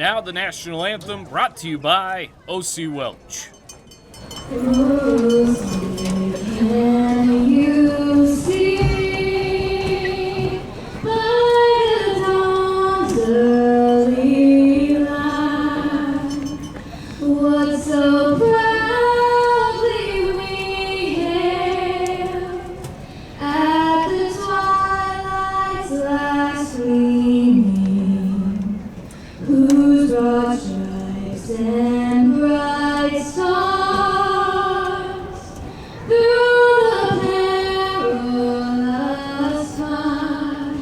now the national anthem brought to you by O.C. Welch. Can you see by the dawn's early light what so proudly we hailed at the twilight's last gleaming, whose broad stripes and bright stars through the perilous fight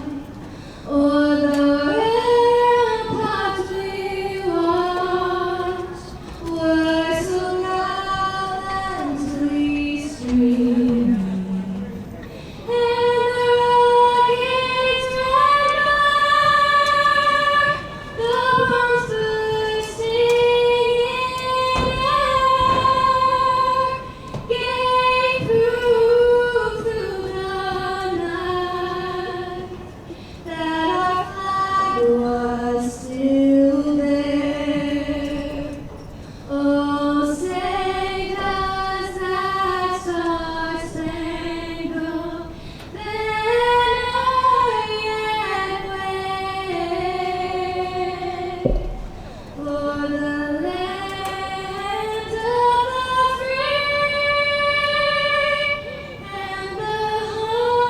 o'er the ramparts we watched were so gallantly streaming, and the rocket's red glare, the bombs bursting in air, gave proof through the night that our flag was still there. Oh, say does that star-spangled banner yet wave o'er the land of the free and the home of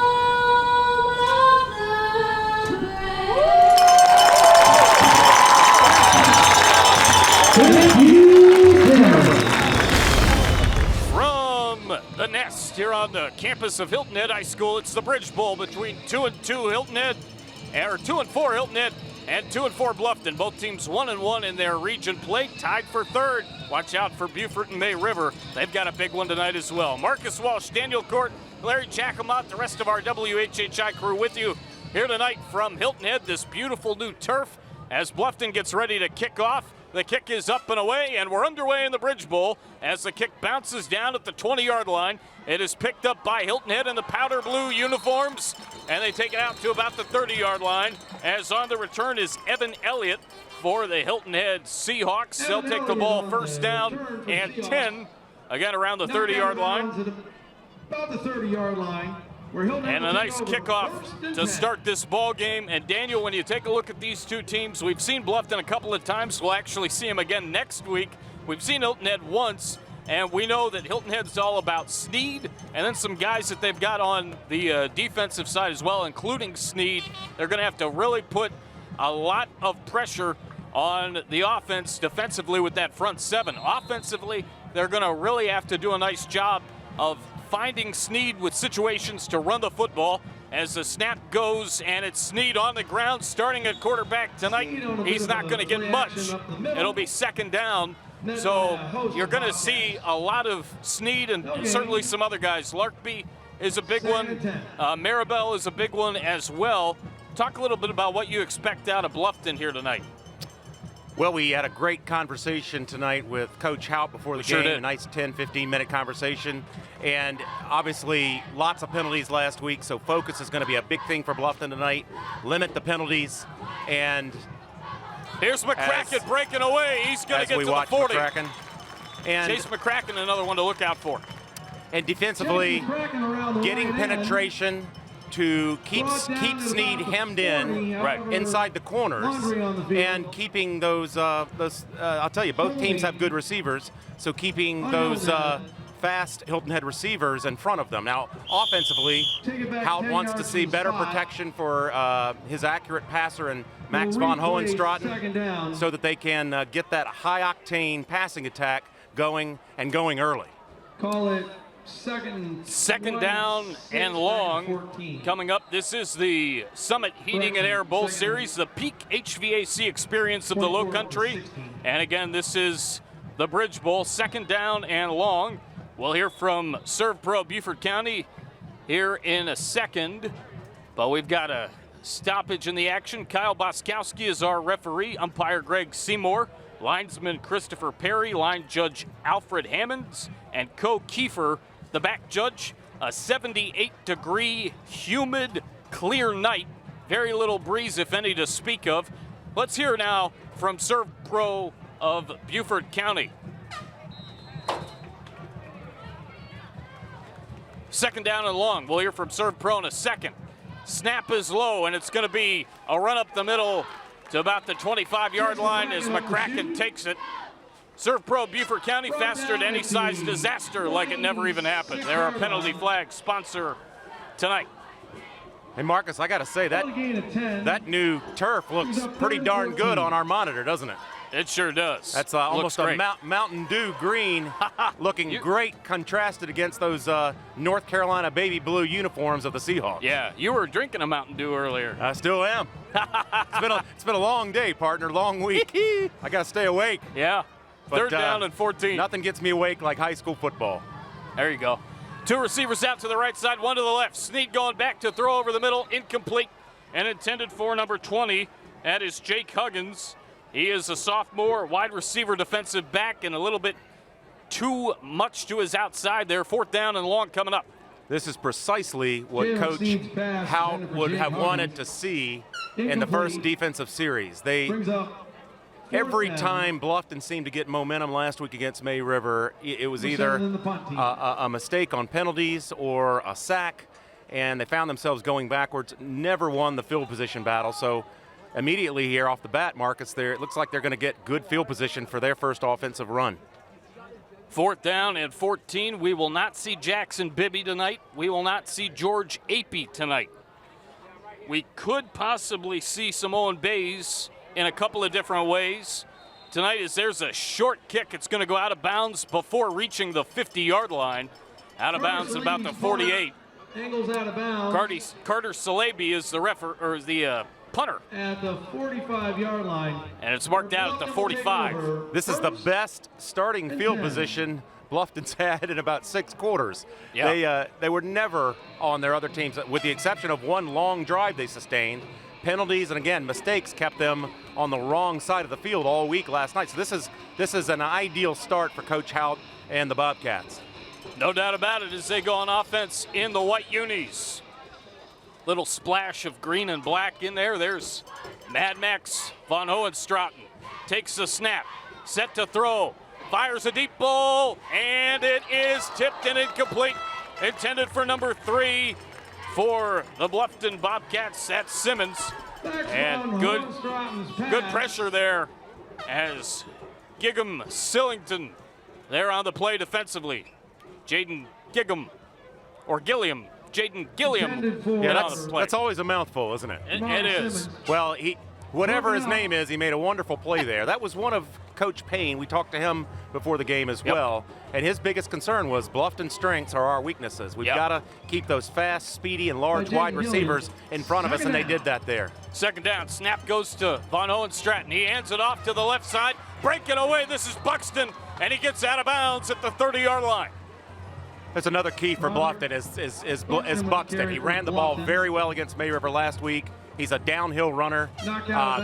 the From the nest here on the campus of Hilton Head High School, it's the Bridge Bowl between 2-2 Hilton Head, or 2-4 Hilton Head, and 2-4 Bluffton. Both teams 1-1 in their region play, tied for third. Watch out for Beaufort and May River. They've got a big one tonight as well. Marcus Walsh, Daniel Cort, Larry Jaquin, the rest of our WHHI crew with you here tonight from Hilton Head, this beautiful new turf, as Bluffton gets ready to kick off. The kick is up and away, and we're underway in the Bridge Bowl as the kick bounces down at the 20-yard line. It is picked up by Hilton Head in the powder blue uniforms, and they take it out to about the 30-yard line, as on the return is Evan Elliott for the Hilton Head Seahawks. They'll take the ball first down and 10, again around the 30-yard line. About the 30-yard line. And a nice kickoff to start this ball game. And Daniel, when you take a look at these two teams, we've seen Bluffton a couple of times. We'll actually see them again next week. We've seen Hilton Head once, and we know that Hilton Head's all about Sneed and then some guys that they've got on the defensive side as well, including Sneed. They're going to have to really put a lot of pressure on the offense defensively with that front seven. Offensively, they're going to really have to do a nice job of finding Sneed with situations to run the football as the snap goes, and it's Sneed on the ground starting at quarterback tonight. He's not going to get much. It'll be second down. So you're going to see a lot of Sneed and certainly some other guys. Larkby is a big one. Maribel is a big one as well. Talk a little bit about what you expect out of Bluffton here tonight. Well, we had a great conversation tonight with Coach Hout before the game. A nice 10, 15-minute conversation. And obviously, lots of penalties last week, so focus is going to be a big thing for Bluffton tonight. Limit the penalties. And here's McCracken breaking away. He's going to get to the 40. And Chase McCracken, another one to look out for. And defensively, getting penetration to keep Sneed hemmed in inside the corners and keeping those I'll tell you, both teams have good receivers, so keeping those fast Hilton Head receivers in front of them. Now, offensively, Hout wants to see better protection for his accurate passer and Max von Hohenstraten so that they can get that high-octane passing attack going and going early. Call it second down and long coming up. This is the Summit Heating and Air Bowl Series, the peak HVAC experience of the Lowcountry. And again, this is the Bridge Bowl, second down and long. We'll hear from Serve Pro Beaufort County here in a second, but we've got a stoppage in the action. Kyle Boskowski is our referee, umpire Greg Seymour, linesman Christopher Perry, line judge Alfred Hammonds, and Co Kiefer, the back judge. A 78-degree, humid, clear night. Very little breeze, if any, to speak of. Let's hear now from Serve Pro of Beaufort County. Second down and long. We'll hear from Serve Pro in a second. Snap is low, and it's going to be a run up the middle to about the 25-yard line as McCracken takes it. Serve Pro Beaufort County, faster than any size disaster like it never even happened. They're our penalty flag sponsor tonight. Hey, Marcus, I got to say, that new turf looks pretty darn good on our monitor, doesn't it? It sure does. That's almost a Mountain Dew green, looking great contrasted against those North Carolina baby blue uniforms of the Seahawks. Yeah, you were drinking a Mountain Dew earlier. I still am. It's been a long day, partner, long week. I got to stay awake. Yeah, But, third down and 14. Nothing gets me awake like high school football. There you go. Two receivers out to the right side, one to the left. Snead going back to throw over the middle, incomplete, and intended for number 20. That is Jake Huggins. He is a sophomore, wide receiver, defensive back, and a little bit too much to his outside there. Fourth down and long coming up. This is precisely what Coach Hout would have wanted to see in the first defensive series. Every time Bluffton seemed to get momentum last week against May River, it was either a mistake on penalties or a sack, and they found themselves going backwards, never won the field position battle. So immediately here off the bat, Marcus, it looks like they're going to get good field position for their first offensive run. Fourth down and 14. We will not see Jackson Bibby tonight. We will not see George Apey tonight. We could possibly see Simone Bays in a couple of different ways tonight, as there's a short kick. It's going to go out of bounds before reaching the 50-yard line. Out of bounds at about the 48. Angles out of bounds. Carter Salaby is the punter. At the 45-yard line. And it's marked out at the 45. This is the best starting field position Bluffton's had in about 6 quarters. Yeah. They were never on their other teams, with the exception of one long drive they sustained. Penalties and, again, mistakes kept them on the wrong side of the field all week last night. So this is an ideal start for Coach Hout and the Bobcats. No doubt about it, as they go on offense in the white unis. Little splash of green and black in there. There's Mad Max von Hohenstraten. Takes the snap, set to throw, fires a deep ball, and it is tipped and incomplete. Intended for number 3 for the Bluffton Bobcats. That's Simmons. And good pressure there as Gilliam Sillington there on the play defensively. Jaden Gilliam. Jaden Gilliam. Yeah, that's always a mouthful, isn't it? It is. Well, whatever his name is, he made a wonderful play there. That was one of Coach Payne. We talked to him before the game as well, and his biggest concern was Bluffton's strengths are our weaknesses. We've got to keep those fast, speedy, and large wide receivers in front of us, and they did that there. Second down, snap goes to von Hohenstraten. He hands it off to the left side, breaking away. This is Buxton, and he gets out of bounds at the 30-yard line. That's another key for Bluffton is Buxton. He ran the ball very well against May River last week. He's a downhill runner.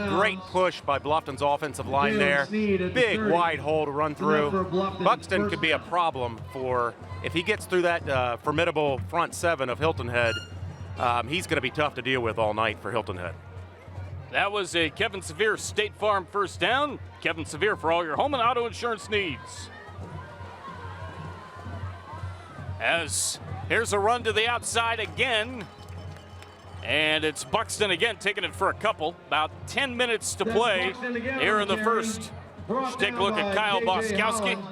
Great push by Bluffton's offensive line there. Big wide hole to run through. Buxton could be a problem if he gets through that formidable front 7 of Hilton Head. He's going to be tough to deal with all night for Hilton Head. That was a Kevin Sevier State Farm first down. Kevin Sevier for all your home and auto insurance needs. As here's a run to the outside again. And it's Buxton again taking it for a couple. About 10 minutes to play here in the first. Let's take a look at Kyle Boskowski.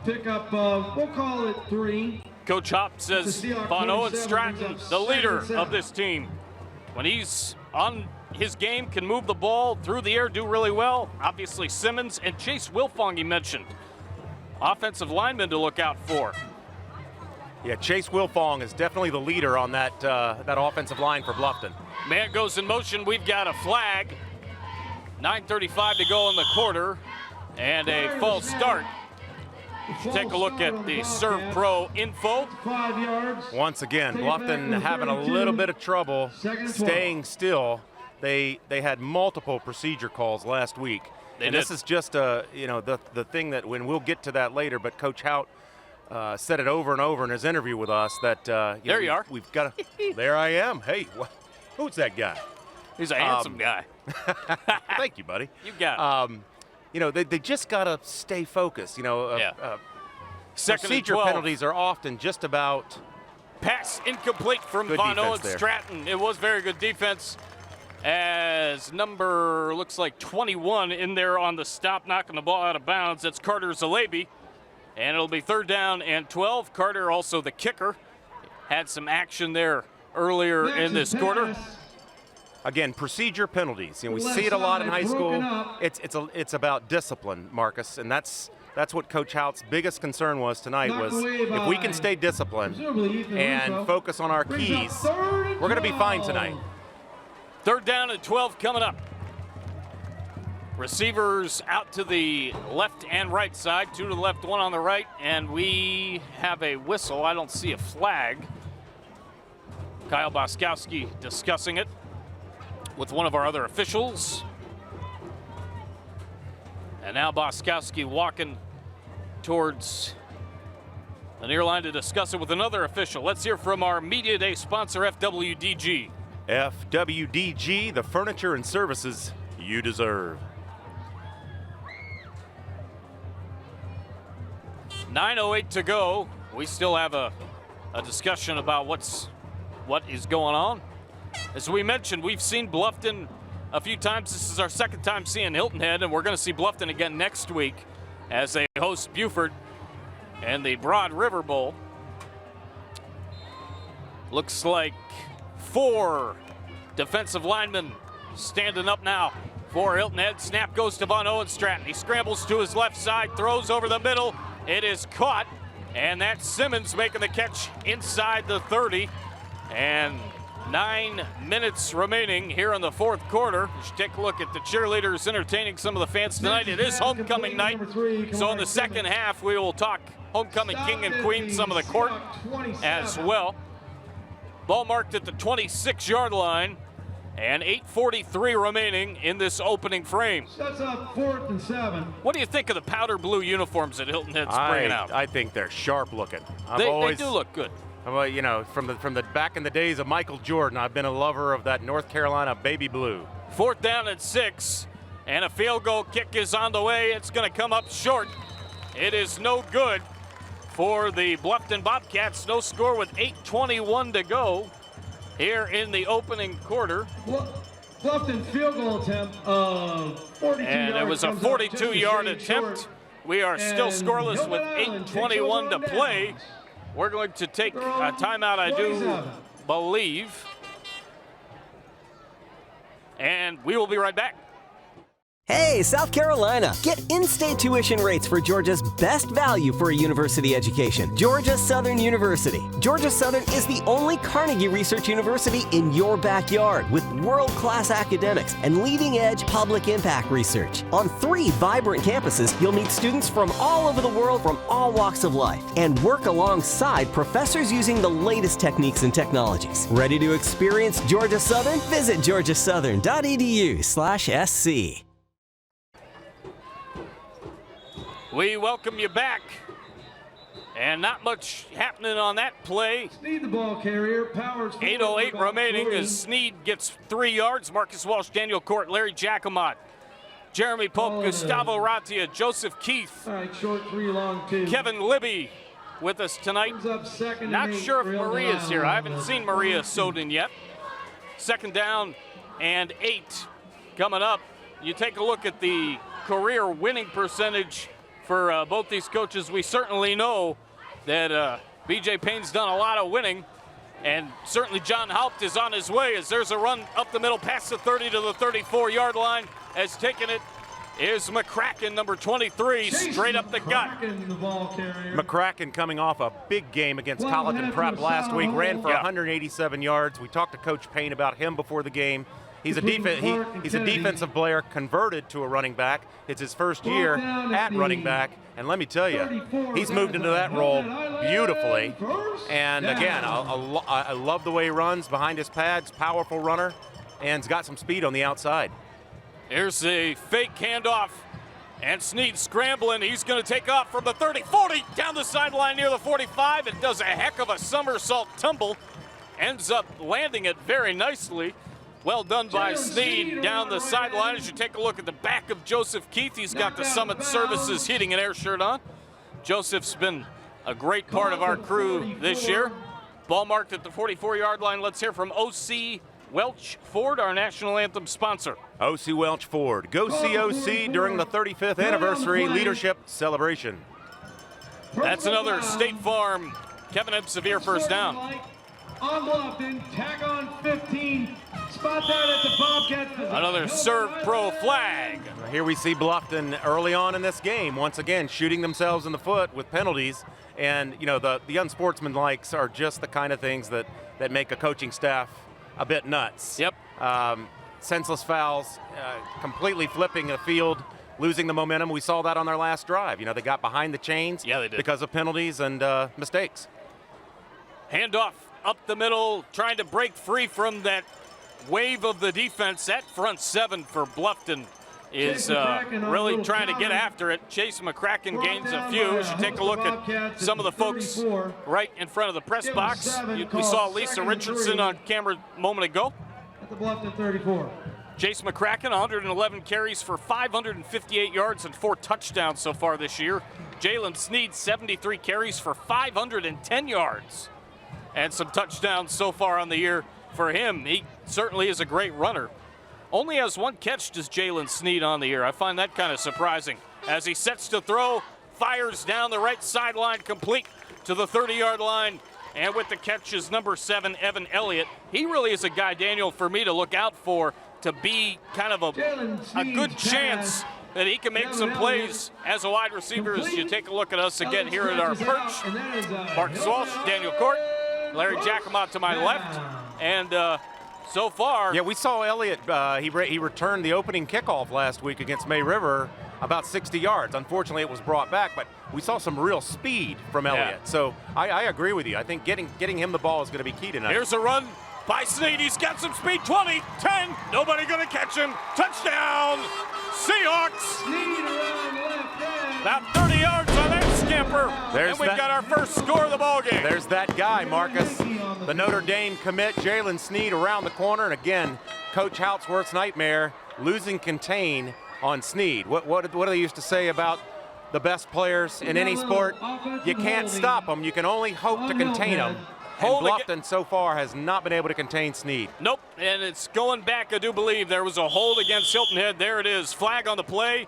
Pick up, we'll call it 3. Coach Hop says von Hohenstraten, the leader of this team. When he's on his game, can move the ball through the air, do really well. Obviously Simmons and Chase Wilfong he mentioned. Offensive linemen to look out for. Yeah, Chase Wilfong is definitely the leader on that offensive line for Bluffton. Man goes in motion. We've got a flag. 9:35 to go in the quarter, and a false start. Take a look at the Serve Pro info. 5 yards. Once again, Bluffton having a little bit of trouble staying still. They had multiple procedure calls last week. This is just the thing that when we'll get to that later, but Coach Hout said it over and over in his interview with us that there you are. We've got to. There I am. Hey, who's that guy? He's a handsome guy. Thank you, buddy. You got it. You know, they just got to stay focused. You know, Second and procedure 12. penalties are often just about Pass incomplete from Good Von defense Owen there. Stratton. It was very good defense as number, looks like 21 in there on the stop, knocking the ball out of bounds. That's Carter Zalabi. And it'll be 3rd down and 12. Carter, also the kicker, had some action there earlier in this quarter. Again, procedure penalties. You know, we see it a lot in high school. It's about discipline, Marcus, and that's what Coach Hout's biggest concern was tonight. Was if we can stay disciplined and focus on our keys, we're going to be fine tonight. 3rd down and 12 coming up. Receivers out to the left and right side, 2 to the left, 1 on the right, and we have a whistle. I don't see a flag. Kyle Boskowski discussing it with one of our other officials. And now Boskowski walking towards the near line to discuss it with another official. Let's hear from our Media Day sponsor, FWDG. FWDG, the furniture and services you deserve. 9:08 to go. We still have a discussion about what is going on. As we mentioned, we've seen Bluffton a few times. This is our 2nd time seeing Hilton Head, and we're going to see Bluffton again next week as they host Beaufort and the Broad River Bowl. Looks like 4 defensive linemen standing up now for Hilton Head. Snap goes to Von Owen Stratton. He scrambles to his left side, throws over the middle. It is caught, and that's Simmons making the catch inside the 30. And 9 minutes remaining here in the 4th quarter. You should take a look at the cheerleaders entertaining some of the fans tonight. It is homecoming night, so in the second half we will talk homecoming king and queen, some of the court as well. Ball marked at the 26-yard line, and 8:43 remaining in this opening frame. Sets up 4th and 7. What do you think of the powder blue uniforms that Hilton Head's bringing out? I think they're sharp looking. They do look good. Well, you know, from the back in the days of Michael Jordan, I've been a lover of that North Carolina baby blue. 4th down and 6, and a field goal kick is on the way. It's going to come up short. It is no good for the Bluffton Bobcats. No score with 8:21 to go here in the opening quarter. Bluffton field goal attempt of 42 and yards. it was a 42-yard attempt. We are still scoreless with 8:21 to play. We're going to take a timeout, I do believe. And we will be right back. Hey, South Carolina! Get in-state tuition rates for Georgia's best value for a university education. Georgia Southern University. Georgia Southern is the only Carnegie Research University in your backyard with world-class academics and leading-edge public impact research. On 3 vibrant campuses, you'll meet students from all over the world from all walks of life and work alongside professors using the latest techniques and technologies. Ready to experience Georgia Southern? Visit georgiasouthern.edu/SC. We welcome you back. And not much happening on that play. Sneed the ball carrier. Powers. 8:08 remaining as Sneed gets 3 yards. Marcus Walsh, Daniel Cort, Larry Giacomot, Jeremy Pope, Gustavo Ratia, Joseph Keith, All right, short 3, long 2. Kevin Libby with us tonight. Comes up 2nd and Not 8 sure if for Hilton Maria's here. I Head. haven't seen Maria Soden yet. 2nd down and 8 coming up. You take a look at the career winning percentage for both these coaches. We certainly know that BJ Payne's done a lot of winning, and certainly John Haupt is on his way as there's a run up the middle past the 30 to the 34-yard line. Has taken it is McCracken, number 23, straight up the gut. McCracken coming off a big game against Colleton Prep last week, ran for 187 yards. We talked to Coach Payne about him before the game. He's a defensive player converted to a running back. It's his first year at running back, and let me tell you, he's moved into that role beautifully. And again, I love the way he runs behind his pads, powerful runner, and he's got some speed on the outside. Here's a fake handoff, and Sneed scrambling. He's going to take off from the 30, 40, down the sideline near the 45, and does a heck of a somersault tumble. Ends up landing it very nicely. Well done by Sneed down the sideline. As you take a look at the back of Joseph Keith, he's got the Summit Services heating and air shirt on. Joseph's been a great part of our crew this year. Ball marked at the 44-yard line. Let's hear from OC Welch Ford, our national anthem sponsor. OC Welch Ford. Go see OC during the 35th anniversary leadership celebration. That's another State Farm Kevin M. Severe first down. On Bluffton, tag on 15. Spot that at the Bobcats. Another serve pro flag. Here we see Bluffton early on in this game, once again shooting themselves in the foot with penalties. And, you know, the unsportsmanlikes are just the kind of things that make a coaching staff a bit nuts. Yep. Senseless fouls, completely flipping the field, losing the momentum. We saw that on their last drive. You know, they got behind the chains they did. because of penalties and mistakes. Handoff up the middle, trying to break free from that wave of the defense. That front seven for Bluffton is really trying to get after it. Chase McCracken gains a few. As you take a look at some of the folks right in front of the press box, we saw Lisa Richardson on camera a moment ago. At the Bluffton 34. Chase McCracken, 111 carries for 558 yards and 4 touchdowns so far this year. Jalen Sneed, 73 carries for 510 yards and some touchdowns so far on the year for him. He certainly is a great runner. Only has 1 catch does Jalen Sneed on the year. I find that kind of surprising. As he sets to throw, fires down the right sideline, complete to the 30-yard line. And with the catch is number 7, Evan Elliott. He really is a guy, Daniel, for me to look out for, to be kind of a good chance that he can make some plays as a wide receiver. As you take a look at us again here at our perch. Marcus Walsh, Daniel Cort, Larry Jaquin to my left. And so far. Yeah, we saw Elliott. He returned the opening kickoff last week against May River about 60 yards. Unfortunately, it was brought back, but we saw some real speed from Elliott. Yeah. So I agree with you. I think getting him the ball is going to be key tonight. Here's a run by Sneed. He's got some speed. 20, 10. Nobody going to catch him. Touchdown, Seahawks. About 30 yards on that scamper. And we've got our first score of the ball game. There's that guy, Marcus. The Notre Dame commit, Jalen Sneed, around the corner. And again, Coach Houtsworth's nightmare, losing contain on Sneed. What do they used to say about the best players in any sport? You can't stop them. You can only hope to contain them. And Bluffton so far has not been able to contain Sneed. Nope, and it's going back, I do believe. There was a hold against Hilton Head. There it is. Flag on the play.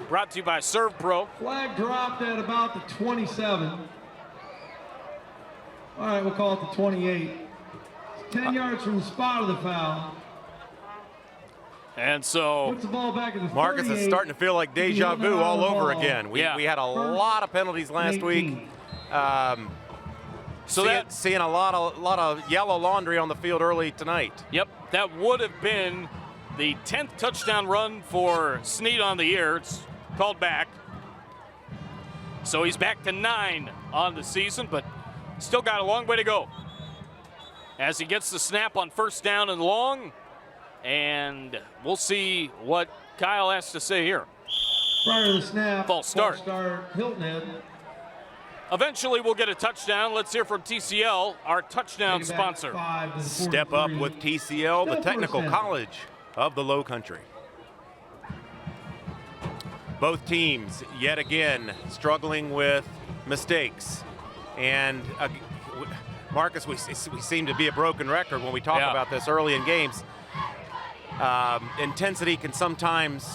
Brought to you by Serve Pro. Flag dropped at about the 27. All right, we'll call it the 28. It's 10 yards from the spot of the foul. And so Puts the ball back in the Marcus is starting to feel like deja vu all over again. We had a lot of penalties last week. Seeing a lot of yellow laundry on the field early tonight. Yep, that would have been the 10th touchdown run for Sneed on the year. It's called back. So he's back to 9 on the season, but still got a long way to go. As he gets the snap on first down and long, and we'll see what Kyle has to say here. Prior to the snap, false start. Hilton Head. Eventually we'll get a touchdown. Let's hear from TCL, our touchdown sponsor. Step up with TCL, the technical college of the Lowcountry. Both teams, yet again, struggling with mistakes. And Marcus, we seem to be a broken record when we talk about this early in games. Intensity can sometimes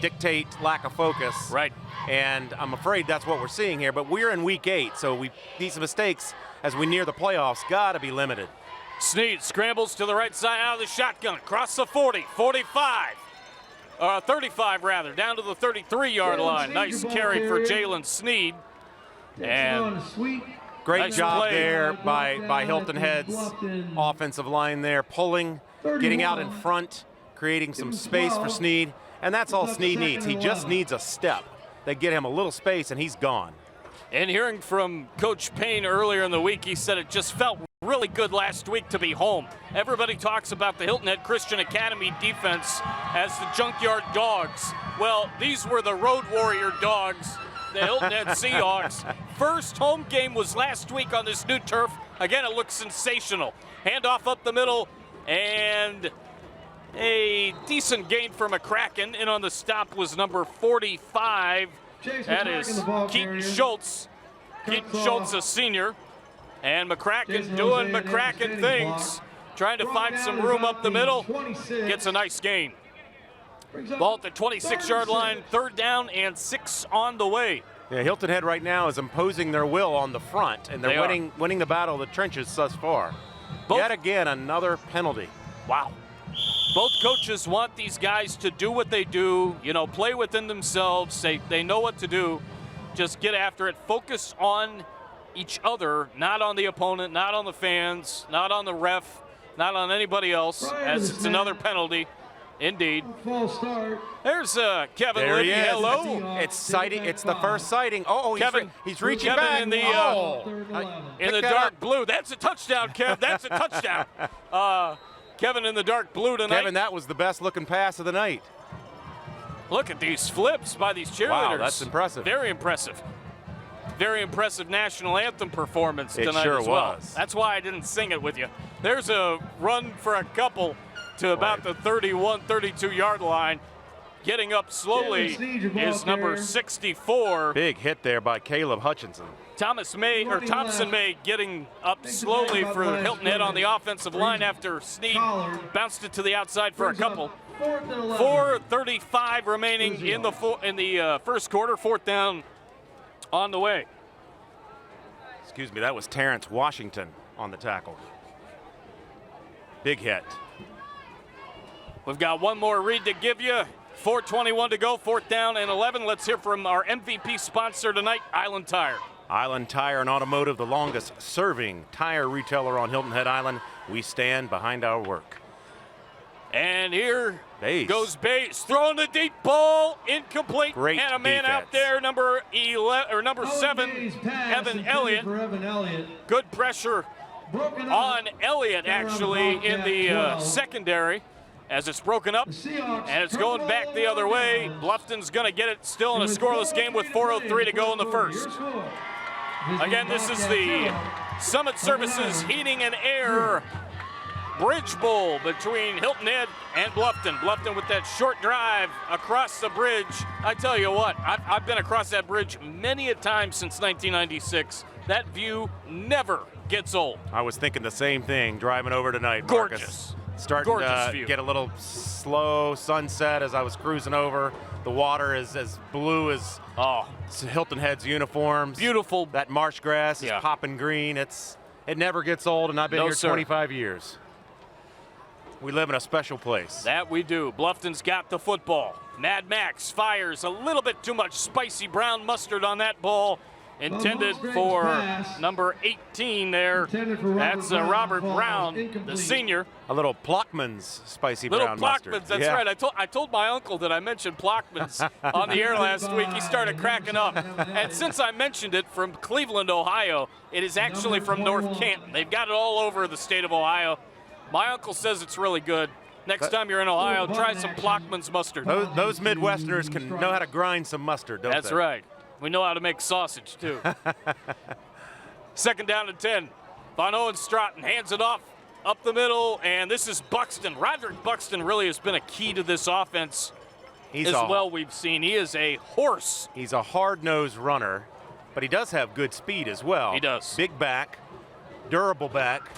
dictate lack of focus. Right. And I'm afraid that's what we're seeing here. But we're in week 8, so these mistakes as we near the playoffs got to be limited. Sneed scrambles to the right side out of the shotgun, across the 40, 45, 35 rather, down to the 33-yard line. Nice carry for Jalen Sneed. And great job there by Hilton Head's offensive line there, pulling, getting out in front, creating some space for Sneed. And that's all Sneed needs. He just needs a step. They get him a little space, and he's gone. And hearing from Coach Payne earlier in the week, he said it just felt really good last week to be home. Everybody talks about the Hilton Head Christian Academy defense as the Junkyard Dogs. Well, these were the Road Warrior Dogs, the Hilton Head Seahawks. First home game was last week on this new turf. Again, it looks sensational. Handoff up the middle, and A decent gain for McCracken. In on the stop was number 45. That is Keaton Schultz. Keaton Schultz, a senior. And McCracken doing McCracken things. Trying to find some room up the middle. Gets a nice gain. Ball at the 26-yard line, 3rd down and 6 on the way. Yeah, Hilton Head right now is imposing their will on the front, and they're winning the battle of the trenches thus far. Yet again, another penalty. Wow. Both coaches want these guys to do what they do, you know, play within themselves. They know what to do. Just get after it. Focus on each other, not on the opponent, not on the fans, not on the ref, not on anybody else, as it's another penalty. Indeed. False start. There's Kevin There he Libby. is. Hello. It's sighting. It's the first sighting. Oh, Kevin, he's reaching Kevin back. in the, in the that dark up. blue. That's a touchdown, Kev. That's a touchdown. Kevin in the dark blue tonight. Kevin, that was the best looking pass of the night. Look at these flips by these cheerleaders. Wow, that's impressive. Very impressive. Very impressive national anthem performance It tonight sure as well. was. That's why I didn't sing it with you. There's a run for a couple to about the 31, 32-yard line. Getting up slowly is number 64. Big hit there by Caleb Hutchinson. Thompson May getting up slowly for Hilton Head on the offensive line after Snead bounced it to the outside for a couple. 4:35 remaining in the first quarter. 4th down on the way. Excuse me, that was Terrence Washington on the tackle. Big hit. We've got one more read to give you. 4:21 to go, 4th down and 11. Let's hear from our MVP sponsor tonight, Island Tire. Island Tire and Automotive, the longest serving tire retailer on Hilton Head Island. We stand behind our work. And here Bays. goes Bays, throwing the deep ball, incomplete, Great and a man defense. out there, number 7, Evan Elliott. Good pressure on Elliott actually in the secondary as it's broken up, and it's going back the other way. Bluffton's going to get it still in a scoreless game with 4:03 to go in the first. Again, this is the Summit Services Heating and Air Bridge Bowl between Hilton Head and Bluffton. Bluffton with that short drive across the bridge. I tell you what, I've been across that bridge many a time since 1996. That view never gets old. I was thinking the same thing driving over tonight, Gorgeous. Marcus. Starting Gorgeous to view. get a little slow sunset as I was cruising over. The water is as blue as Hilton Head's uniforms. Beautiful. That marsh grass is popping green. It never gets old, and I've been here 25 years. We live in a special place. That we do. Bluffton's got the football. Mad Max fires a little bit too much spicy brown mustard on that ball. Intended for number 18 there. That's Robert Brown, the senior. A little Plockman's spicy brown mustard. Little Plockman's, that's right. I told my uncle that I mentioned Plockman's on the air last week. He started cracking up. And since I mentioned it, from Cleveland, Ohio, it is actually from North Canton. They've got it all over the state of Ohio. My uncle says it's really good. Next time you're in Ohio, try some Plockman's mustard. Those Midwesterners can know how to grind some mustard, don't they? That's right. We know how to make sausage, too. 2nd down and 10. Von Owen-Stratton hands it off up the middle, and this is Buxton. Roderick Buxton really has been a key to this offense we've seen. He is a horse. He's a hard-nosed runner, but he does have good speed as well. He does. Big back, durable back,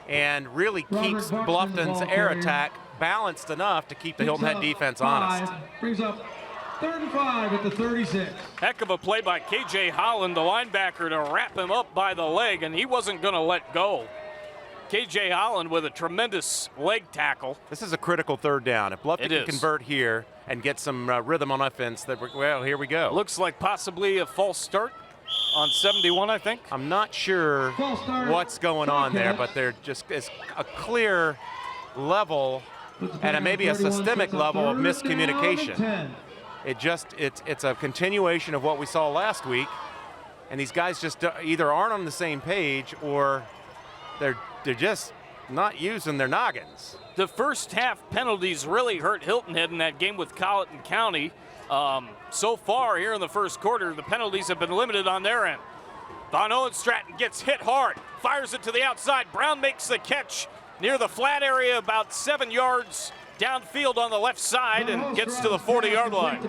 and really keeps Bluffton's air attack balanced enough to keep the Hilton Head defense honest. Brings up 3rd and 5 at the 36. Heck of a play by K.J. Holland, the linebacker, to wrap him up by the leg, and he wasn't going to let go. K.J. Holland with a tremendous leg tackle. This is a critical 3rd down. If Bluffton can convert here and get some rhythm on offense, well, here we go. Looks like possibly a false start on 71, I think. I'm not sure what's going on there, but there just is a clear level and maybe a systemic level of miscommunication. It's a continuation of what we saw last week, and these guys just either aren't on the same page or they're just not using their noggins. The first half penalties really hurt Hilton Head in that game with Colleton County. So far here in the first quarter, the penalties have been limited on their end. Von Owen-Stratton gets hit hard, fires it to the outside. Brown makes the catch near the flat area, about 7 yards downfield on the left side and gets to the 40-yard line.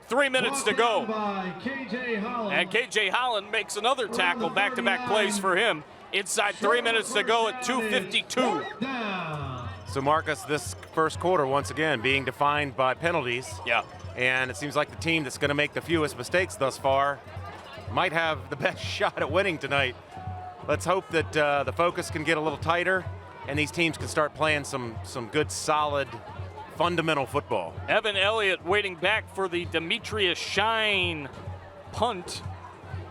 3 minutes to go. And KJ Holland makes another tackle, back-to-back plays for him. Inside 3 minutes to go at 2:52. So Marcus, this first quarter once again being defined by penalties. Yeah. And it seems like the team that's going to make the fewest mistakes thus far might have the best shot at winning tonight. Let's hope that the focus can get a little tighter and these teams can start playing some good, solid, fundamental football. Evan Elliott waiting back for the Demetrius Shine punt.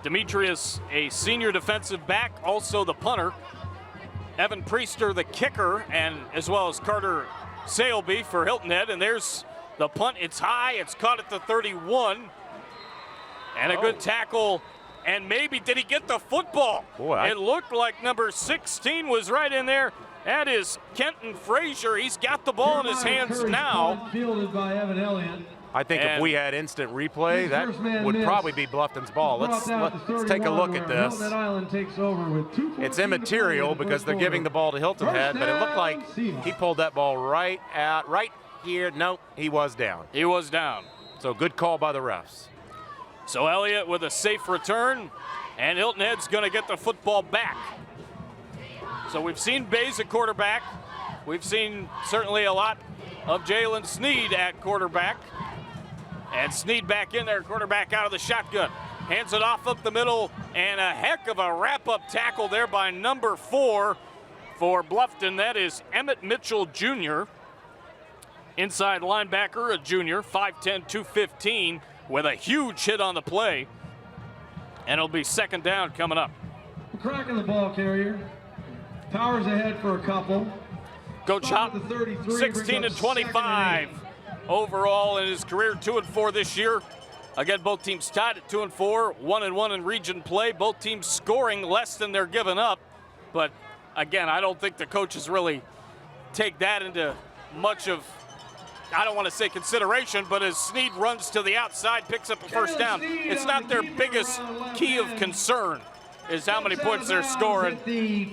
Demetrius, a senior defensive back, also the punter. Evan Priester, the kicker, and as well as Carter Saleby for Hilton Head. And there's the punt. It's high. It's caught at the 31. And a good tackle. And maybe did he get the football? Boy, it looked like number 16 was right in there. That is Kenton Frazier. He's got the ball in his hands now. Fielded by Evan Elliott. I think if we had instant replay, that would probably be Bluffton's ball. Let's take a look at this. It's immaterial because they're giving the ball to Hilton Head, but it looked like he pulled that ball right here. No, he was down. He was down. So good call by the refs. So Elliott with a safe return, and Hilton Head's going to get the football back. So we've seen Bays at quarterback. We've seen certainly a lot of Jalen Sneed at quarterback. And Sneed back in there, quarterback out of the shotgun. Hands it off up the middle, and a heck of a wrap-up tackle there by number 4 for Bluffton. That is Emmett Mitchell Jr. Inside linebacker, a junior, 5'10", 215, with a huge hit on the play. And it'll be second down coming up. Cracking the ball carrier. Powers ahead for a couple. Coach Hop, 16 and 25 overall in his career, 2 and 4 this year. Again, both teams tied at 2 and 4, 1 and 1 in region play. Both teams scoring less than they're giving up. But again, I don't think the coaches really take that into much of, I don't want to say consideration, but as Sneed runs to the outside, picks up a first down, it's not their biggest key of concern is how many points they're scoring.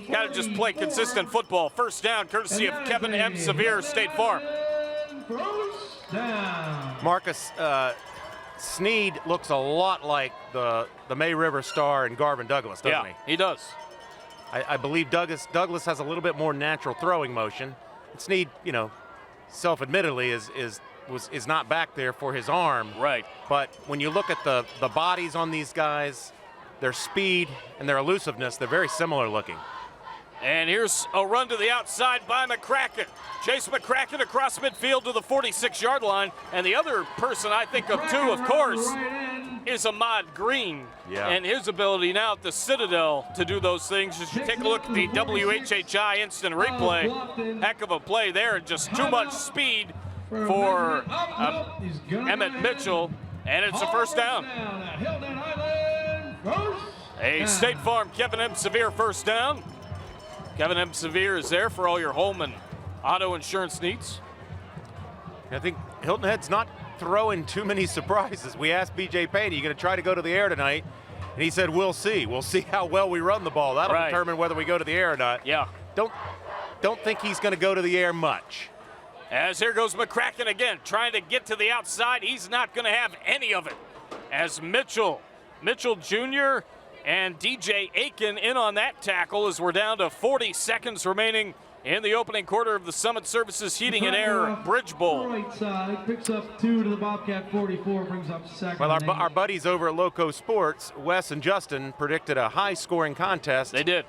Got to just play consistent football. First down, courtesy of Kevin M. Sevier, State Farm. Marcus, Sneed looks a lot like the May River Star and Garvin Douglas, doesn't he? Yeah, he does. I believe Douglas has a little bit more natural throwing motion. Sneed, self-admittedly is not back there for his arm. Right. But when you look at the bodies on these guys, their speed and their elusiveness, they're very similar looking. And here's a run to the outside by McCracken. Chase McCracken across midfield to the 46-yard line. And the other person I think of too, of course, is Ahmad Green. Yeah. And his ability now at the Citadel to do those things. As you take a look at the WHHI instant replay, heck of a play there, and just too much speed for Emmett Mitchell, and it's a first down. A State Farm Kevin M. Sevier first down. Kevin M. Sevier is there for all your home and auto insurance needs. I think Hilton Head's not throwing too many surprises. We asked B.J. Payne, are you going to try to go to the air tonight? And he said, we'll see. We'll see how well we run the ball. That'll determine whether we go to the air or not. Yeah. Don't think he's going to go to the air much. As here goes McCracken again, trying to get to the outside. He's not going to have any of it. As Mitchell Jr. and DJ Aiken in on that tackle as we're down to 40 seconds remaining in the opening quarter of the Summit Services Heating and Air Bridge Bowl. Right side, picks up 2 to the Bobcat 44, brings up second. Well, our buddies over at Loco Sports, Wes and Justin, predicted a high-scoring contest. They did.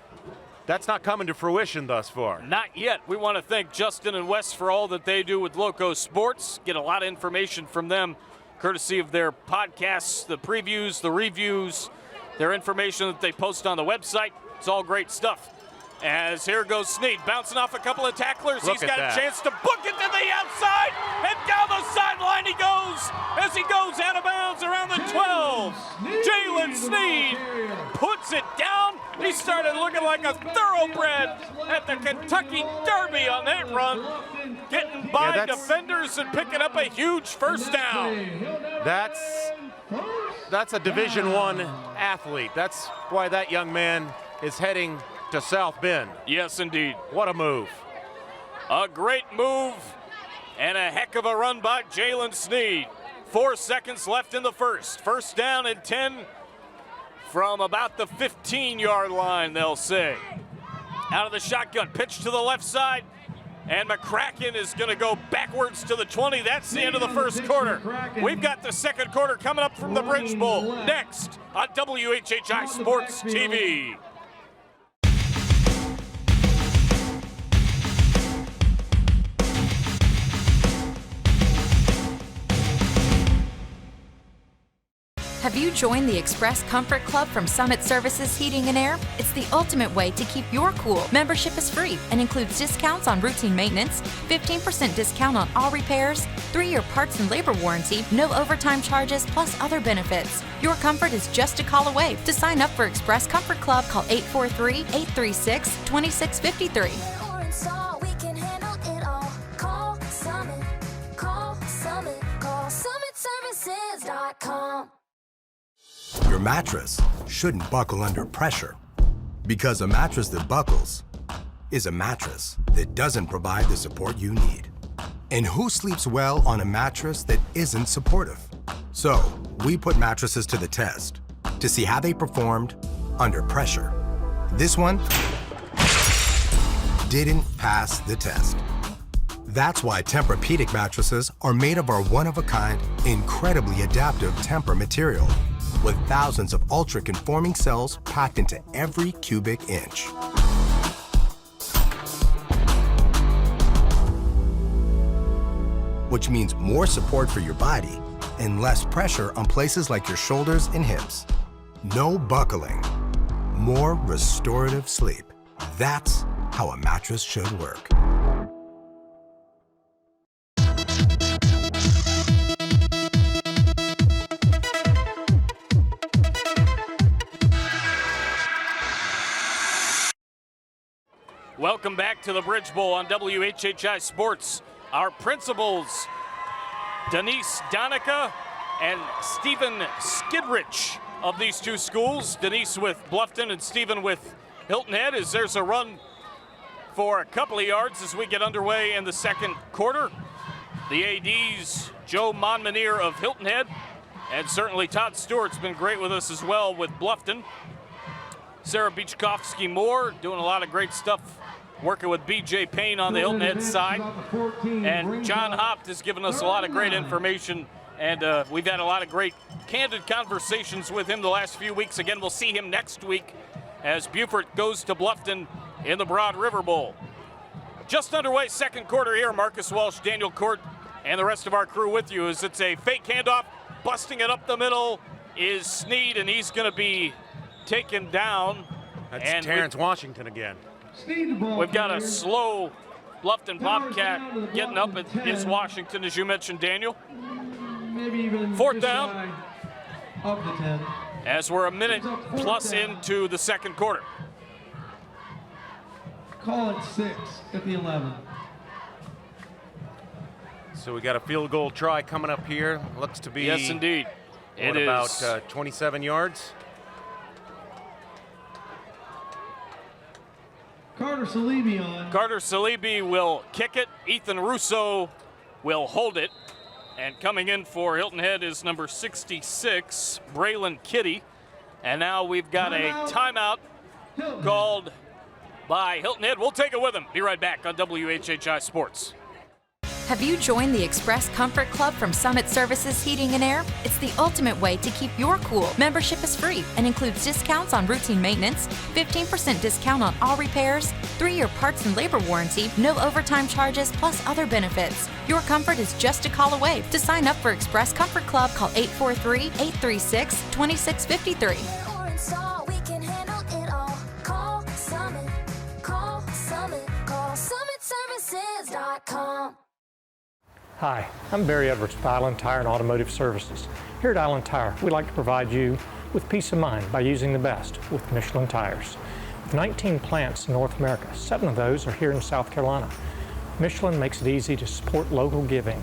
That's not coming to fruition thus far. Not yet. We want to thank Justin and Wes for all that they do with Loco Sports. Get a lot of information from them, courtesy of their podcasts, the previews, the reviews, their information that they post on the website. It's all great stuff. As here goes Sneed, bouncing off a couple of tacklers. He's got a chance to book it to the outside, and down the sideline he goes as he goes out of bounds around the 12. Jalen Sneed puts it down. He started looking like a thoroughbred at the Kentucky Derby on that run, getting by defenders and picking up a huge first down. That's a Division I athlete. That's why that young man is heading to South Bend. Yes, indeed. What a move. A great move and a heck of a run by Jalen Sneed. 4 seconds left in the first. First down and 10 from about the 15-yard line, they'll say. Out of the shotgun, pitch to the left side, and McCracken is going to go backwards to the 20. That's the end of the first quarter. We've got the second quarter coming up from the Bridge Bowl next on WHHI Sports TV. Have you joined the Express Comfort Club from Summit Services Heating and Air? It's the ultimate way to keep your cool. Membership is free and includes discounts on routine maintenance, 15% discount on all repairs, 3-year parts and labor warranty, no overtime charges, plus other benefits. Your comfort is just a call away. To sign up for Express Comfort Club, call 843-836-2653. SummitServices.com. Your mattress shouldn't buckle under pressure, because a mattress that buckles is a mattress that doesn't provide the support you need. And who sleeps well on a mattress that isn't supportive? So we put mattresses to the test to see how they performed under pressure. This one didn't pass the test. That's why Tempur-Pedic mattresses are made of our one-of-a-kind, incredibly adaptive Tempur material, with thousands of ultra-conforming cells packed into every cubic inch. Which means more support for your body and less pressure on places like your shoulders and hips. No buckling, more restorative sleep. That's how a mattress should work. Welcome back to the Bridge Bowl on WHHI Sports. Our principals, Denise Donica and Stephen Skidrich of these two schools. Denise with Bluffton and Stephen with Hilton Head, as there's a run for a couple of yards as we get underway in the second quarter. The ADs, Joe Monmonier of Hilton Head, and certainly Todd Stewart's been great with us as well with Bluffton. Sarah Beachkowski-Moore doing a lot of great stuff, working with BJ Payne on the Hilton Head side. And John Hopt has given us a lot of great information, and we've had a lot of great candid conversations with him the last few weeks. Again, we'll see him next week as Beaufort goes to Bluffton in the Broad River Bowl. Just underway, second quarter here. Marcus Walsh, Daniel Cort, and the rest of our crew with you as it's a fake handoff. Busting it up the middle is Sneed, and he's going to be taken down. That's Terrence Washington again. We've got a slow Bluffton Bobcat getting up. It is Washington, as you mentioned, Daniel. Maybe even fourth down. Of the 10. As we're a minute plus into the second quarter. Call it 6 at the 11. So we got a field goal try coming up here. Looks to be, yes, indeed. It is about 27 yards. Carter Salibi on. Carter Salibi will kick it. Ethan Russo will hold it. And coming in for Hilton Head is number 66, Braylon Kitty. And now we've got a timeout called by Hilton Head. We'll take it with him. Be right back on WHHI Sports. Have you joined the Express Comfort Club from Summit Services Heating and Air? It's the ultimate way to keep your cool. Membership is free and includes discounts on routine maintenance, 15% discount on all repairs, 3-year parts and labor warranty, no overtime charges, plus other benefits. Your comfort is just a call away. To sign up for Express Comfort Club, call 843-836-2653. SummitServices.com. Hi, I'm Barry Edwards with Island Tire and Automotive Services. Here at Island Tire, we like to provide you with peace of mind by using the best with Michelin tires. With 19 plants in North America, 7 of those are here in South Carolina. Michelin makes it easy to support local giving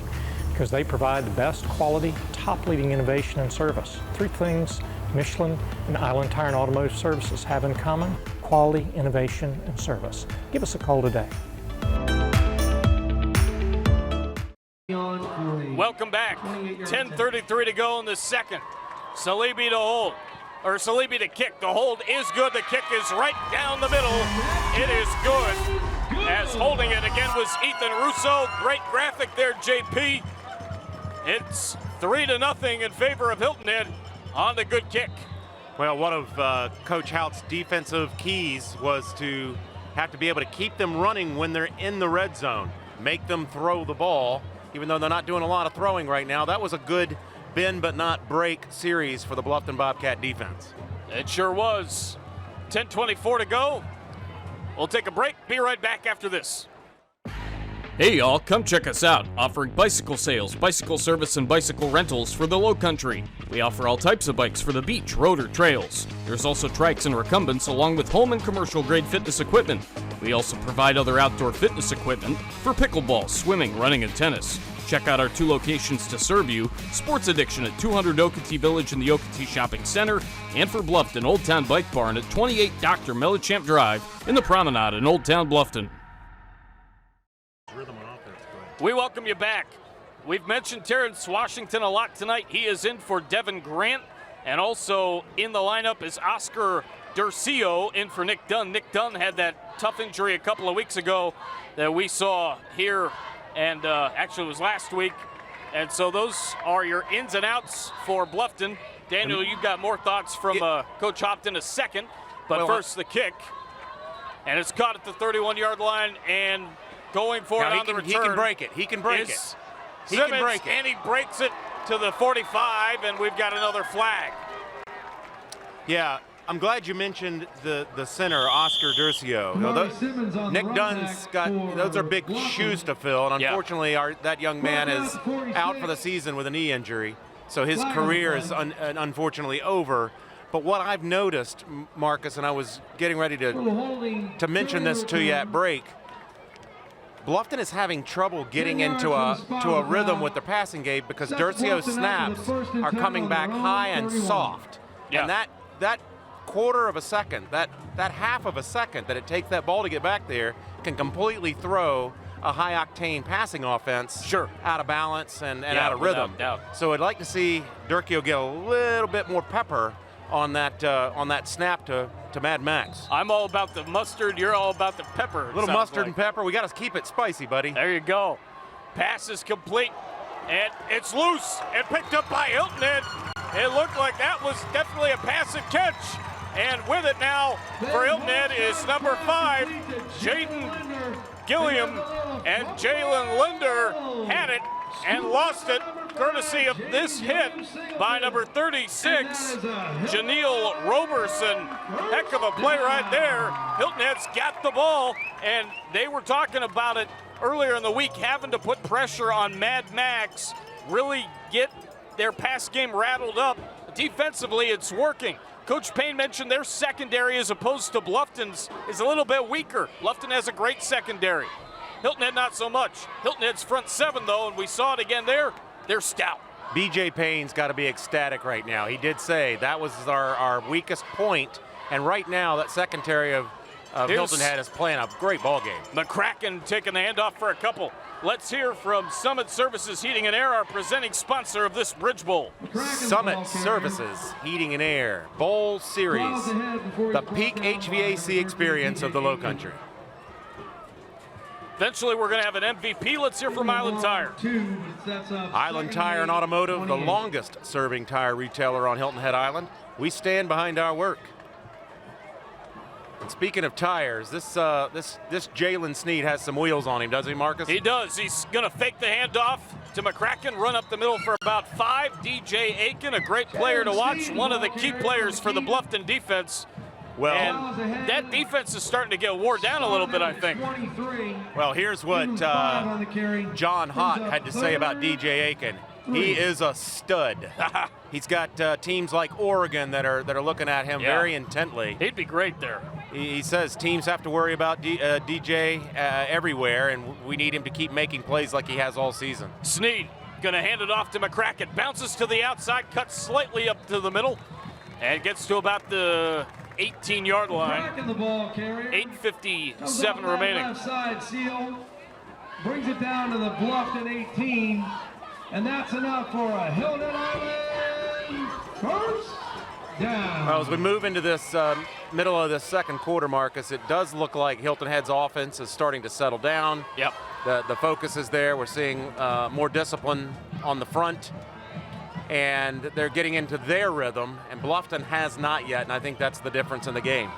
because they provide the best quality, top-leading innovation and service. 3 things Michelin and Island Tire and Automotive Services have in common: quality, innovation, and service. Give us a call today. Welcome back. 10:33 to go in the second. Salibi to hold, or Salibi to kick. The hold is good. The kick is right down the middle. It is good. As holding it again was Ethan Russo. Great graphic there, JP. It's 3-0 in favor of Hilton Head on the good kick. Well, one of Coach Hout's defensive keys was to have to be able to keep them running when they're in the red zone, make them throw the ball, even though they're not doing a lot of throwing right now. That was a good bend but not break series for the Bluffton Bobcat defense. It sure was. 10:24 to go. We'll take a break. Be right back after this. Hey y'all, come check us out, offering bicycle sales, bicycle service, and bicycle rentals for the Lowcountry. We offer all types of bikes for the beach, road, or trails. There's also trikes and recumbents along with home and commercial grade fitness equipment. We also provide other outdoor fitness equipment for pickleball, swimming, running, and tennis. Check out our 2 locations to serve you, Sports Addiction at 200 Okatee Village in the Okatee Shopping Center, and for Bluffton, Old Town Bike Barn at 28 Dr. Mellichamp Drive in the Promenade in Old Town Bluffton. We welcome you back. We've mentioned Terrence Washington a lot tonight. He is in for Devin Grant, and also in the lineup is Oscar Durcio in for Nick Dunn. Nick Dunn had that tough injury a couple of weeks ago that we saw here, and actually it was last week. And so those are your ins and outs for Bluffton. Daniel, you've got more thoughts from Coach Hopt in a second, but first the kick. And it's caught at the 31-yard line, and going for it on the return. He can break it. He can break it. He Simmons, can break it. and he breaks it to the 45, and we've got another flag. Yeah, I'm glad you mentioned the center, Oscar Durcio. Nick Dunn's got, those are big shoes to fill, and unfortunately that young man is out for the season with a knee injury, so his career is unfortunately over. But what I've noticed, Marcus, and I was getting ready to mention this to you at break, Bluffton is having trouble getting into a rhythm with the passing game because Durcio's snaps are coming back high and soft. And that quarter of a second, that half of a second that it takes that ball to get back there can completely throw a high-octane passing offense out of balance and out of rhythm. So I'd like to see Durcio get a little bit more pepper on that snap to Mad Max. I'm all about the mustard. You're all about the pepper. A little mustard and pepper. We got to keep it spicy, buddy. There you go. Pass is complete, and it's loose and picked up by Hilton Head. It looked like that was definitely a passive catch. And with it now for Hilton Head is number 5, Jaden Gilliam, and Jalen Linder had it and lost it, courtesy of this hit by number 36, Janelle Roberson. Heck of a play right there. Hilton Head's got the ball, and they were talking about it earlier in the week, having to put pressure on Mad Max, really get their pass game rattled up. Defensively, it's working. Coach Payne mentioned their secondary as opposed to Bluffton's is a little bit weaker. Bluffton has a great secondary. Hilton Head not so much. Hilton Head's front 7 though, and we saw it again there. They're stout. BJ Payne's got to be ecstatic right now. He did say that was our weakest point, and right now that secondary of Hilton Head is playing a great ball game. McCracken taking the handoff for a couple. Let's hear from Summit Services Heating and Air, our presenting sponsor of this Bridge Bowl. Summit Services Heating and Air Bowl Series, the peak HVAC experience of the Lowcountry. Eventually, we're going to have an MVP. Let's hear from Island Tire. Island Tire and Automotive, the longest serving tire retailer on Hilton Head Island. We stand behind our work. And speaking of tires, this Jalen Sneed has some wheels on him, doesn't he, Marcus? He does. He's going to fake the handoff to McCracken, run up the middle for about 5. DJ Aiken, a great player to watch, one of the key players for the Bluffton defense. Well, and that defense is starting to get wore down a little bit, I think. Well, here's what John Hott had to say about DJ Aiken. He is a stud. He's got teams like Oregon that are looking at him very intently. He'd be great there. He says teams have to worry about DJ everywhere, and we need him to keep making plays like he has all season. Sneed going to hand it off to McCracken. Bounces to the outside, cuts slightly up to the middle, and gets to about the 18-yard line. 8:57 remaining. brings it down to the Bluffton 18, and that's enough for a Hilton Island first down. Well, as we move into this middle of the second quarter, Marcus, it does look like Hilton Head's offense is starting to settle down. Yep. The focus is there. We're seeing more discipline on the front, and they're getting into their rhythm, and Bluffton has not yet, and I think that's the difference in the game.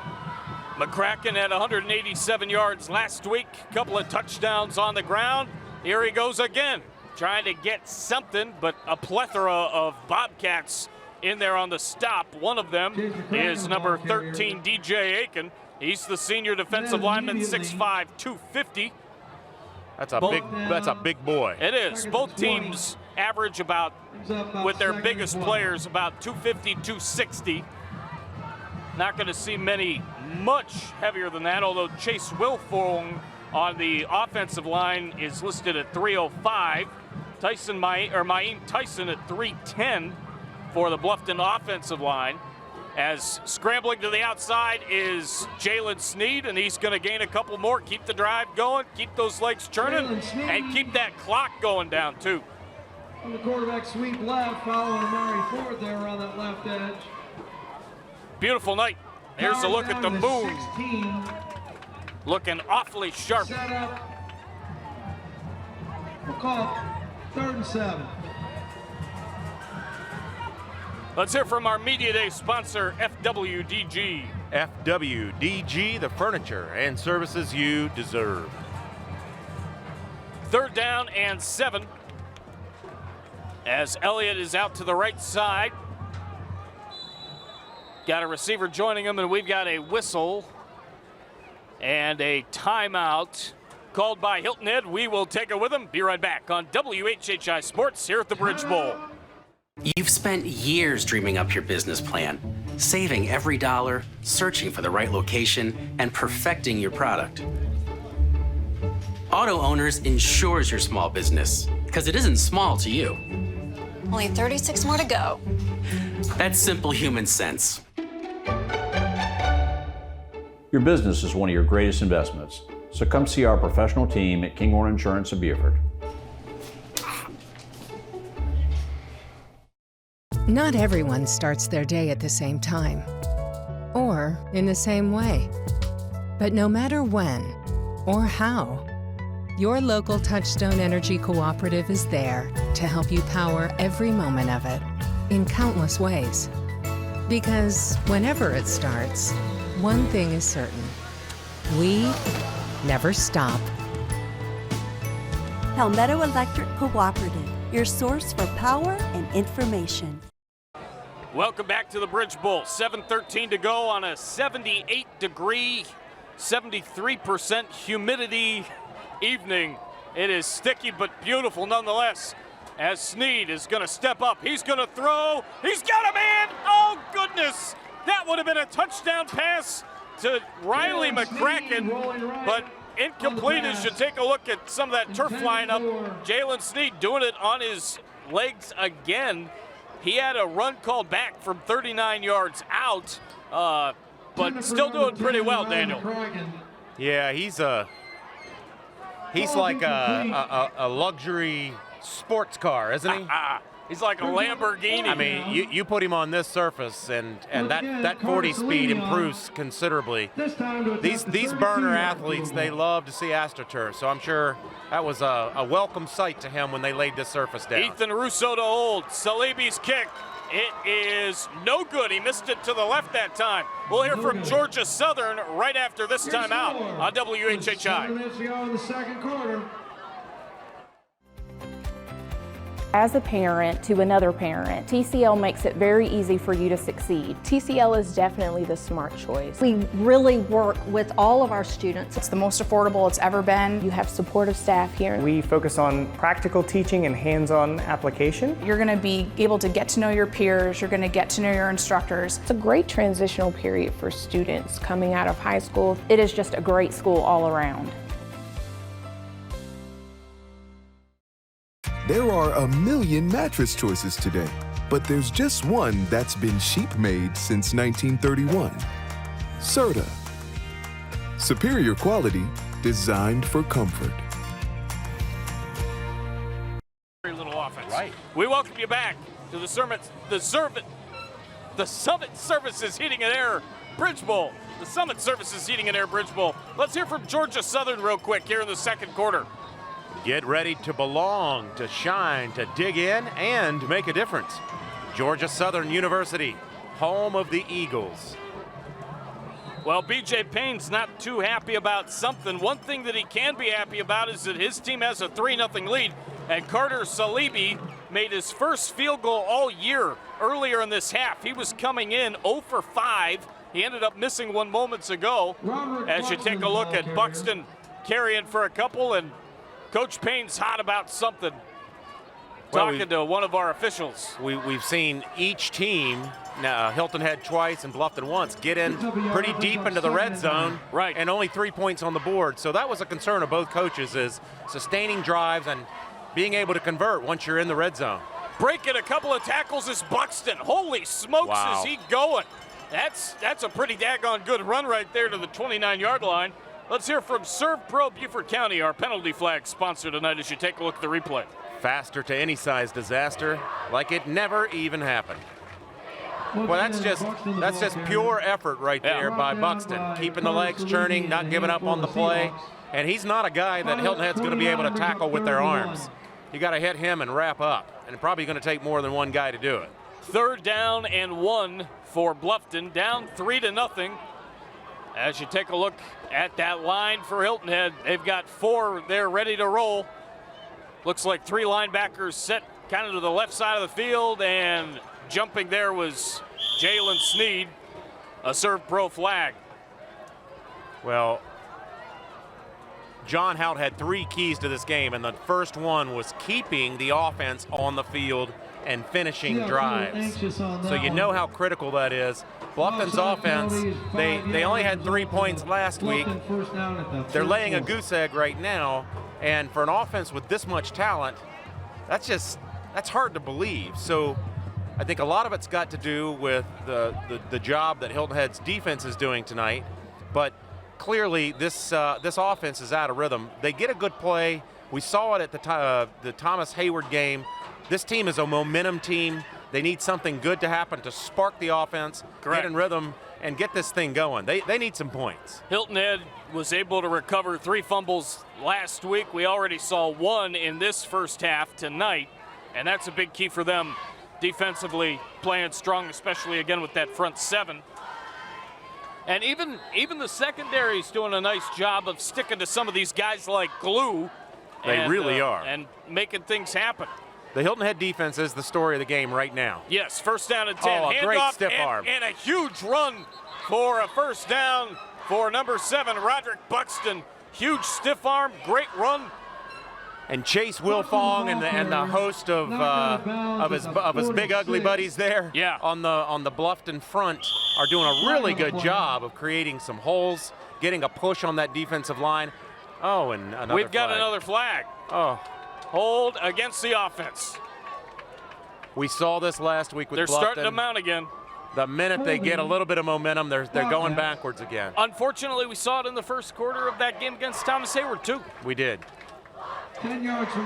McCracken had 187 yards last week, a couple of touchdowns on the ground. Here he goes again, trying to get something, but a plethora of Bobcats in there on the stop. One of them is number 13, DJ Aiken. He's the senior defensive lineman, 6'5", 250. That's a big boy. It is. Both teams average about, with their biggest players, about 250, 260. Not going to see many much heavier than that, although Chase Wilfong on the offensive line is listed at 305. Maim Tyson at 310 for the Bluffton offensive line. As scrambling to the outside is Jalen Sneed, and he's going to gain a couple more, keep the drive going, keep those legs churning, and keep that clock going down too. On the quarterback sweep left, following Amari Ford there on that left edge. Beautiful night. Here's a look at the moon. 16. Looking awfully sharp. Set up. We'll call it 3rd and 7. Let's hear from our Media Day sponsor, FWDG. FWDG, the furniture and services you deserve. 3rd down and 7. As Elliott is out to the right side. Got a receiver joining him, and we've got a whistle and a timeout called by Hilton Head. We will take it with him. Be right back on WHHI Sports here at the Bridge Bowl. You've spent years dreaming up your business plan, saving every dollar, searching for the right location, and perfecting your product. Auto Owners insures your small business, because it isn't small to you. Only 36 more to go. That's simple human sense. Your business is one of your greatest investments, so come see our professional team at Kinghorn Insurance of Beaufort. Not everyone starts their day at the same time or in the same way. But no matter when or how, your local Touchstone Energy Cooperative is there to help you power every moment of it in countless ways. Because whenever it starts, one thing is certain: we never stop. Palmetto Electric Cooperative, your source for power and information. Welcome back to the Bridge Bowl. 7:13 to go on a 78-degree, 73% humidity evening. It is sticky but beautiful nonetheless. As Sneed is going to step up, he's going to throw. He's got a man. Oh goodness! That would have been a touchdown pass to Riley McCracken, but incomplete as you take a look at some of that turf lineup. Jalen Sneed doing it on his legs again. He had a run called back from 39 yards out, but still doing pretty well, Daniel. Yeah, he's like a luxury sports car, isn't he? He's like a Lamborghini. I mean, you put him on this surface, and that 40 speed improves considerably. These burner athletes, they love to see AstroTurf, so I'm sure that was a welcome sight to him when they laid this surface down. Ethan Russo to hold. Saleeby's kick. It is no good. He missed it to the left that time. We'll hear from Georgia Southern right after this timeout on WHHI. in the second quarter. As a parent to another parent, TCL makes it very easy for you to succeed. TCL is definitely the smart choice. We really work with all of our students. It's the most affordable it's ever been. You have supportive staff here. We focus on practical teaching and hands-on application. You're going to be able to get to know your peers. You're going to get to know your instructors. It's a great transitional period for students coming out of high school. It is just a great school all around. There are a million mattress choices today, but there's just one that's been sheep-made since 1931. Serta. Superior quality, designed for comfort. We welcome you back to the Summit Services Heating and Air Bridge Bowl. The Summit Services Heating and Air Bridge Bowl. Let's hear from Georgia Southern real quick here in the second quarter. Get ready to belong, to shine, to dig in, and make a difference. Georgia Southern University, home of the Eagles. Well, BJ Payne's not too happy about something. One thing that he can be happy about is that his team has a 3-0 lead, and Carter Salibi made his first field goal all year earlier in this half. He was coming in 0 for 5. He ended up missing one moments ago. As you take a look at Buxton carrying for a couple, and Coach Payne's hot about something. Talking to one of our officials. We've seen each team, Hilton had twice and Bluffton once, get in pretty deep into the red zone, right, and only 3 points on the board. So that was a concern of both coaches, is sustaining drives and being able to convert once you're in the red zone. Breaking a couple of tackles is Buxton. Holy smokes, wow. Is he going? That's a pretty daggone good run right there to the 29-yard line. Let's hear from Serve Pro Beaufort County, our penalty flag sponsor tonight, as you take a look at the replay. Faster to any size disaster, like it never even happened. Well, that's just pure effort right there by Buxton, keeping the legs churning, not giving up on the play. And he's not a guy that Hilton Head's going to be able to tackle with their arms. You got to hit him and wrap up, and probably going to take more than one guy to do it. 3rd down and 1 for Bluffton, down 3-0. As you take a look at that line for Hilton Head, they've got 4 there ready to roll. Looks like 3 linebackers set kind of to the left side of the field, and jumping there was Jalen Sneed, a Serve Pro flag. Well, John Hout had 3 keys to this game, and the first one was keeping the offense on the field and finishing drives. So you know how critical that is. Bluffton's offense, they only had 3 points last week. They're laying a goose egg right now, and for an offense with this much talent, that's hard to believe. So I think a lot of it's got to do with the job that Hilton Head's defense is doing tonight, but clearly this offense is out of rhythm. They get a good play. We saw it at the Thomas Hayward game. This team is a momentum team. They need something good to happen to spark the offense, Correct, get in rhythm, and get this thing going. They need some points. Hilton Head was able to recover 3 fumbles last week. We already saw 1 in this first half tonight, and that's a big key for them defensively, playing strong, especially again with that front 7. And even the secondary's doing a nice job of sticking to some of these guys like glue. They really are. And making things happen. The Hilton Head defense is the story of the game right now. Yes, 1st down and 10. Oh, a great stiff arm. And a huge run for a 1st down for number 7, Roderick Buxton. Huge stiff arm, great run. And Chase Wilfong and the host of his big ugly buddies there, yeah, on the Bluffton front are doing a really good job of creating some holes, getting a push on that defensive line. Oh, and another We've got flag. Another flag. Oh. Hold against the offense. We saw this last week with They're Bluffton. starting to mount again. The minute they get a little bit of momentum, they're going backwards again. Unfortunately, we saw it in the first quarter of that game against Thomas Hayward, too. We did.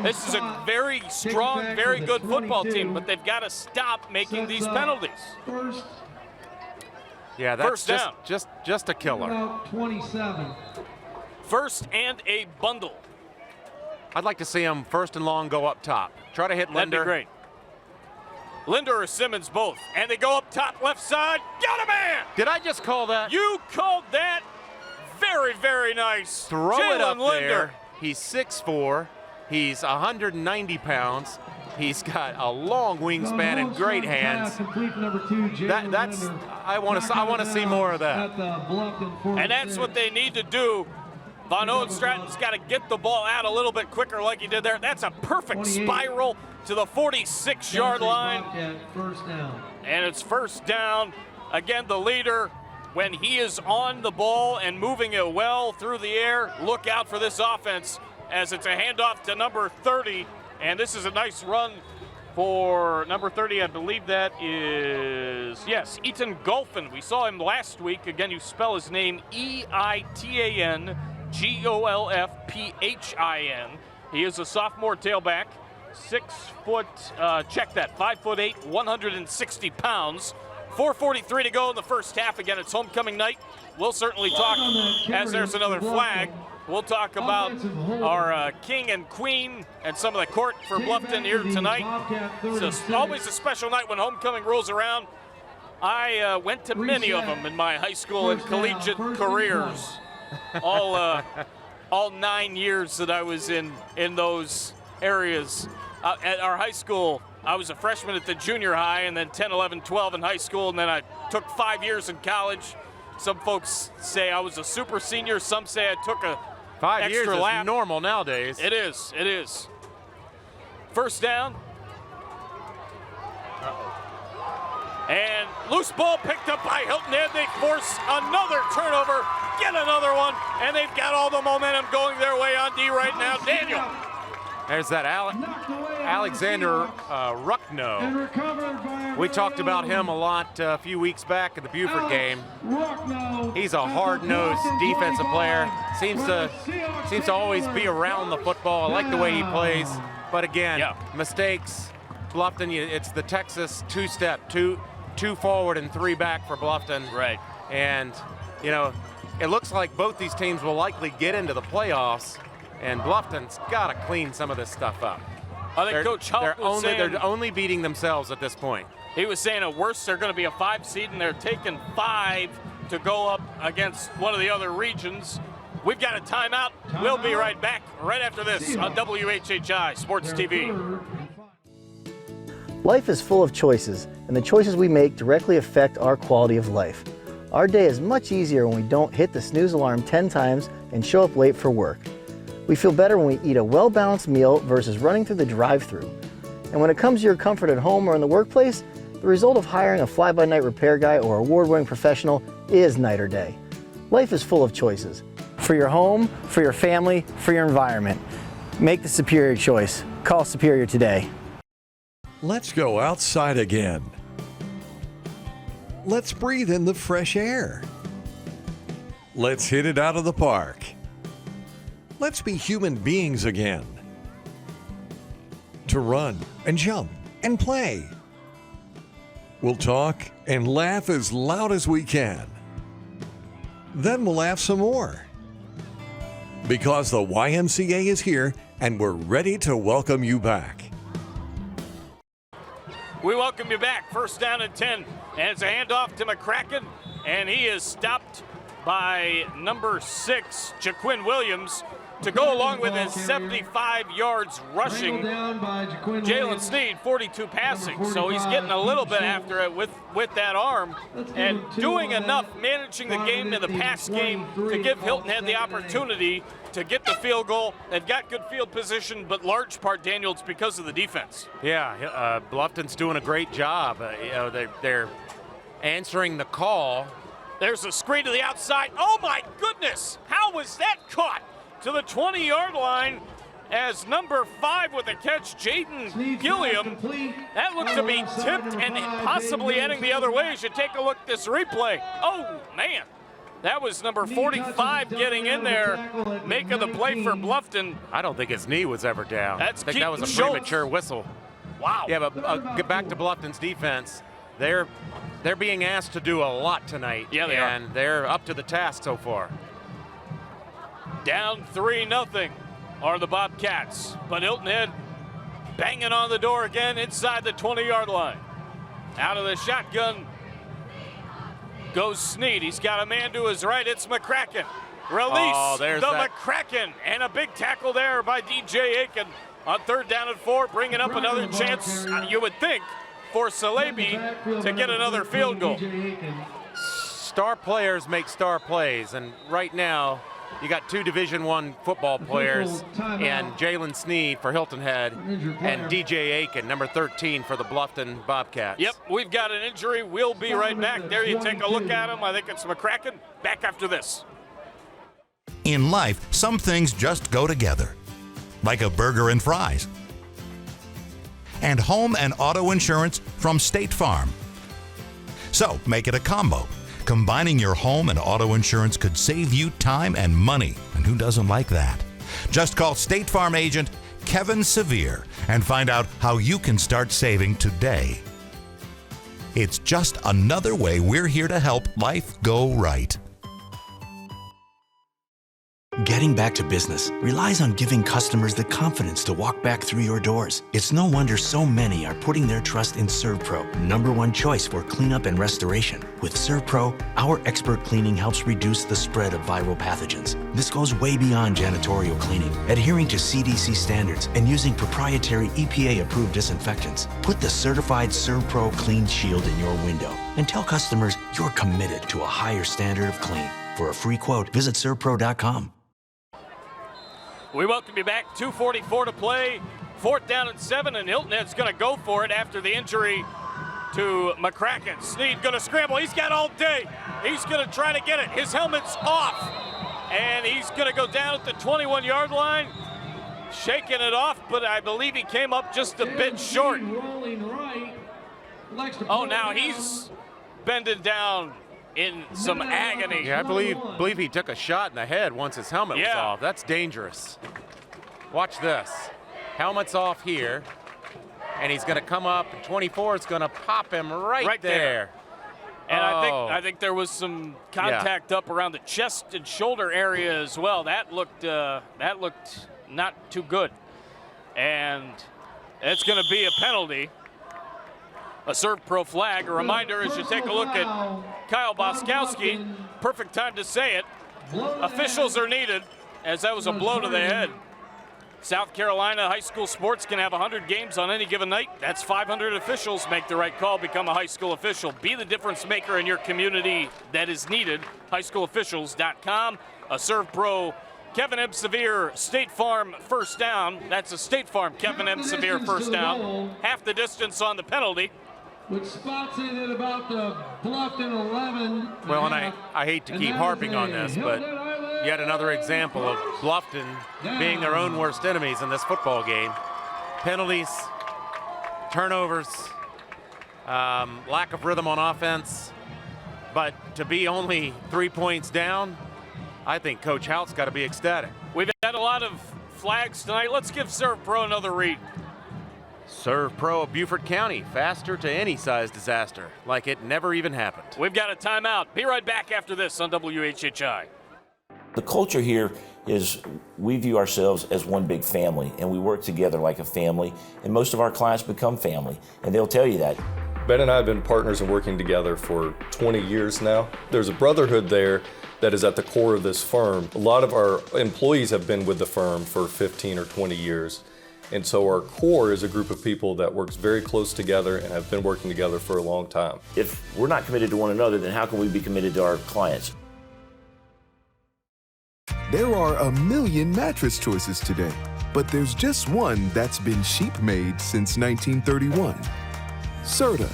This is a very strong, very good football team, but they've got to stop making these penalties. Yeah, that's 1st down. just a killer. 27. 1st and a bundle. I'd like to see them 1st and long go up top. Try to hit Linder. That'd be great. Linder or Simmons both. And they go up top left side. Got a man! Did I just call that? You called that. Very, very nice. Throw it up Linder. there. He's 6'4". He's 190 pounds. He's got a long wingspan and great hands. I want to see more of that. And that's what they need to do. Von Owenstratton's got to get the ball out a little bit quicker like he did there. That's a perfect spiral to the 46-yard line. And it's 1st down. Again, the leader, when he is on the ball and moving it well through the air, look out for this offense as it's a handoff to number 30. And this is a nice run for number 30. I believe that is, yes, Eaton Golphin. We saw him last week. Again, you spell his name E-I-T-A-N. Golfphin. He is a sophomore tailback. check that, 5'8", 160 pounds. 4:43 to go in the first half. Again, it's homecoming night. We'll certainly talk, as there's another flag, we'll talk about our king and queen and some of the court for Bluffton here tonight. It's always a special night when homecoming rolls around. I went to many of them in my high school and collegiate careers. All 9 years that I was in those areas. At our high school, I was a freshman at the junior high, and then 10, 11, 12 in high school, and then I took 5 years in college. Some folks say I was a super senior. Some say I took a 5 years extra lap. is normal nowadays. It is. It is. First down. And loose ball picked up by Hilton Head. They force another turnover, get another one, and they've got all the momentum going their way on D right now. Daniel. There's that Alexander Ruckno. We talked about him a lot a few weeks back in the Beaufort game. He's a hard-nosed defensive player. Seems to always be around the football. I like the way he plays. But again, mistakes. Bluffton, it's the Texas two-step, two forward and 3 back for Bluffton. Right. And, you know, it looks like both these teams will likely get into the playoffs. And Bluffton's got to clean some of this stuff up. I think Coach Huck was saying they're only beating themselves at this point. He was saying at worst they're going to be a 5 seed, and they're taking 5 to go up against one of the other regions. We've got a timeout. We'll be right back right after this on WHHI Sports TV. Life is full of choices, and the choices we make directly affect our quality of life. Our day is much easier when we don't hit the snooze alarm 10 times and show up late for work. We feel better when we eat a well-balanced meal versus running through the drive-thru. And when it comes to your comfort at home or in the workplace, the result of hiring a fly-by-night repair guy or award-winning professional is night or day. Life is full of choices. For your home, for your family, for your environment. Make the superior choice. Call Superior today. Let's go outside again. Let's breathe in the fresh air. Let's hit it out of the park. Let's be human beings again. To run and jump and play. We'll talk and laugh as loud as we can. Then we'll laugh some more. Because the YMCA is here and we're ready to welcome you back. We welcome you back. First down and 10. And it's a handoff to McCracken. And he is stopped by number 6, Jaquin Williams, to go along with his 75 yards rushing. Jalen Sneed, 42 passing. So he's getting a little bit after it with that arm and doing enough, managing the game in the pass game to give Hilton Head the opportunity to get the field goal. They've got good field position, but large part, Daniel, it's because of the defense. Yeah, Bluffton's doing a great job. They're answering the call. There's a screen to the outside. Oh my goodness, how was that caught? To the 20-yard line as number 5 with a catch, Jaden Gilliam. That looked to be tipped and possibly heading the other way as you take a look at this replay. Oh, man. That was number 45 getting in there, making the play for Bluffton. I don't think his knee was ever down. I think that was a premature whistle. Wow. Yeah, but get back to Bluffton's defense. They're being asked to do a lot tonight. Yeah, they are. And they're up to the task so far. Down 3-0 are the Bobcats, but Hilton Head banging on the door again inside the 20-yard line. Out of the shotgun goes Sneed. He's got a man to his right. It's McCracken. Release McCracken, and a big tackle there by DJ Aiken on 3rd down and 4, bringing up another chance, you would think, for Salebi to get another field goal. Star players make star plays, and right now, you got 2 Division I football players, and Jalen Sneed for Hilton Head, and DJ Aiken, number 13 for the Bluffton Bobcats. Yep, we've got an injury. We'll be right back. There you take a look at him. I think it's McCracken. Back after this. In life, some things just go together, like a burger and fries. And home and auto insurance from State Farm. So make it a combo. Combining your home and auto insurance could save you time and money, and who doesn't like that? Just call State Farm agent Kevin Sevier and find out how you can start saving today. It's just another way we're here to help life go right. Getting back to business relies on giving customers the confidence to walk back through your doors. It's no wonder so many are putting their trust in ServPro, #1 choice for cleanup and restoration. With ServPro, our expert cleaning helps reduce the spread of viral pathogens. This goes way beyond janitorial cleaning, adhering to CDC standards and using proprietary EPA-approved disinfectants. Put the certified ServPro Clean Shield in your window and tell customers you're committed to a higher standard of clean. For a free quote, visit servpro.com. We welcome you back. 2:44 to play. 4th down and 7, and Hilton Head's going to go for it after the injury to McCracken. Sneed going to scramble. He's got all day. He's going to try to get it. His helmet's off, and he's going to go down at the 21-yard line, shaking it off, but I believe he came up just a bit short. Oh, now he's bending down in some agony. Yeah, I believe he took a shot in the head once his helmet was off. That's dangerous. Watch this. Helmet's off here, and he's going to come up, and 24 is going to pop him right there. And I think there was some contact up around the chest and shoulder area as well. That looked not too good. And it's going to be a penalty. A ServPro flag. A reminder as you take a look at Kyle Boskowski, perfect time to say it. Officials are needed, as that was a blow to the head. South Carolina high school sports can have 100 games on any given night. That's 500 officials. Make the right call, become a high school official. Be the difference maker in your community that is needed. highschoolofficials.com. A ServPro Kevin M. Sevier State Farm first down. That's a State Farm Kevin M. Sevier first down. Half the distance on the penalty. Which spots it at about the Bluffton 11. Well, and I hate to keep harping on this, but yet another example of Bluffton being their own worst enemies in this football game. Penalties, turnovers, lack of rhythm on offense. But to be only 3 points down, I think Coach Hout's got to be ecstatic. We've had a lot of flags tonight. Let's give ServPro another read. ServPro of Beaufort County, faster to any size disaster, like it never even happened. We've got a timeout. Be right back after this on WHHI. The culture here is we view ourselves as one big family, and we work together like a family, and most of our clients become family, and they'll tell you that. Ben and I have been partners and working together for 20 years now. There's a brotherhood there that is at the core of this firm. A lot of our employees have been with the firm for 15 or 20 years. And so our core is a group of people that works very close together and have been working together for a long time. If we're not committed to one another, then how can we be committed to our clients? There are a million mattress choices today, but there's just one that's been sheep-made since 1931. Serta.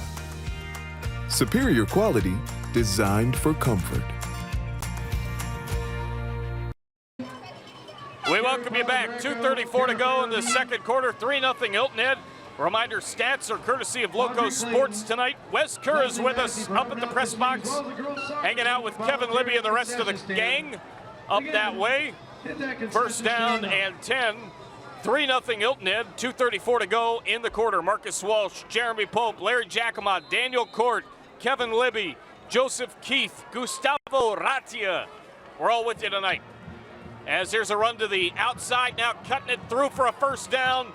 Superior quality, designed for comfort. We welcome you back. 2:34 to go in the second quarter. 3-0 Hilton Head. Reminder, stats are courtesy of Loco Sports tonight. Wes Kerr is with us up at the press box, hanging out with Kevin Libby and the rest of the gang up that way. First down and 10. 3-0 Hilton Head. 2:34 to go in the quarter. Marcus Walsh, Jeremy Pope, Larry Giacomo, Daniel Cort, Kevin Libby, Joseph Keith, Gustavo Ratia. We're all with you tonight. As there's a run to the outside, now cutting it through for a first down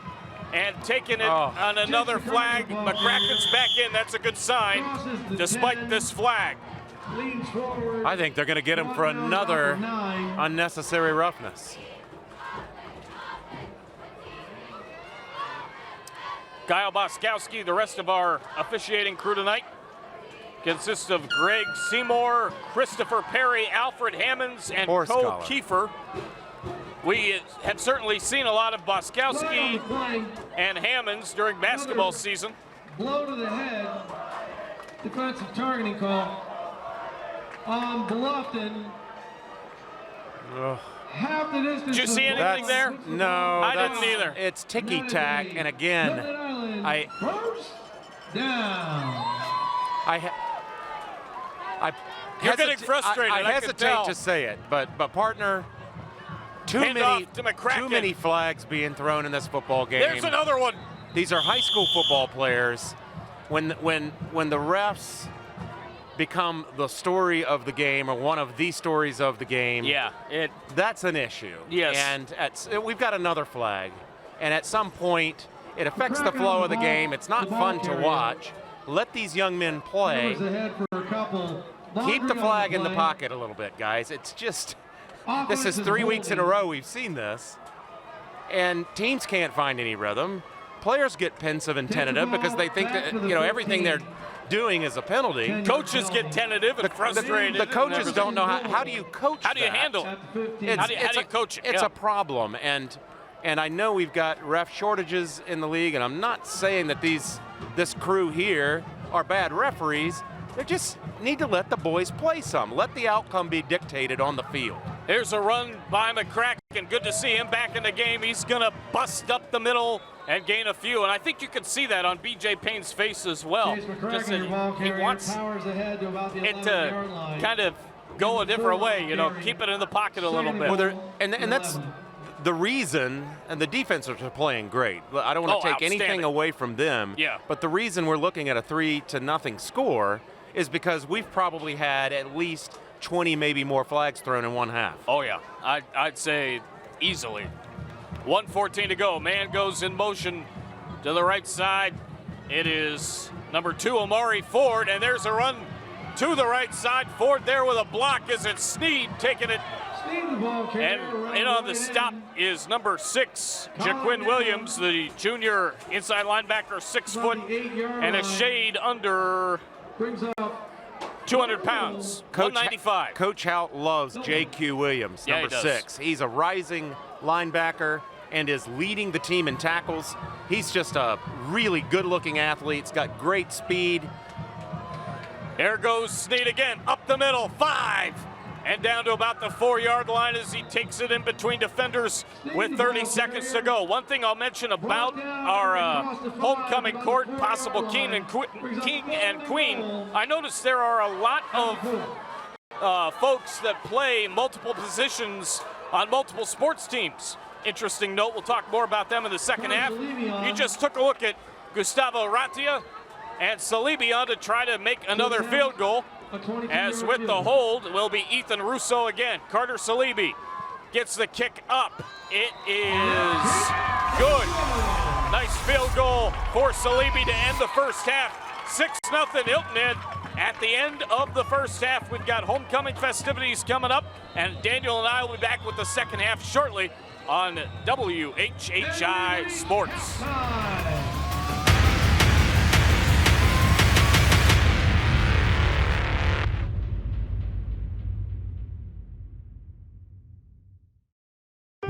and taking it on another flag. McCracken's back in. That's a good sign, despite this flag. I think they're going to get him for another unnecessary roughness. Kyle Boskowski, the rest of our officiating crew tonight, consists of Greg Seymour, Christopher Perry, Alfred Hammonds, and Cole Kiefer. We have certainly seen a lot of Boskowski and Hammonds during basketball season. Blow to the head. Defensive targeting call on Bluffton. Half the distance. Did you see anything there? No, I didn't either. It's ticky-tack, and again, You're getting frustrated. I hesitate to say it, but partner, Too many flags being thrown in this football game. There's another one. These are high school football players. When the refs become the story of the game or one of the stories of the game, that's an issue. Yes. And we've got another flag. And at some point, it affects the flow of the game. It's not fun to watch. Let these young men play. Keep the flag in the pocket a little bit, guys. It's just, this is 3 weeks in a row we've seen this. And teams can't find any rhythm. Players get pensive and tentative because they think that, everything they're doing is a penalty. Coaches get tentative and frustrated. The coaches don't know how do you coach How do you that? handle it? How do you coach it? It's a problem. And I know we've got ref shortages in the league, and I'm not saying that this crew here are bad referees. They just need to let the boys play some. Let the outcome be dictated on the field. Here's a run by McCracken. Good to see him back in the game. He's going to bust up the middle and gain a few. And I think you can see that on B.J. Payne's face as well. Just he wants it to kind of go a different way, keep it in the pocket a little bit. Well, and that's the reason, and the defenses are playing great. I don't want to take anything away from them. Yeah. But the reason we're looking at a 3-0 score is because we've probably had at least 20, maybe more flags thrown in one half. Oh, yeah. I'd say easily. 1:14 to go. Man goes in motion to the right side. It is number 2, Amari Ford, and there's a run to the right side. Ford there with a block. Is it Sneed taking it? And in on the stop is number 6, Jaquin Williams, the junior inside linebacker, 6 foot, and a shade under 200 pounds, 195. Coach Hout loves Jaquin Williams, number 6. He's a rising linebacker and is leading the team in tackles. He's just a really good-looking athlete. He's got great speed. There goes Sneed again, up the middle, 5. And down to about the 4-yard line as he takes it in between defenders with 30 seconds to go. One thing I'll mention about our homecoming court, possible king and queen, I noticed there are a lot of folks that play multiple positions on multiple sports teams. Interesting note, we'll talk more about them in the second half. You just took a look at Gustavo Ratia and Salibi on to try to make another field goal. As with the hold will be Ethan Russo again. Carter Salibi gets the kick up. It is good. Nice field goal for Salibi to end the first half. 6-0 Hilton Head. At the end of the first half, we've got homecoming festivities coming up, and Daniel and I will be back with the second half shortly on WHHI Sports.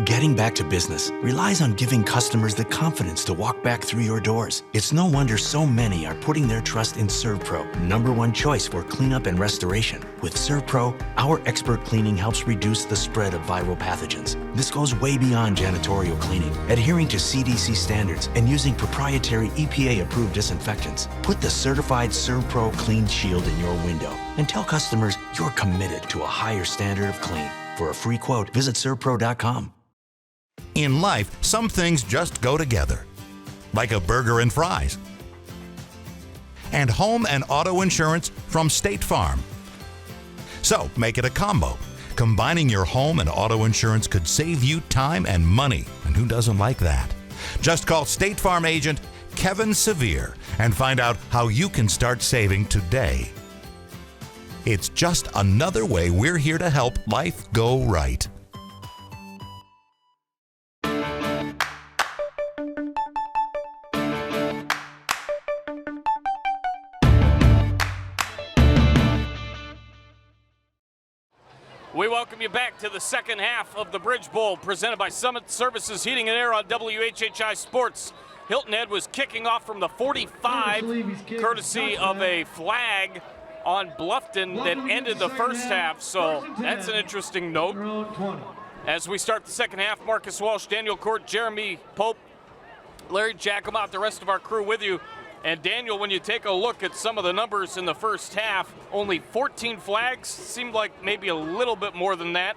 Getting back to business relies on giving customers the confidence to walk back through your doors. It's no wonder so many are putting their trust in ServPro, #1 choice for cleanup and restoration. With ServPro, our expert cleaning helps reduce the spread of viral pathogens. This goes way beyond janitorial cleaning, adhering to CDC standards and using proprietary EPA-approved disinfectants. Put the certified ServPro Clean Shield in your window and tell customers you're committed to a higher standard of clean. For a free quote, visit servpro.com. In life, some things just go together, like a burger and fries. And home and auto insurance from State Farm. So make it a combo. Combining your home and auto insurance could save you time and money, and who doesn't like that? Just call State Farm agent Kevin Sevier and find out how you can start saving today. It's just another way we're here to help life go right. We welcome you back to the second half of the Bridge Bowl presented by Summit Services Heating and Air on WHHI Sports. Hilton Head was kicking off from the 45, courtesy of a flag on Bluffton that ended the first half, so that's an interesting note. As we start the second half, Marcus Walsh, Daniel Cort, Jeremy Pope, Larry Jacomot, the rest of our crew with you. And Daniel, when you take a look at some of the numbers in the first half, only 14 flags, seemed like maybe a little bit more than that.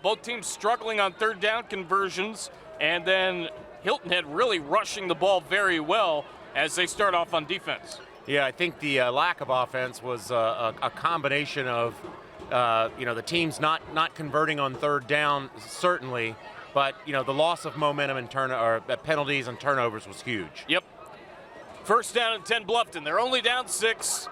Both teams struggling on third down conversions, and then Hilton Head really rushing the ball very well as they start off on defense. Yeah, I think the lack of offense was a combination of, the teams not converting on third down, certainly, but, the loss of momentum and penalties and turnovers was huge. Yep. First down and 10 Bluffton. They're only down 6.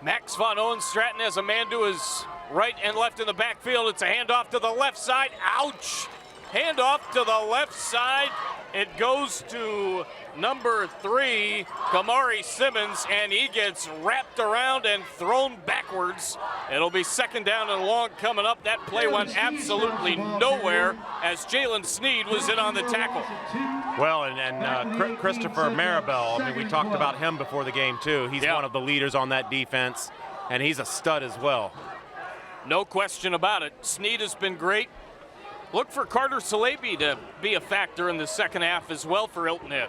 Max Von Owen-Stratton has a man to his right and left in the backfield. It's a handoff to the left side. Ouch! Handoff to the left side. It goes to number 3, Kamari Simmons, and he gets wrapped around and thrown backwards. It'll be second down and long coming up. That play went absolutely nowhere as Jalen Sneed was in on the tackle. Well, and Christopher Maribel, I mean, we talked about him before the game, too. He's one of the leaders on that defense, and he's a stud as well. No question about it. Sneed has been great. Look for Carter Salebi to be a factor in the second half as well for Hilton Head.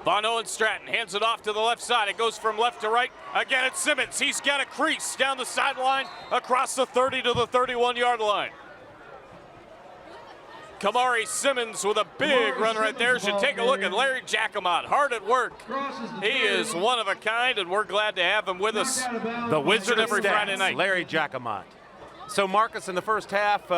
Von Owen-Stratton hands it off to the left side. It goes from left to right. Again, it's Simmons. He's got a crease down the sideline across the 30 to the 31-yard line. Kamari Simmons with a big run right there. Should take a look at Larry Jaquin, hard at work. He is one of a kind, and we're glad to have him with us. The wizard of every stats, Friday night. Larry Jaquin. So, Marcus, in the first half,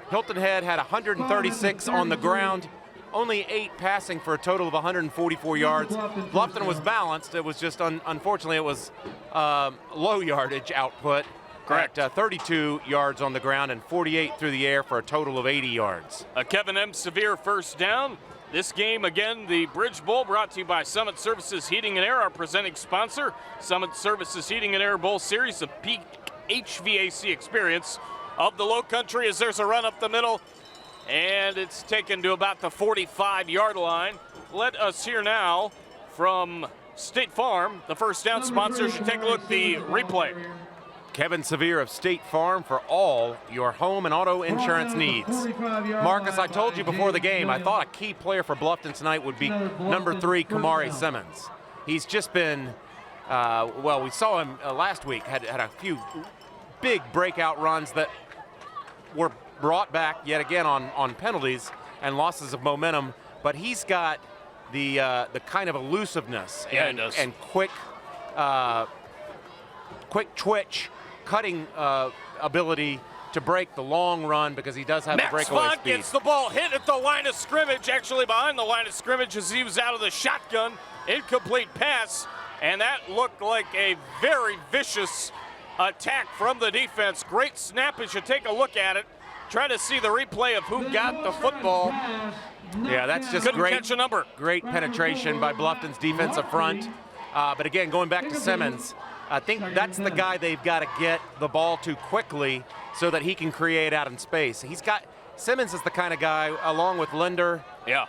Hilton Head had 136 on the ground, only 8 passing for a total of 144 yards. Bluffton was balanced. It was just, unfortunately, it was low yardage output. Correct. 32 yards on the ground and 48 through the air for a total of 80 yards. A Kevin M. Severe first down. This game, again, the Bridge Bowl, brought to you by Summit Services Heating and Air, our presenting sponsor. Summit Services Heating and Air Bowl Series, a peak HVAC experience of the Lowcountry, as there's a run up the middle, and it's taken to about the 45-yard line. Let us hear now from State Farm, the first down sponsor. Should take a look at the replay. Kevin Severe of State Farm for all your home and auto insurance needs. Marcus, I told you before the game, I thought a key player for Bluffton tonight would be number 3, Kamari Simmons. He's just been, we saw him last week, had a few big breakout runs that were brought back yet again on penalties and losses of momentum, but he's got the kind of elusiveness and quick twitch, cutting ability to break the long run because he does have the breakaway Max Von speed. gets the ball hit at the line of scrimmage, actually behind the line of scrimmage as he was out of the shotgun. Incomplete pass, and that looked like a very vicious attack from the defense. Great snap as you take a look at it. Try to see the replay of who got the football. Yeah, that's just Couldn't catch a number. Great penetration by Bluffton's defensive front. But again, going back to Simmons, I think that's the guy they've got to get the ball to quickly so that he can create out in space. Simmons is the kind of guy, along with Linder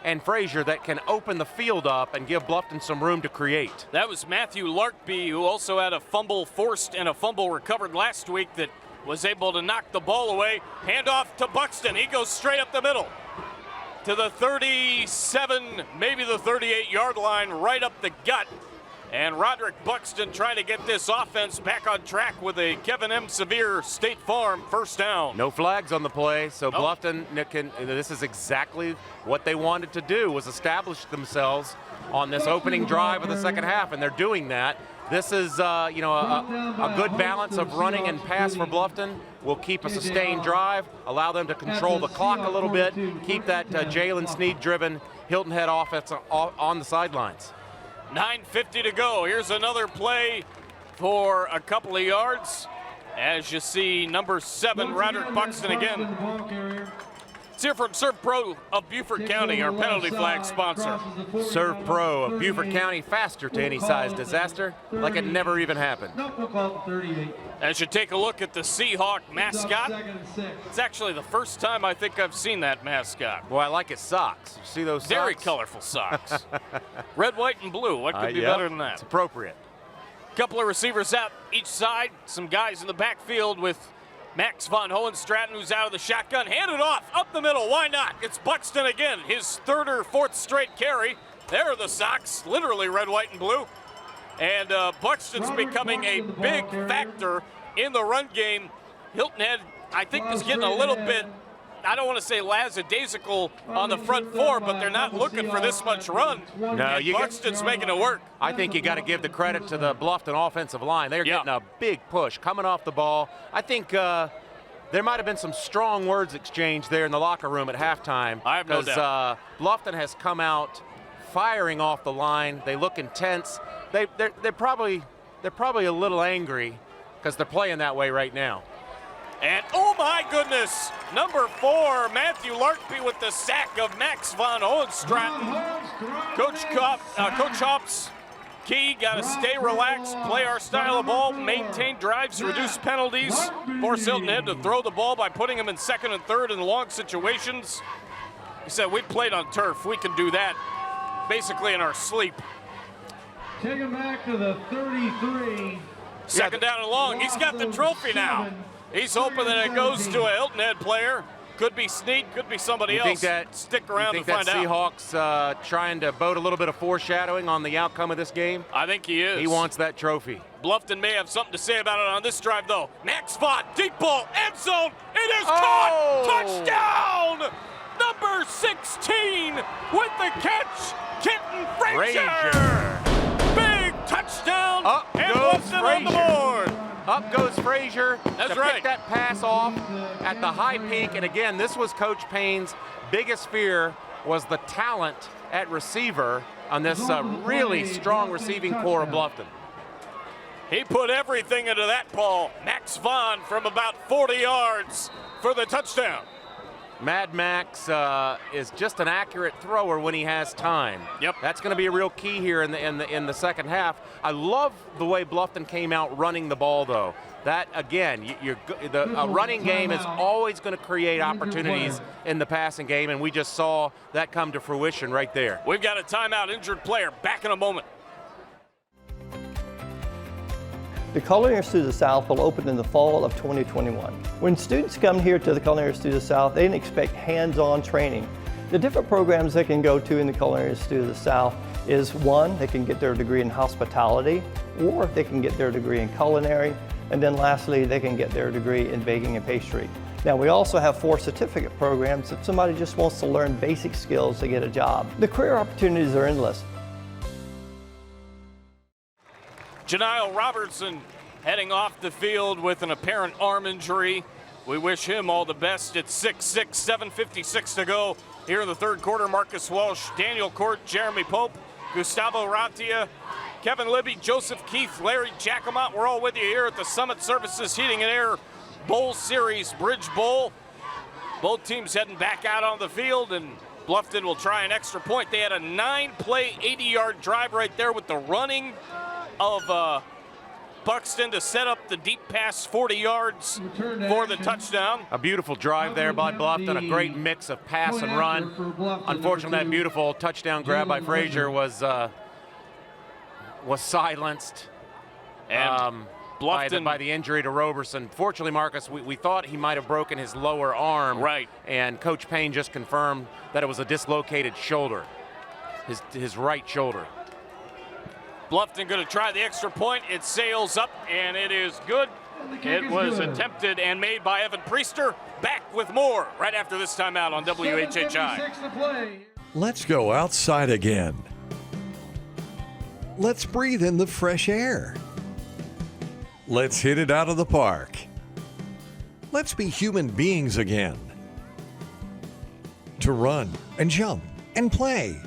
and Frazier, that can open the field up and give Bluffton some room to create. That was Matthew Larkby, who also had a fumble forced and a fumble recovered last week that was able to knock the ball away. Handoff to Buxton. He goes straight up the middle to the 37, maybe the 38-yard line, right up the gut. And Roderick Buxton trying to get this offense back on track with a Kevin M. Severe State Farm first down. No flags on the play, so Bluffton this is exactly what they wanted to do, was establish themselves on this opening drive of the second half, and they're doing that. This is a good balance of running and pass for Bluffton. Will keep a sustained drive, allow them to control the clock a little bit, keep that Jalen Sneed-driven Hilton Head offense on the sidelines. 9:50 to go. Here's another play for a couple of yards. As you see, number 7, Roderick Buxton again. Let's hear from Serve Pro of Beaufort County, our penalty flag sponsor. Serve Pro of Beaufort County, faster to any size disaster, like it never even happened. As you take a look at the Seahawk mascot, it's actually the first time I think I've seen that mascot. Well, I like his socks. You see those socks? Very colorful socks. Red, white, and blue. What could be better than that? It's appropriate. Couple of receivers out each side. Some guys in the backfield with Max Von Owen-Stratton, who's out of the shotgun. Handed off up the middle. Why not? It's Buxton again. His 3rd or 4th straight carry. There are the socks. Literally red, white, and blue. And Buxton's becoming a big factor in the run game. Hilton Head, I think, is getting a little bit I don't want to say lackadaisical on the front four, but they're not looking for this much run. No, Buxton's making it work. I think you got to give the credit to the Bluffton offensive line. They're getting a big push coming off the ball. I think there might have been some strong words exchanged there in the locker room at halftime. I have no doubt. Bluffton has come out firing off the line. They look intense. They're probably a little angry because they're playing that way right now. And oh my goodness, number 4, Matthew Larkby with the sack of Max von Hohenstraten. Coach Hopp's key, got to stay relaxed, play our style of ball, maintain drives, reduce penalties, force Hilton Head to throw the ball by putting him in second and third in long situations. He said, we played on turf, we can do that basically in our sleep. Take him back to the 33. Second down and long, he's got the trophy now. He's hoping that it goes to a Hilton Head player. Could be Snead, could be somebody else. Stick around and find out. Seahawks trying to boat a little bit of foreshadowing on the outcome of this game? I think he is. He wants that trophy. Bluffton may have something to say about it on this drive, though. Max Vaught, deep ball, end zone. It is caught. Touchdown! Number 16 with the catch, Kenton Frazier. Big touchdown. And Bluffton on the board. Up goes Frazier to pick that pass off at the high peak. And again, this was Coach Payne's biggest fear, was the talent at receiver on this really strong receiving core of Bluffton. He put everything into that ball. Max Vaughn from about 40 yards for the touchdown. Mad Max is just an accurate thrower when he has time. Yep. That's going to be a real key here in the second half. I love the way Bluffton came out running the ball, though. That, again, a running game is always going to create opportunities in the passing game, and we just saw that come to fruition right there. We've got a timeout, injured player. Back in a moment. The Culinary Institute of the South will open in the fall of 2021. When students come here to the Culinary Institute of the South, they can expect hands-on training. The different programs they can go to in the Culinary Institute of the South is, one, they can get their degree in hospitality, or they can get their degree in culinary, and then lastly, they can get their degree in baking and pastry. Now, we also have 4 certificate programs if somebody just wants to learn basic skills to get a job. The career opportunities are endless. Janile Robertson heading off the field with an apparent arm injury. We wish him all the best. It's 6-6, 7:56 to go here in the third quarter. Marcus Walsh, Daniel Cort, Jeremy Pope, Gustavo Ratia, Kevin Libby, Joseph Keith, Larry Jacomont. We're all with you here at the Summit Services Heating and Air Bowl Series Bridge Bowl. Both teams heading back out on the field, and Bluffton will try an extra point. They had a 9-play, 80-yard drive right there with the running of Buxton to set up the deep pass 40 yards for the touchdown. A beautiful drive there by Bluffton, a great mix of pass and run. Unfortunately, that beautiful touchdown grab by Frazier was silenced and Bluffton by the injury to Roberson. Fortunately, Marcus, we thought he might have broken his lower arm. Right. And Coach Payne just confirmed that it was a dislocated shoulder, his right shoulder. Bluffton going to try the extra point. It sails up, and it is good. It was attempted and made by Evan Priester. Back with more right after this timeout on WHHI. Let's go outside again. Let's breathe in the fresh air. Let's hit it out of the park. Let's be human beings again. To run and jump and play.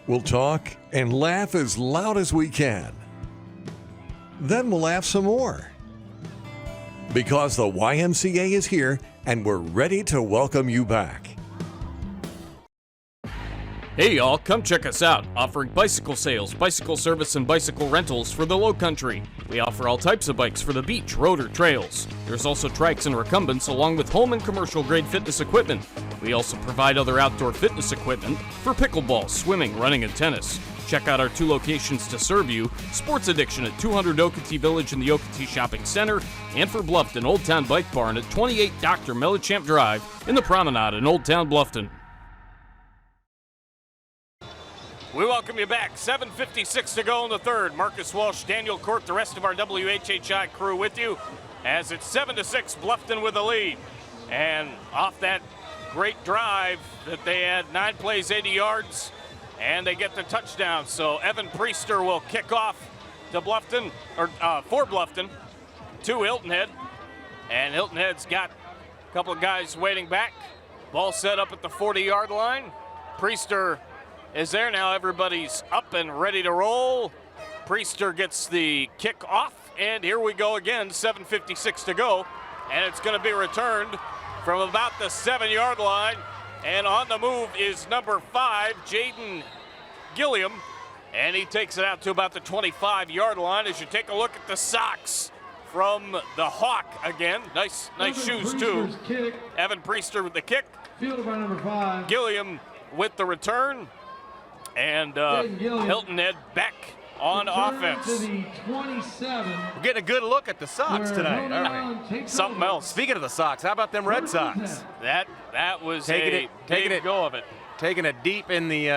We'll talk and laugh as loud as we can. Then we'll laugh some more. Because the YMCA is here and we're ready to welcome you back. Hey y'all, come check us out, offering bicycle sales, bicycle service, and bicycle rentals for the Lowcountry. We offer all types of bikes for the beach, road, or trails. There's also trikes and recumbents along with home and commercial grade fitness equipment. We also provide other outdoor fitness equipment for pickleball, swimming, running, and tennis. Check out our 2 locations to serve you, Sports Addiction at 200 Okatee Village in the Okatee Shopping Center, and for Bluffton, Old Town Bike Barn at 28 Dr. Mellichamp Drive in the Promenade in Old Town Bluffton. We welcome you back. 7:56 to go in the third. Marcus Walsh, Daniel Cort, the rest of our WHHI crew with you as it's 7-6, Bluffton with the lead. And off that great drive that they had 9 plays, 80 yards, and they get the touchdown. So Evan Priester will kick off to Bluffton, or for Bluffton, to Hilton Head. And Hilton Head's got a couple of guys waiting back. Ball set up at the 40-yard line. Priester is there now. Everybody's up and ready to roll. Priester gets the kick off, and here we go again, 7:56 to go. And it's going to be returned from about the 7-yard line. And on the move is number 5, Jaden Gilliam. And he takes it out to about the 25-yard line. As you take a look at the socks from the Hawk again. Nice shoes too. Evan Priester with the kick. Fielded by number 5. Gilliam with the return. And Hilton Head back on offense. To the 27. We're getting a good look at the Sox tonight, aren't we? Something else. Speaking of the Sox, how about them Red Sox? That was taking a go of it. Taking it deep in the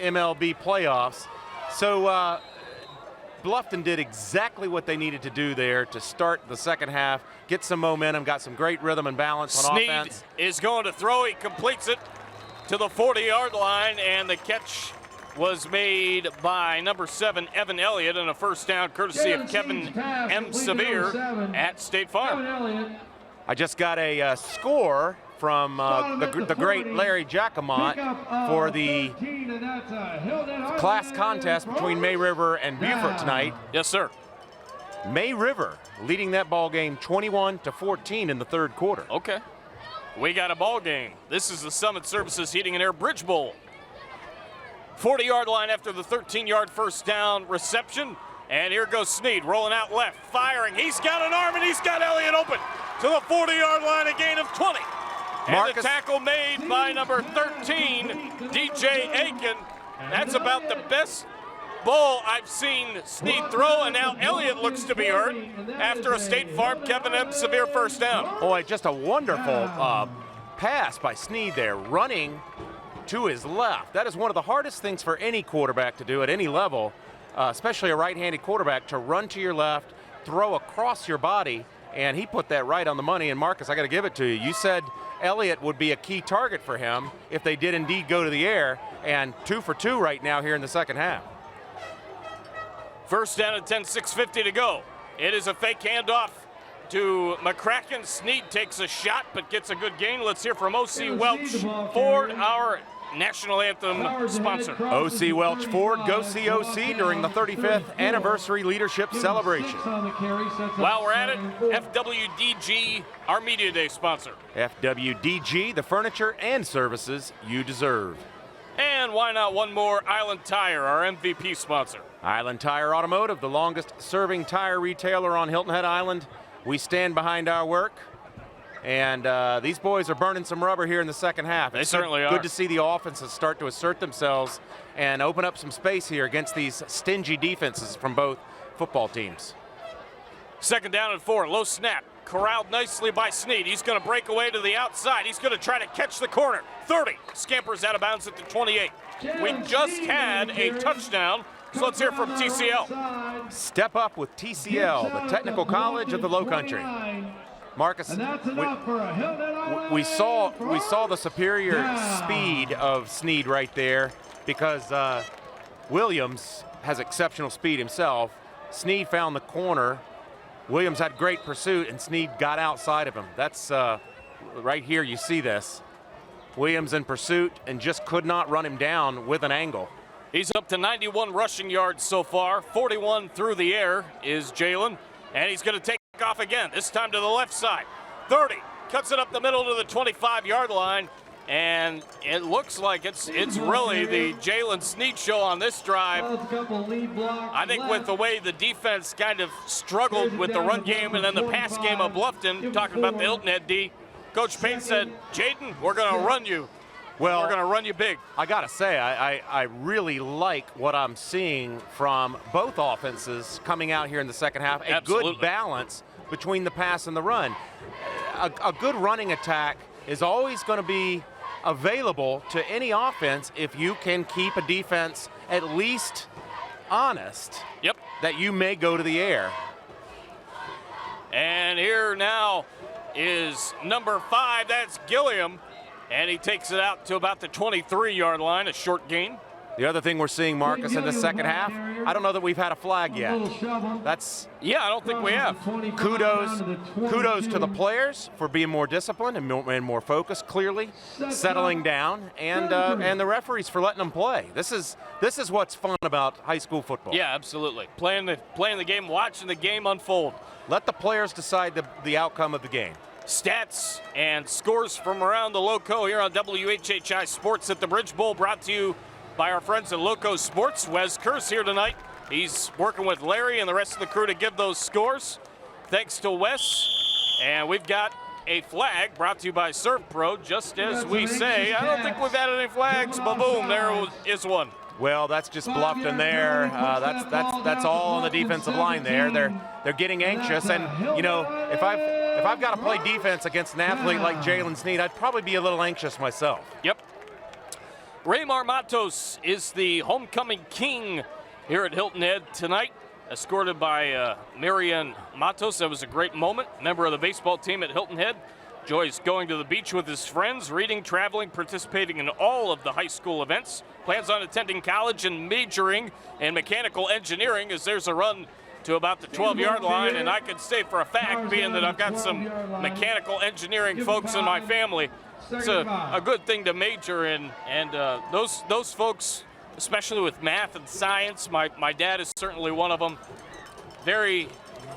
MLB playoffs. So Bluffton did exactly what they needed to do there to start the second half, get some momentum, got some great rhythm and balance on offense. Sneed is going to throw. He completes it to the 40-yard line, and the catch was made by number 7, Evan Elliott, and a first down courtesy of Kevin M. Severe at State Farm. I just got a score from the great Larry Jacquemont for the class contest between May River and Beaufort tonight. Yes, sir. May River leading that ball game 21-14 in the third quarter. Okay. We got a ball game. This is the Summit Services Heating and Air Bridge Bowl. 40-yard line after the 13-yard first down reception. And here goes Sneed rolling out left, firing. He's got an arm, and he's got Elliott open to the 40-yard line, a gain of 20. And the tackle made by number 13, DJ Aiken. That's about the best ball I've seen Sneed throw, and now Elliott looks to be hurt after a State Farm Kevin M. Severe first down. Boy, just a wonderful pass by Sneed there, running to his left. That is one of the hardest things for any quarterback to do at any level, especially a right-handed quarterback, to run to your left, throw across your body, and he put that right on the money. And Marcus, I got to give it to you. You said Elliott would be a key target for him if they did indeed go to the air, and 2 for 2 right now here in the second half. First down at 10, 6:50 to go. It is a fake handoff to McCracken. Sneed takes a shot but gets a good gain. Let's hear from O.C. Welch Ford, our national anthem sponsor. O.C. Welch Ford, go see O.C. during the 35th anniversary leadership celebration. While we're at it, FWDG, our Media Day sponsor. FWDG, the furniture and services you deserve. And why not one more, Island Tire, our MVP sponsor. Island Tire Automotive, the longest serving tire retailer on Hilton Head Island. We stand behind our work. And these boys are burning some rubber here in the second half. They certainly are. Good to see the offenses start to assert themselves and open up some space here against these stingy defenses from both football teams. Second down and 4, low snap. Corralled nicely by Sneed. He's going to break away to the outside. He's going to try to catch the corner. 30, scampers out of bounds at the 28. We just had a touchdown, so let's hear from TCL. Step up with TCL, the Technical College of the Lowcountry. Marcus, we saw the superior speed of Sneed right there because Williams has exceptional speed himself. Sneed found the corner. Williams had great pursuit, and Sneed got outside of him. That's right here, you see this. Williams in pursuit and just could not run him down with an angle. He's up to 91 rushing yards so far. 41 through the air is Jalen, and he's going to take off again, this time to the left side. 30, cuts it up the middle to the 25-yard line, and it looks like it's really the Jalen Sneed show on this drive. I think with the way the defense kind of struggled with the run game and then the pass game of Bluffton, talking about the Hilton Head D, Coach Payne said, Jaden, we're going to run you. Well, we're going to run you big. I got to say, I really like what I'm seeing from both offenses coming out here in the second half. A good balance between the pass and the run. A good running attack is always going to be available to any offense if you can keep a defense at least honest. That you may go to the air. And here now is number 5. That's Gilliam. And he takes it out to about the 23-yard line, a short gain. The other thing we're seeing, Marcus, in the second half, I don't know that we've had a flag yet. Yeah, I don't think we have. Kudos to the players for being more disciplined and more focused, clearly, settling down, and the referees for letting them play. This is what's fun about high school football. Yeah, absolutely. Playing the game, watching the game unfold. Let the players decide the outcome of the game. Stats and scores from around the Loco here on WHHI Sports at the Bridge Bowl, brought to you by our friends at Loco Sports. Wes Kerr's here tonight. He's working with Larry and the rest of the crew to give those scores. Thanks to Wes. And we've got a flag brought to you by Serve Pro, just as we say. I don't think we've had any flags, but boom, there is one. Well, that's just Bluffton there. That's all on the defensive line there. They're getting anxious, and you know, if I've got to play defense against an athlete like Jalen Sneed, I'd probably be a little anxious myself. Yep. Raymar Matos is the homecoming king here at Hilton Head tonight, escorted by Marianne Matos. That was a great moment. Member of the baseball team at Hilton Head. Enjoys going to the beach with his friends, reading, traveling, participating in all of the high school events. Plans on attending college and majoring in mechanical engineering, as there's a run to about the 12-yard line. And I can say for a fact, being that I've got some mechanical engineering folks in my family, it's a good thing to major in, and those folks, especially with math and science, my dad is certainly one of them, very,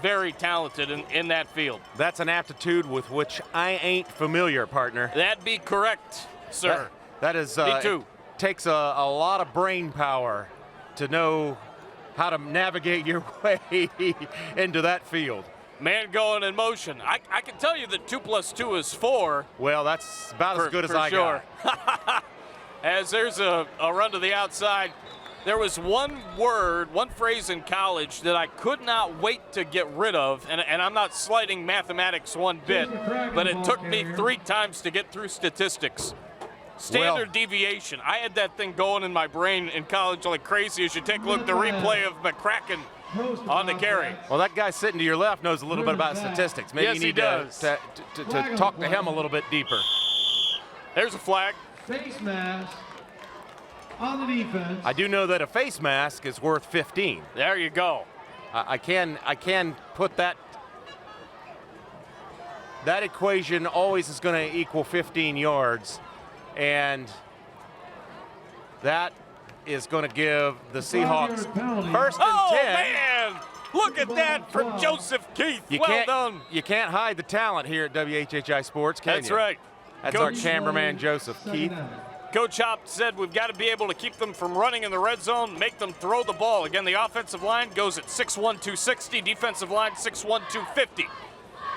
very talented in that field. That's an aptitude with which I ain't familiar, partner. That'd be correct, sir. That is, me too. It takes a lot of brain power to know how to navigate your way into that field. Man going in motion. I can tell you that 2 + 2 is 4. Well, that's about as good as I got. As there's a run to the outside. There was one phrase in college that I could not wait to get rid of, and I'm not slighting mathematics one bit, but it took me 3 times to get through statistics. Standard deviation. I had that thing going in my brain in college like crazy. As you take a look at the replay of McCracken on the carry. Well, that guy sitting to your left knows a little bit about statistics. Maybe you need to talk to him a little bit deeper. There's a flag. Face mask on the defense. I do know that a face mask is worth 15. There you go. I can put that equation always is going to equal 15 yards, and that is going to give the Seahawks first and 10. Oh, man! Look at that from Joseph Keith. Well done. You can't hide the talent here at WHHI Sports, can you? That's right. That's our cameraman, Joseph Keith. Coach Hop said we've got to be able to keep them from running in the red zone, make them throw the ball. Again, the offensive line goes at 6'1", 260. Defensive line, 6'1", 250.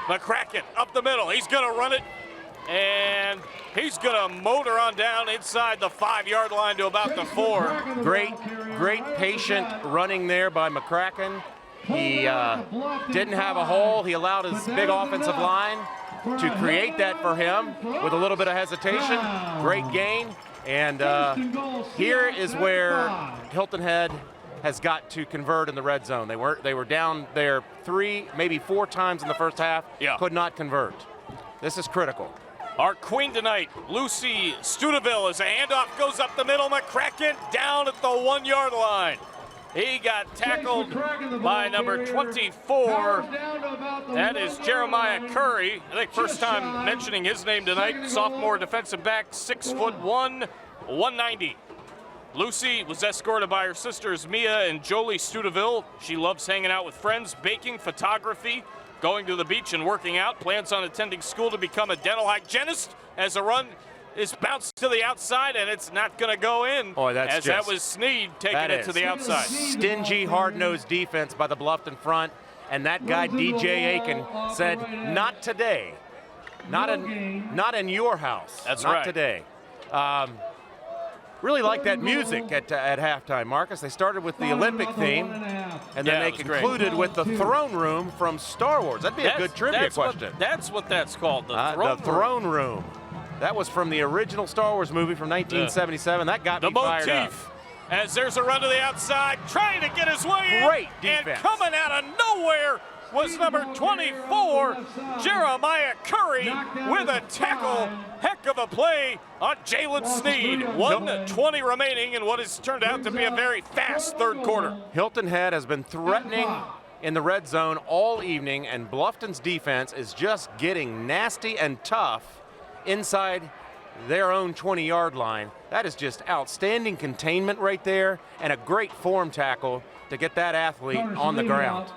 McCracken up the middle. He's going to run it, and he's going to motor on down inside the 5-yard line to about the 4. Great patient running there by McCracken. He didn't have a hole. He allowed his big offensive line to create that for him with a little bit of hesitation. Great gain. And here is where Hilton Head has got to convert in the red zone. They were down there 3, maybe 4 times in the first half. Yeah. Could not convert. This is critical. Our queen tonight, Lucy Studeville, as a handoff goes up the middle. McCracken down at the 1-yard line. He got tackled by number 24. That is Jeremiah Curry. I think first time mentioning his name tonight. Sophomore defensive back, 6'1", 190. Lucy was escorted by her sisters Mia and Jolie Studeville. She loves hanging out with friends, baking, photography, going to the beach and working out. Plans on attending school to become a dental hygienist. As a run is bounced to the outside, and it's not going to go in. Oh, that's as that was Sneed taking it to the outside. Stingy, hard-nosed defense by the Bluffton front, and that guy DJ Aiken said, "Not today, not in your house. That's not right. today." Really like that music at halftime, Marcus. They started with the Olympic theme, and then they concluded with the throne room from Star Wars. That'd be a good trivia question. That's what that's called, the throne room. That was from the original Star Wars movie from 1977. That got me fired up. As there's a run to the outside, trying to get his way in. Great defense. And coming out of nowhere, was number 24, Jeremiah Curry, with a tackle. Heck of a play on Jalen Sneed. 1:20 remaining in what has turned out to be a very fast third quarter. Hilton Head has been threatening in the red zone all evening, and Bluffton's defense is just getting nasty and tough inside their own 20-yard line. That is just outstanding containment right there, and a great form tackle to get that athlete on the ground.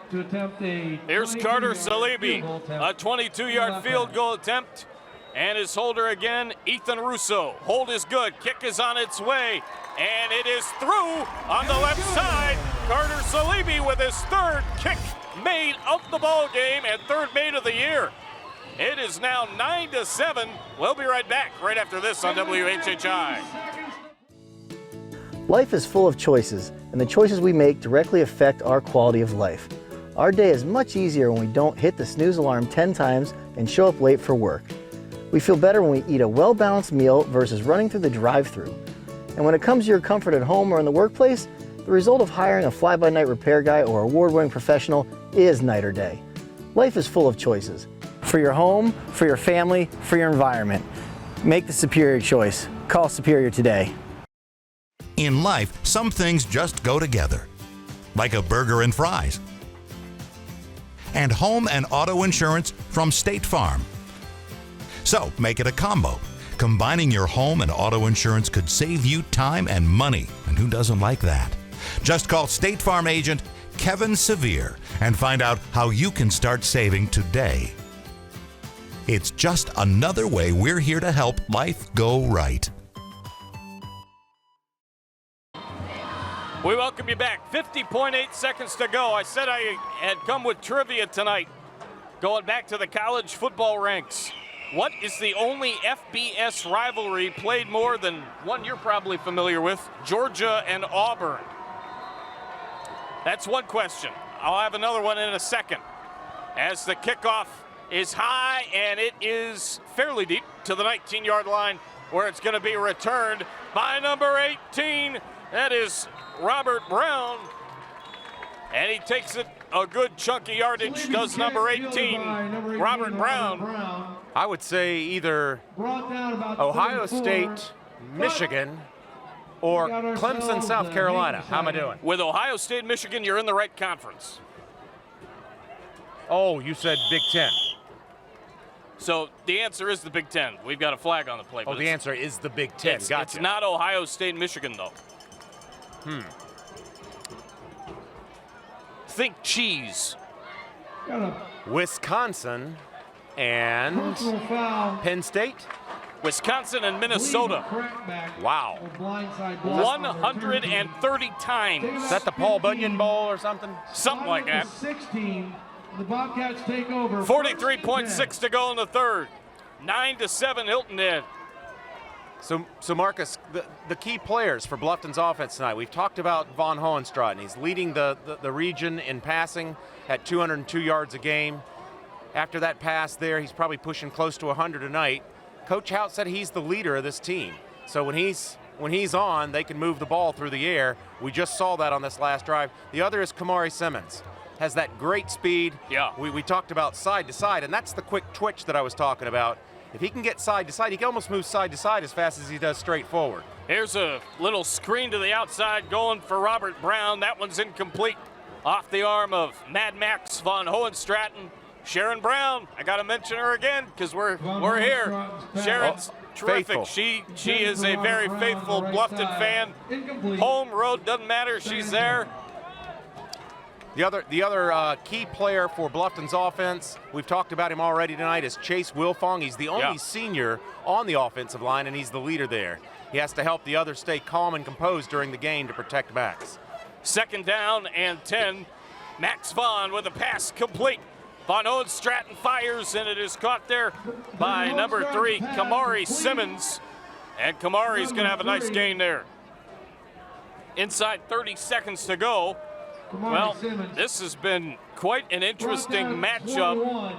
Here's Carter Salibi, a 22-yard field goal attempt, and his holder again, Ethan Russo. Hold is good, kick is on its way, and it is through on the left side. Carter Salibi with his third kick made of the ball game and third made of the year. It is now 9-7. We'll be right back right after this on WHHI. Life is full of choices, and the choices we make directly affect our quality of life. Our day is much easier when we don't hit the snooze alarm 10 times and show up late for work. We feel better when we eat a well-balanced meal versus running through the drive-thru. And when it comes to your comfort at home or in the workplace, the result of hiring a fly-by-night repair guy or award-winning professional is night or day. Life is full of choices. For your home, for your family, for your environment. Make the superior choice. Call Superior today. In life, some things just go together, like a burger and fries. And home and auto insurance from State Farm. So make it a combo. Combining your home and auto insurance could save you time and money, and who doesn't like that? Just call State Farm agent Kevin Sevier and find out how you can start saving today. It's just another way we're here to help life go right. We welcome you back. 50.8 seconds to go. I said I had come with trivia tonight. Going back to the college football ranks. What is the only FBS rivalry played more than one you're probably familiar with? Georgia and Auburn. That's one question. I'll have another one in a second. As the kickoff is high, and it is fairly deep to the 19-yard line, where it's going to be returned by number 18. That is Robert Brown, and he takes it a good chunky yardage, does number 18, Robert Brown. I would say either Ohio State, Michigan, or Clemson, South Carolina. How am I doing? With Ohio State, Michigan, you're in the right conference. Oh, you said Big Ten. So the answer is the Big Ten. We've got a flag on the plate. Oh, the answer is the Big Ten. Gotcha. It's not Ohio State, Michigan, though. Think cheese. Wisconsin and Penn State? Wisconsin and Minnesota. Wow. 130 times. Is that the Paul Bunyan Bowl or something? Something like that. 16. The Bobcats take over. 43.6 to go in the third. 9-7 Hilton Head. So Marcus, the key players for Bluffton's offense tonight, we've talked about Von Hohenstraten. He's leading the region in passing at 202 yards a game. After that pass there, he's probably pushing close to 100 a night. Coach Hout said he's the leader of this team. So when he's on, they can move the ball through the air. We just saw that on this last drive. The other is Kamari Simmons. Has that great speed. Yeah. We talked about side to side, and that's the quick twitch that I was talking about. If he can get side to side, he can almost move side to side as fast as he does straight forward. Here's a little screen to the outside going for Robert Brown. That one's incomplete. Off the arm of Mad Max Von Hohenstraten. Sharon Brown, I got to mention her again because we're here. Sharon's terrific. She is a very faithful Bluffton fan. Home, road, doesn't matter. She's there. The other key player for Bluffton's offense, we've talked about him already tonight, is Chase Wilfong. He's the only senior on the offensive line, and he's the leader there. He has to help the others stay calm and composed during the game to protect Max. 2nd down and 10. Max Vaughn with a pass complete. Von Hohenstraten fires, and it is caught there by number 3, Kamari Simmons. And Kamari's going to have a nice gain there. Inside 30 seconds to go. Well, this has been quite an interesting matchup.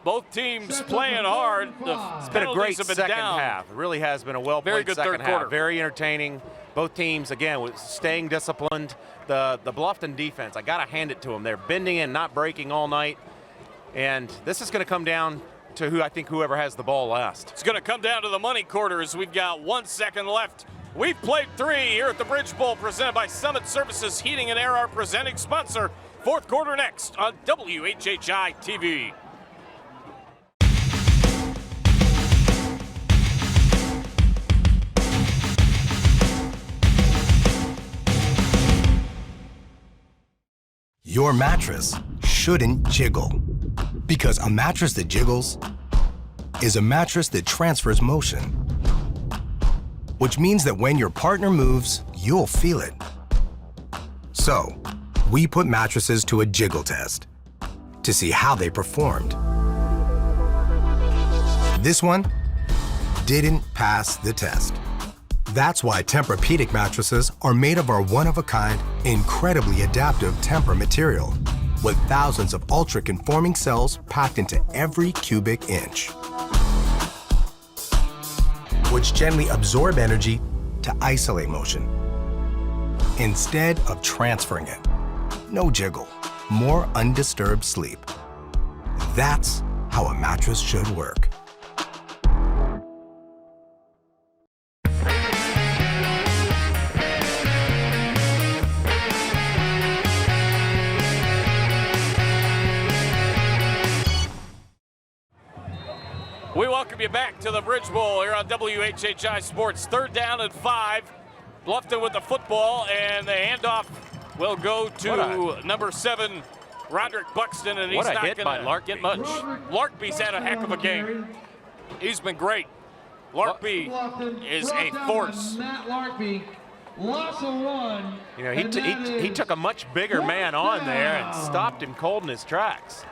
Both teams playing hard. It's been a great second half. It really has been a well-played second half. Very entertaining. Both teams, again, with staying disciplined. The Bluffton defense, I got to hand it to them. They're bending in, not breaking all night. And this is going to come down to whoever has the ball last. It's going to come down to the money quarters. We've got 1 second left. We've played 3 here at the Bridge Bowl, presented by Summit Services Heating and Air, our presenting sponsor. Fourth quarter next on WHHI-TV. Your mattress shouldn't jiggle, because a mattress that jiggles is a mattress that transfers motion, which means that when your partner moves, you'll feel it. So, we put mattresses to a jiggle test to see how they performed. This one didn't pass the test. That's why Tempur-Pedic mattresses are made of our one-of-a-kind, incredibly adaptive Tempur material, with thousands of ultra-conforming cells packed into every cubic inch, which gently absorb energy to isolate motion, instead of transferring it. No jiggle, more undisturbed sleep. That's how a mattress should work. We welcome you back to the Bridge Bowl here on WHHI Sports. 3rd down and 5. Bluffton with the football, and the handoff will go to number 7, Roderick Buxton, and he's not going to get much. Larkby's had a heck of a game. He's been great. Larkby is a force. Matt Larkby, loss of 1. You know, he took a much bigger man on there and stopped him cold in his tracks.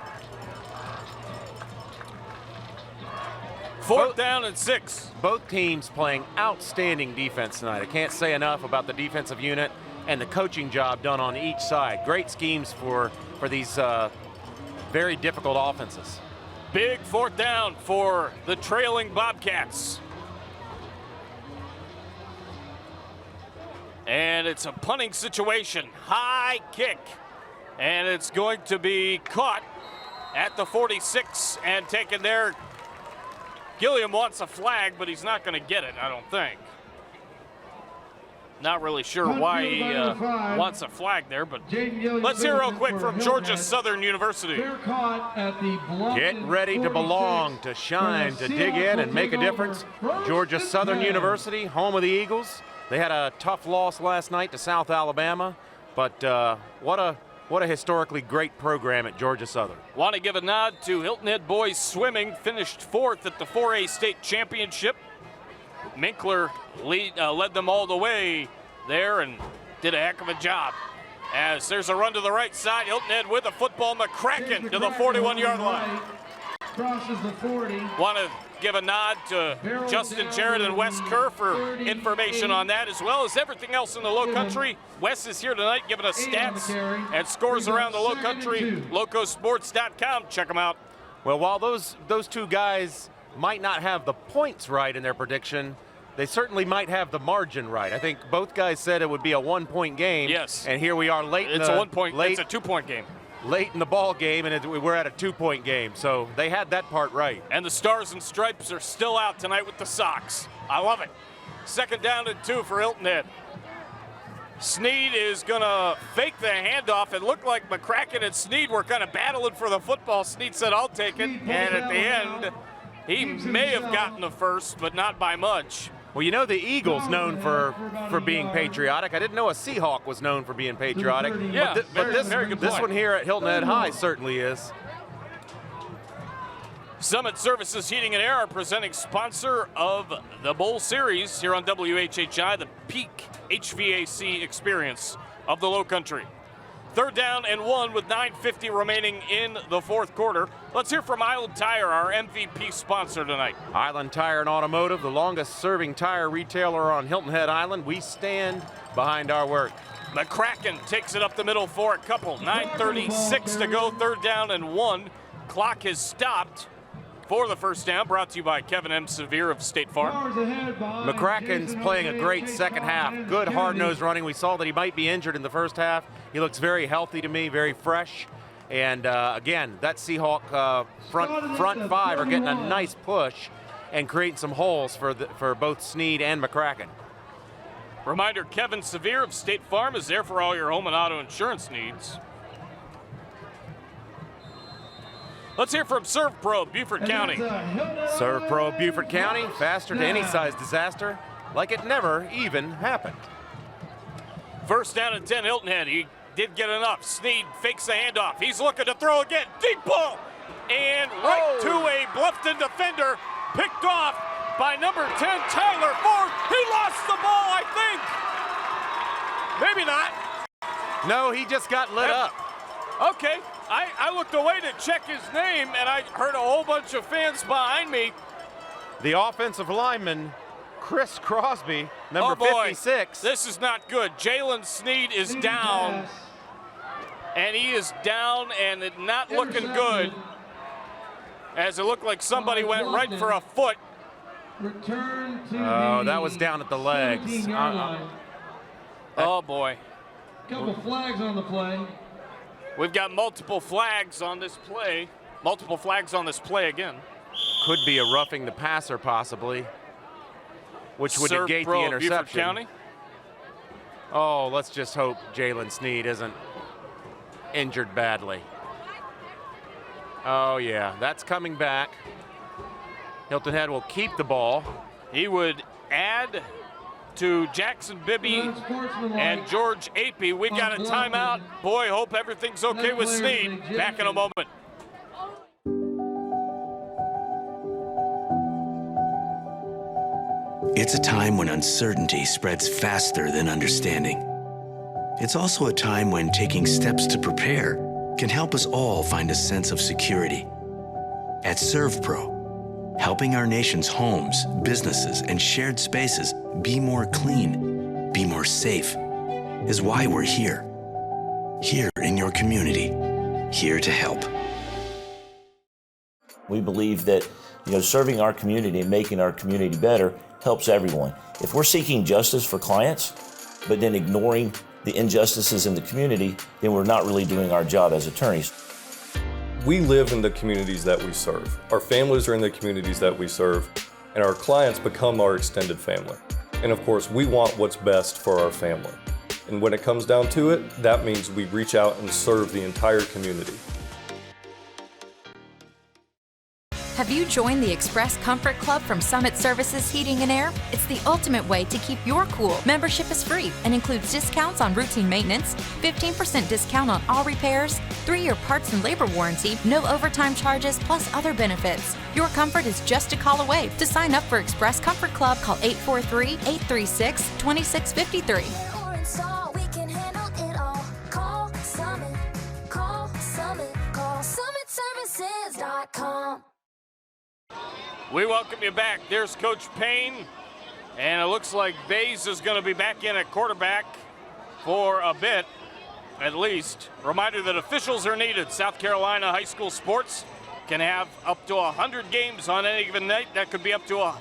4th down and 6. Both teams playing outstanding defense tonight. I can't say enough about the defensive unit and the coaching job done on each side. Great schemes for these very difficult offenses. Big 4th down for the trailing Bobcats. And it's a punting situation. High kick. And it's going to be caught at the 46 and taken there. Gilliam wants a flag, but he's not going to get it, I don't think. Not really sure why he wants a flag there, but let's hear real quick from Georgia Southern University. Get ready to belong, to shine, to dig in and make a difference. Georgia Southern University, home of the Eagles. They had a tough loss last night to South Alabama, but what a historically great program at Georgia Southern. Want to give a nod to Hilton Head boys swimming, finished 4th at the 4A state championship. Minkler led them all the way there and did a heck of a job. As there's a run to the right side, Hilton Head with a football, McCracken to the 41-yard line. Crosses the 40. Want to give a nod to Justin Jarrett and Wes Kerr for information on that, as well as everything else in the Lowcountry. Wes is here tonight giving us stats and scores around the Lowcountry. Locosports.com. Check them out. Well, while those two guys might not have the points right in their prediction, they certainly might have the margin right. I think both guys said it would be a 1-point game. Yes. And here we are late. It's a 1-point. It's a 2-point game. Late in the ball game, and we're at a 2-point game. So they had that part right. And the Stars and Stripes are still out tonight with the Sox. I love it. 2nd down and 2 for Hilton Head. Sneed is going to fake the handoff. It looked like McCracken and Sneed were kind of battling for the football. Sneed said, I'll take it. And at the end, he may have gotten the first, but not by much. Well, you know the Eagles known for being patriotic. I didn't know a Seahawk was known for being patriotic. Yeah, but this one here at Hilton Head High certainly is. Summit Services Heating and Air, our presenting sponsor of the Bowl Series here on WHHI, the peak HVAC experience of the Lowcountry. 3rd down and 1 with 9:50 remaining in the 4th quarter. Let's hear from Island Tire, our MVP sponsor tonight. Island Tire and Automotive, the longest serving tire retailer on Hilton Head Island. We stand behind our work. McCracken takes it up the middle for a couple. 9:36 to go, 3rd down and 1. Clock has stopped for the first down, brought to you by Kevin M. Severe of State Farm. McCracken's playing a great second half. Good hard-nosed running. We saw that he might be injured in the first half. He looks very healthy to me, very fresh. And again, that Seahawk front five are getting a nice push and creating some holes for both Snead and McCracken. Reminder, Kevin Sevier of State Farm is there for all your home and auto insurance needs. Let's hear from Serve Pro, Beaufort County. Serve Pro, Beaufort County, faster to any size disaster, like it never even happened. First down and 10, Hilton Head. He did get enough. Snead fakes the handoff. He's looking to throw again. Deep ball. And right to a Bluffton defender. Picked off by number 10, Tyler Ford. He lost the ball, I think. Maybe not. No, he just got lit up. Okay. I looked away to check his name, and I heard a whole bunch of fans behind me. The offensive lineman, Chris Crosby, number 56. This is not good. Jalen Snead is down. And he is down and it not looking good. As it looked like somebody went right for a foot. Oh, that was down at the legs. Oh, boy. Couple flags on the play. We've got multiple flags on this play. Multiple flags on this play again. Could be a roughing the passer, possibly, which would negate the interception. Beaufort County. Oh, let's just hope Jalen Snead isn't injured badly. Oh, yeah, that's coming back. Hilton Head will keep the ball. He would add to Jackson Bibby and George Apey. We got a timeout. Boy, hope everything's okay with Snead. Back in a moment. It's a time when uncertainty spreads faster than understanding. It's also a time when taking steps to prepare can help us all find a sense of security. At ServPro, helping our nation's homes, businesses, and shared spaces be more clean, be more safe, is why we're here. Here in your community, here to help. We believe that, serving our community and making our community better helps everyone. If we're seeking justice for clients, but then ignoring the injustices in the community, then we're not really doing our job as attorneys. We live in the communities that we serve. Our families are in the communities that we serve, and our clients become our extended family. And of course, we want what's best for our family. And when it comes down to it, that means we reach out and serve the entire community. Have you joined the Express Comfort Club from Summit Services Heating and Air? It's the ultimate way to keep your cool. Membership is free and includes discounts on routine maintenance, 15% discount on all repairs, 3-year parts and labor warranty, no overtime charges, plus other benefits. Your comfort is just a call away. To sign up for Express Comfort Club, call 843-836-2653. We welcome you back. There's Coach Payne, and it looks like Bays is going to be back in at quarterback for a bit, at least. Reminder that officials are needed. South Carolina high school sports can have up to 100 games on any given night. That could be up to a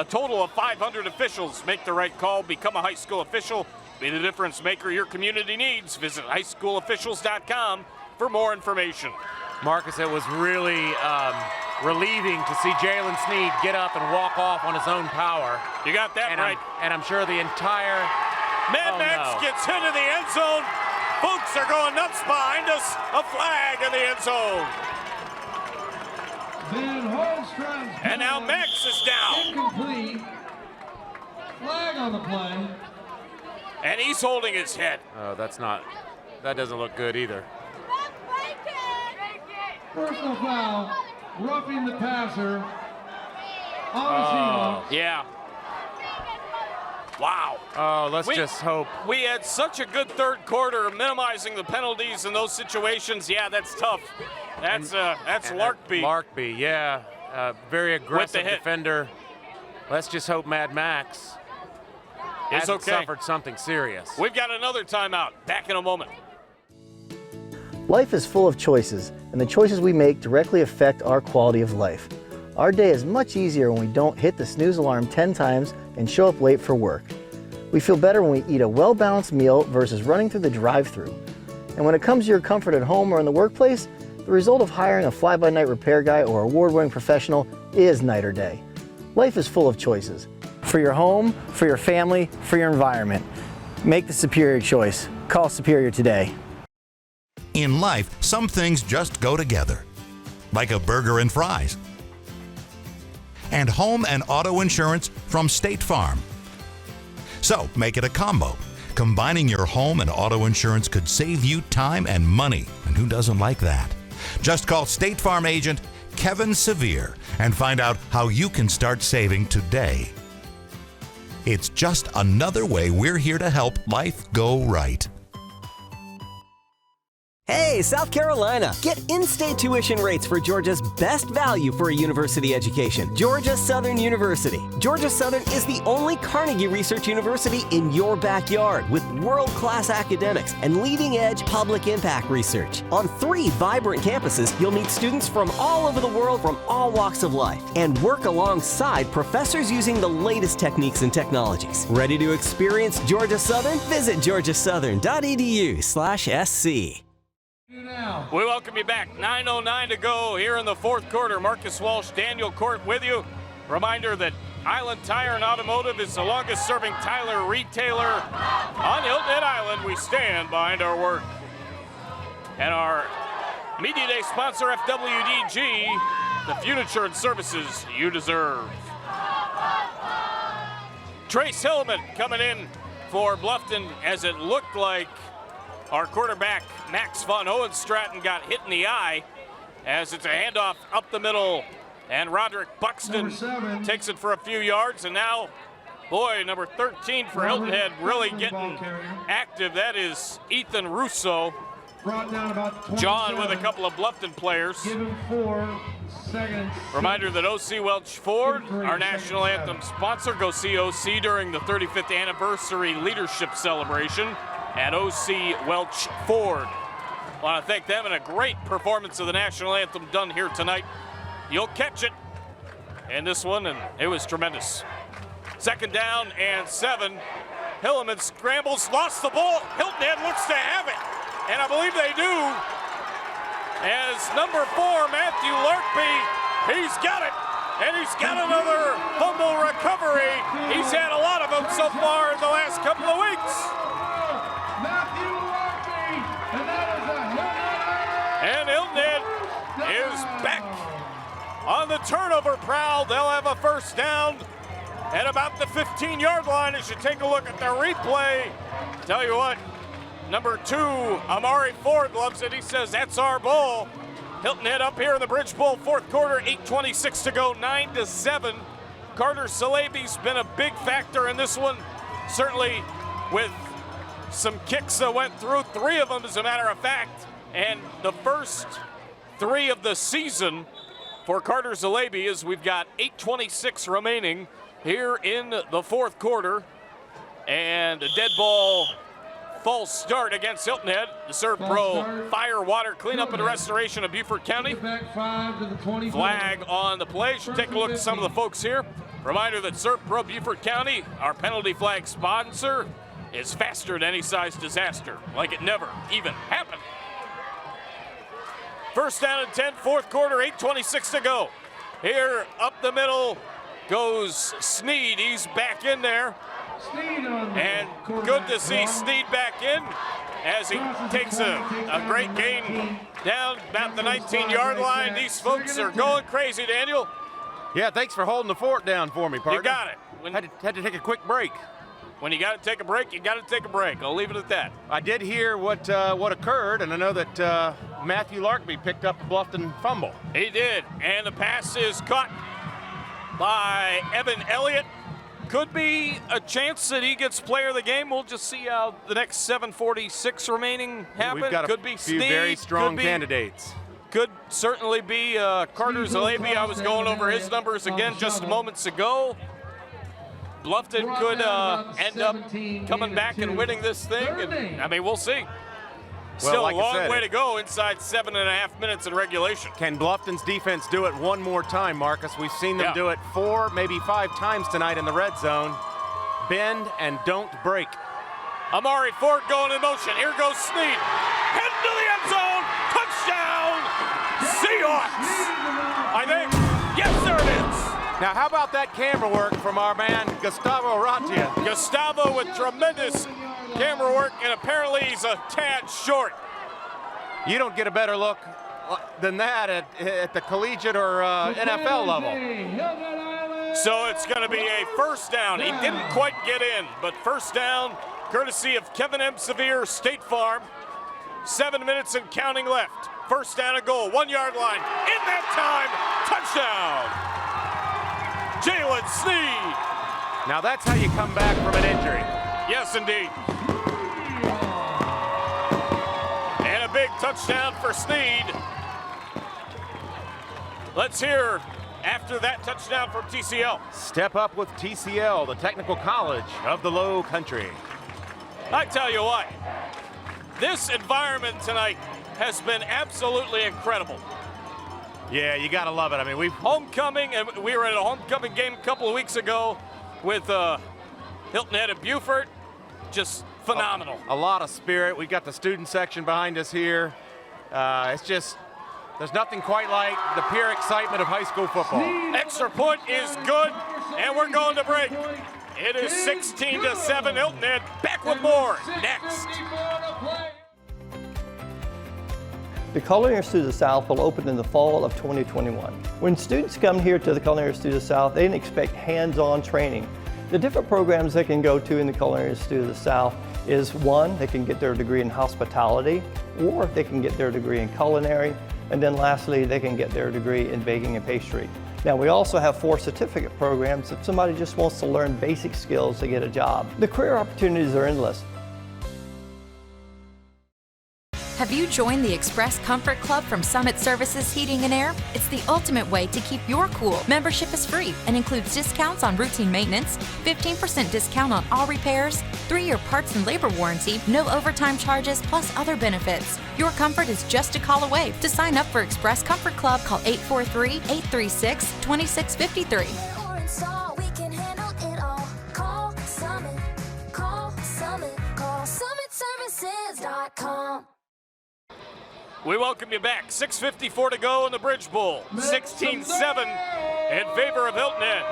total of 500 officials. Make the right call. Become a high school official. Be the difference maker your community needs. Visit highschoolofficials.com for more information. Marcus, it was really relieving to see Jalen Snead get up and walk off on his own power. You got that right. I'm sure the entire... Mad Max gets hit in the end zone. Folks are going nuts behind us. A flag in the end zone. And now Max is down. Incomplete. Flag on the play. And he's holding his head. Oh, that doesn't look good either. Personal foul, roughing the passer on the Seahawks. Yeah. Wow. Oh, let's just hope. We had such a good third quarter, minimizing the penalties in those situations. Yeah, that's tough. That's Larkby. Larkby, yeah. Very aggressive defender. Let's just hope Mad Max hasn't suffered something serious. We've got another timeout. Back in a moment. Life is full of choices, and the choices we make directly affect our quality of life. Our day is much easier when we don't hit the snooze alarm 10 times and show up late for work. We feel better when we eat a well-balanced meal versus running through the drive-thru. And when it comes to your comfort at home or in the workplace, the result of hiring a fly-by-night repair guy or award-winning professional is night or day. Life is full of choices. For your home, for your family, for your environment. Make the superior choice. Call Superior today. In life, some things just go together, like a burger and fries. And home and auto insurance from State Farm. So make it a combo. Combining your home and auto insurance could save you time and money, and who doesn't like that? Just call State Farm agent Kevin Sevier and find out how you can start saving today. It's just another way we're here to help life go right. Hey, South Carolina! Get in-state tuition rates for Georgia's best value for a university education, Georgia Southern University. Georgia Southern is the only Carnegie Research University in your backyard with world-class academics and leading-edge public impact research. On 3 vibrant campuses, you'll meet students from all over the world from all walks of life and work alongside professors using the latest techniques and technologies. Ready to experience Georgia Southern? Visit georgiasouthern.edu/SC. We welcome you back. 9:09 to go here in the fourth quarter. Marcus Walsh, Daniel Cort with you. Reminder that Island Tire and Automotive is the longest serving Tyler retailer on Hilton Head Island. We stand behind our work. And our Media Day sponsor, FWDG, the fuel insurance services you deserve. Trace Hillman coming in for Bluffton, as it looked like our quarterback, Max Von Hohenstraten, got hit in the eye as it's a handoff up the middle, and Roderick Buxton takes it for a few yards. And now, boy, number 13 for Hilton Head really getting active. That is Ethan Russo. John with a couple of Bluffton players. Reminder that O.C. Welch Ford, our national anthem sponsor. Go see O.C. during the 35th anniversary leadership celebration at O.C. Welch Ford. I want to thank them, and a great performance of the national anthem done here tonight. You'll catch it in this one, and it was tremendous. 2nd down and 7. Hilleman scrambles, lost the ball. Hilton Head looks to have it, and I believe they do. As number 4, Matthew Larkby, he's got it, and he's got another fumble recovery. He's had a lot of them so far in the last couple of weeks. And Hilton Head is back on the turnover prowl. They'll have a first down at about the 15-yard line as you take a look at the replay. Tell you what, number 2, Amari Ford loves it. He says, that's our ball. Hilton Head up here in the Bridge Bowl, fourth quarter, 8:26 to go, 9-7. Carter Saleby's been a big factor in this one, certainly with some kicks that went through, 3 of them as a matter of fact, and the first 3 of the season for Carter Zalaby, as we've got 8:26 remaining here in the fourth quarter, and a dead ball false start against Hilton Head. The Serve Pro Fire, Water, Cleanup and Restoration of Beaufort County. Flag on the play. Should take a look at some of the folks here. Reminder that Serve Pro Beaufort County, our penalty flag sponsor, is faster than any size disaster, like it never even happened. First down and 10, fourth quarter, 8:26 to go. Here up the middle goes Sneed. He's back in there. And good to see Sneed back in as he takes a great gain down about the 19-yard line. These folks are going crazy, Daniel. Yeah, thanks for holding the fort down for me, partner. You got it. Had to take a quick break. When you got to take a break, you got to take a break. I'll leave it at that. I did hear what occurred, and I know that Matthew Larkby picked up a Bluffton fumble. He did, and the pass is caught by Evan Elliott. Could be a chance that he gets player of the game. We'll just see how the next 7:46 remaining happen. We've got could be few Sneed, very strong candidates. Could certainly be Carter Zalaby. I was going over his numbers again just moments ago. Bluffton could end up coming back and winning this thing. And, I mean, we'll see. Still like a long I said, way to go inside 7.5 minutes in regulation. Can Bluffton's defense do it one more time, Marcus? We've seen them do it 4, maybe 5 times tonight in the red zone. Bend and don't break. Amari Ford going in motion. Here goes Sneed. heading to the end zone. Touchdown, Seahawks. I think, yes, there it is. Now, how about that camera work from our man, Gustavo Ratia? Gustavo with tremendous camera work, and apparently he's a tad short. You don't get a better look than that at the collegiate or NFL level. So it's going to be a first down. He didn't quite get in, but first down, courtesy of Kevin M. Sevier, State Farm. 7 minutes and counting left. First down and goal, 1 yard line. In that time, touchdown, Jalen Sneed. Now that's how you come back from an injury. Yes, indeed. And a big touchdown for Sneed. Let's hear after that touchdown from TCL. Step up with TCL, the Technical College of the Lowcountry. I tell you what, this environment tonight has been absolutely incredible. Yeah, you gotta love it. I mean, homecoming, and we were at a homecoming game a couple of weeks ago with Hilton Head and Beaufort. Just phenomenal. A lot of spirit. We've got the student section behind us here. It's just, there's nothing quite like the pure excitement of high school football. Extra point is good, and we're going to break. It is 16-7, Hilton Head. Back with more next. The Culinary Institute of the South will open in the fall of 2021. When students come here to the Culinary Institute of the South, they can expect hands-on training. The different programs they can go to in the Culinary Institute of the South is one, they can get their degree in hospitality, or they can get their degree in culinary, and then lastly, they can get their degree in baking and pastry. Now, we also have 4 certificate programs if somebody just wants to learn basic skills to get a job. The career opportunities are endless. Have you joined the Express Comfort Club from Summit Services Heating and Air? It's the ultimate way to keep your cool. Membership is free and includes discounts on routine maintenance, 15% discount on all repairs, 3-year parts and labor warranty, no overtime charges, plus other benefits. Your comfort is just a call away. To sign up for Express Comfort Club, call 843-836-2653. We welcome you back. 6:54 to go in the Bridge Bowl. 16-7 in favor of Hilton Head.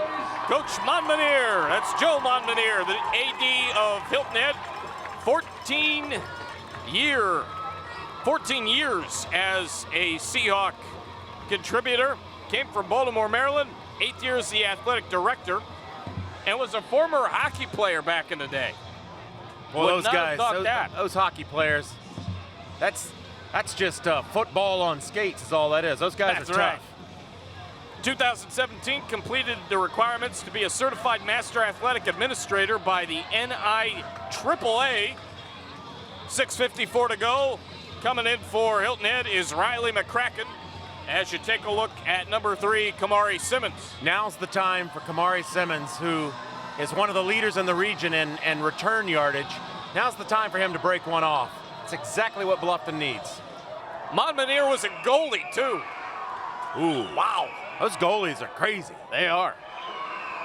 Coach Monmonier, that's Joe Monmonier, the AD of Hilton Head. 14 years as a Seahawk contributor. Came from Baltimore, Maryland. 8 years the athletic director, and was a former hockey player back in the day. Well, Would those not guys, have thought that. those hockey players, that's just football on skates is all that is. Those guys That's are tough. right. 2017 completed the requirements to be a certified master athletic administrator by the NIAAA. 6:54 to go. Coming in for Hilton Head is Riley McCracken. As you take a look at number 3, Kamari Simmons. Now's the time for Kamari Simmons, who is one of the leaders in the region in return yardage. Now's the time for him to break one off. It's exactly what Bluffton needs. Monmonier was a goalie, too. Ooh. Wow. Those goalies are crazy. They are.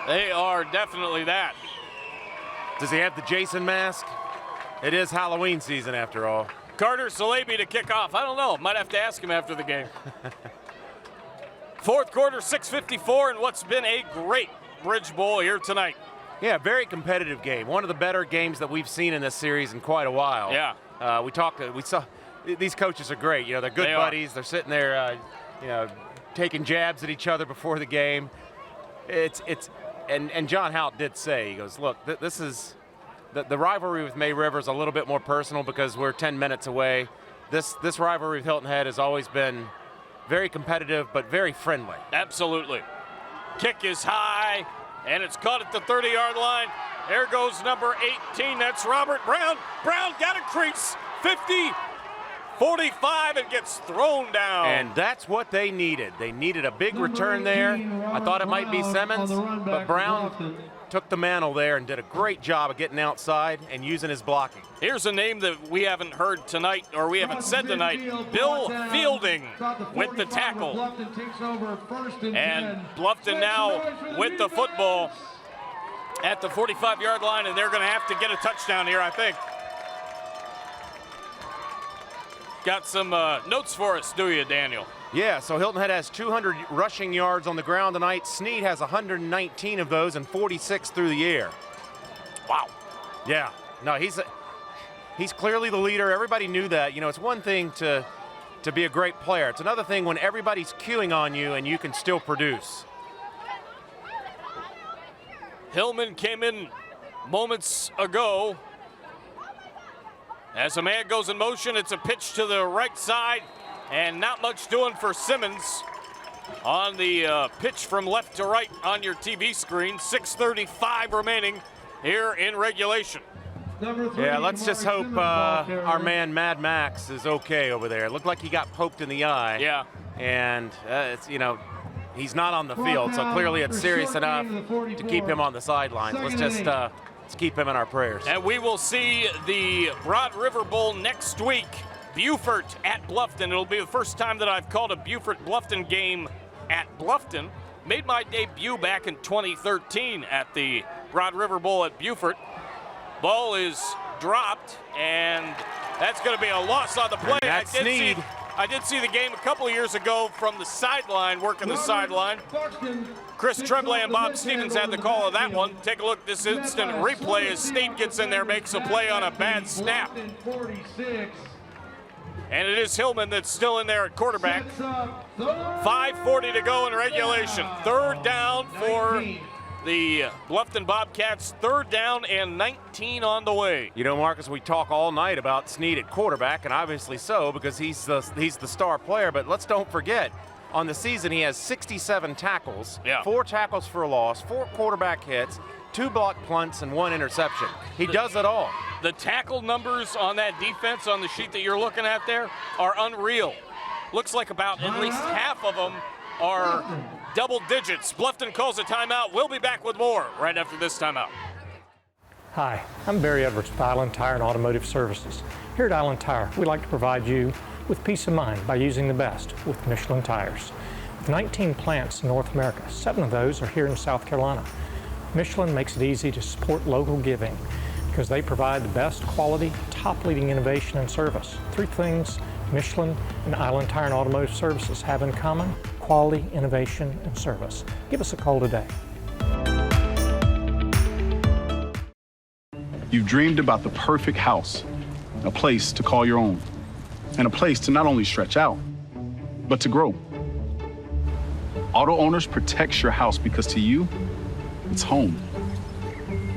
They are definitely that. Does he have the Jason mask? It is Halloween season after all. Carter Salebi to kick off. I don't know. Might have to ask him after the game. Fourth quarter, 6:54, and what's been a great Bridge Bowl here tonight. Yeah, very competitive game. One of the better games that we've seen in this series in quite a while. Yeah. We saw these coaches are great. You know, they're good buddies. They're sitting there, taking jabs at each other before the game. And John Hout did say, he goes, look, this is the rivalry with May River is a little bit more personal because we're 10 minutes away. This rivalry with Hilton Head has always been very competitive but very friendly. Absolutely. Kick is high, and it's caught at the 30-yard line. There goes number 18. That's Robert Brown. Brown got a crease. 50, 45, and gets thrown down. And that's what they needed. They needed a big return there. I thought it might be Simmons, but Brown took the mantle there and did a great job of getting outside and using his blocking. Here's a name that we haven't heard tonight, or we haven't said tonight. Bill Fielding with the tackle. And Bluffton now with the football at the 45-yard line, and they're going to have to get a touchdown here, I think. got some notes for us, do you, Daniel? Yeah, so Hilton Head has 200 rushing yards on the ground tonight. Snead has 119 of those and 46 through the air. Wow. Yeah, no, he's clearly the leader. Everybody knew that. You know, it's one thing to be a great player. It's another thing when everybody's queuing on you and you can still produce. Hillman came in moments ago. As a man goes in motion, it's a pitch to the right side, and not much doing for Simmons on the pitch from left to right on your TV screen. 6:35 remaining here in regulation. Yeah, let's just hope our man Mad Max is okay over there. It looked like he got poked in the eye. Yeah. And it's, you know, he's not on the field, so clearly it's serious enough to keep him on the sidelines. Let's just let's keep him in our prayers. And we will see the Broad River Bowl next week. Beaufort at Bluffton. It'll be the first time that I've called a Beaufort-Bluffton game at Bluffton. Made my debut back in 2013 at the Broad River Bowl at Beaufort. Ball is dropped, and that's going to be a loss on the play. I did see the game a couple of years ago from the sideline, working the sideline. Chris Tremblay and Bob Stevens had the call of that one. Take a look at this instant replay as Snead gets in there, makes a play on a bad snap. And it is Hillman that's still in there at quarterback. 5:40 to go in regulation. Third down for the Bluffton Bobcats. Third down and 19 on the way. You know, Marcus, we talk all night about Snead at quarterback, and obviously so, because he's the star player. But let's don't forget, on the season he has 67 tackles, 4 tackles for a loss, 4 quarterback hits, 2 block punts, and 1 interception. He does it all. The tackle numbers on that defense on the sheet that you're looking at there are unreal. Looks like about at least half of them are double digits. Bluffton calls a timeout. We'll be back with more right after this timeout. Hi, I'm Barry Edwards with Island Tire and Automotive Services. Here at Island Tire, we like to provide you with peace of mind by using the best with Michelin tires. With 19 plants in North America, 7 of those are here in South Carolina. Michelin makes it easy to support local giving because they provide the best quality, top-leading innovation and service. 3 things Michelin and Island Tire and Automotive Services have in common: quality, innovation, and service. Give us a call today. You've dreamed about the perfect house, a place to call your own, and a place to not only stretch out, but to grow. Auto Owners protects your house because to you, it's home.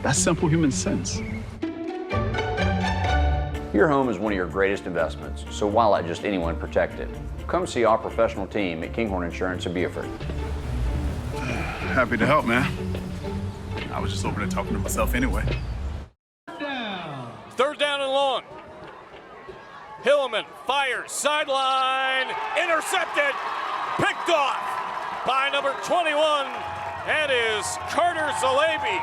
That's simple human sense. Your home is one of your greatest investments, so why let just anyone protect it? Come see our professional team at Kinghorn Insurance of Beaufort. Happy to help, man. I was just over there talking to myself anyway. Third down and long. Hillman fires, sideline, intercepted, picked off by number 21. That is Carter Zalabi,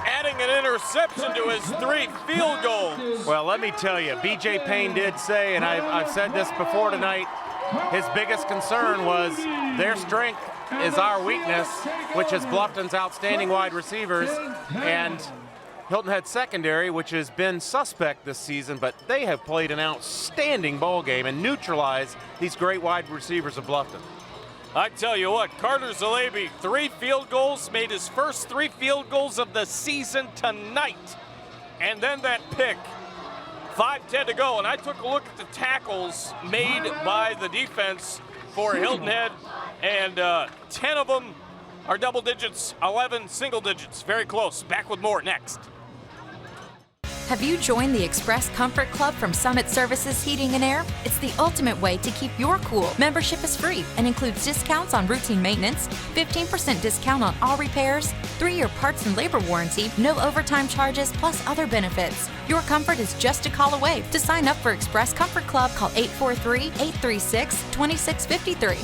adding an interception to his 3 field goals. Well, let me tell you, B.J. Payne did say, and I've said this before tonight, his biggest concern was their strength is our weakness, which is Bluffton's outstanding wide receivers, and Hilton Head secondary, which has been suspect this season, but they have played an outstanding ball game and neutralized these great wide receivers of Bluffton. I tell you what, Carter Zalabi, 3 field goals, made his first 3 field goals of the season tonight. And then that pick. 5:10 to go, and I took a look at the tackles made by the defense for Hilton Head, and 10 of them are double digits, 11 single digits. Very close. Back with more next. Have you joined the Express Comfort Club from Summit Services Heating and Air? It's the ultimate way to keep your cool. Membership is free and includes discounts on routine maintenance, 15% discount on all repairs, 3-year parts and labor warranty, no overtime charges, plus other benefits. Your comfort is just a call away. To sign up for Express Comfort Club, call 843-836-2653.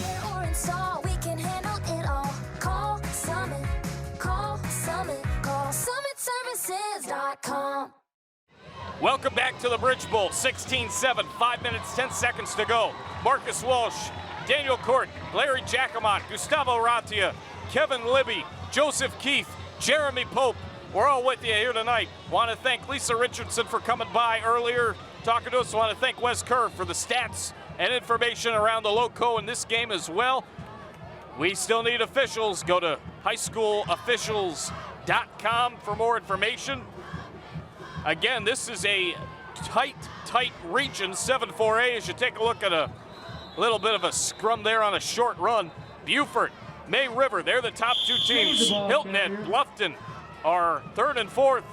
Welcome back to the Bridge Bowl. 16-7, 5 minutes, 10 seconds to go. Marcus Walsh, Daniel Cort, Larry Jacquemont, Gustavo Ratia, Kevin Libby, Joseph Keith, Jeremy Pope. We're all with you here tonight. Want to thank Lisa Richardson for coming by earlier talking to us. I want to thank Wes Kerr for the stats and information around the Loco in this game as well. We still need officials. Go to highschoolofficials.com for more information. Again, this is a tight region, 7-4A, as you take a look at a little bit of a scrum there on a short run. Beaufort, May River, they're the top two teams. Hilton and Bluffton are third and fourth,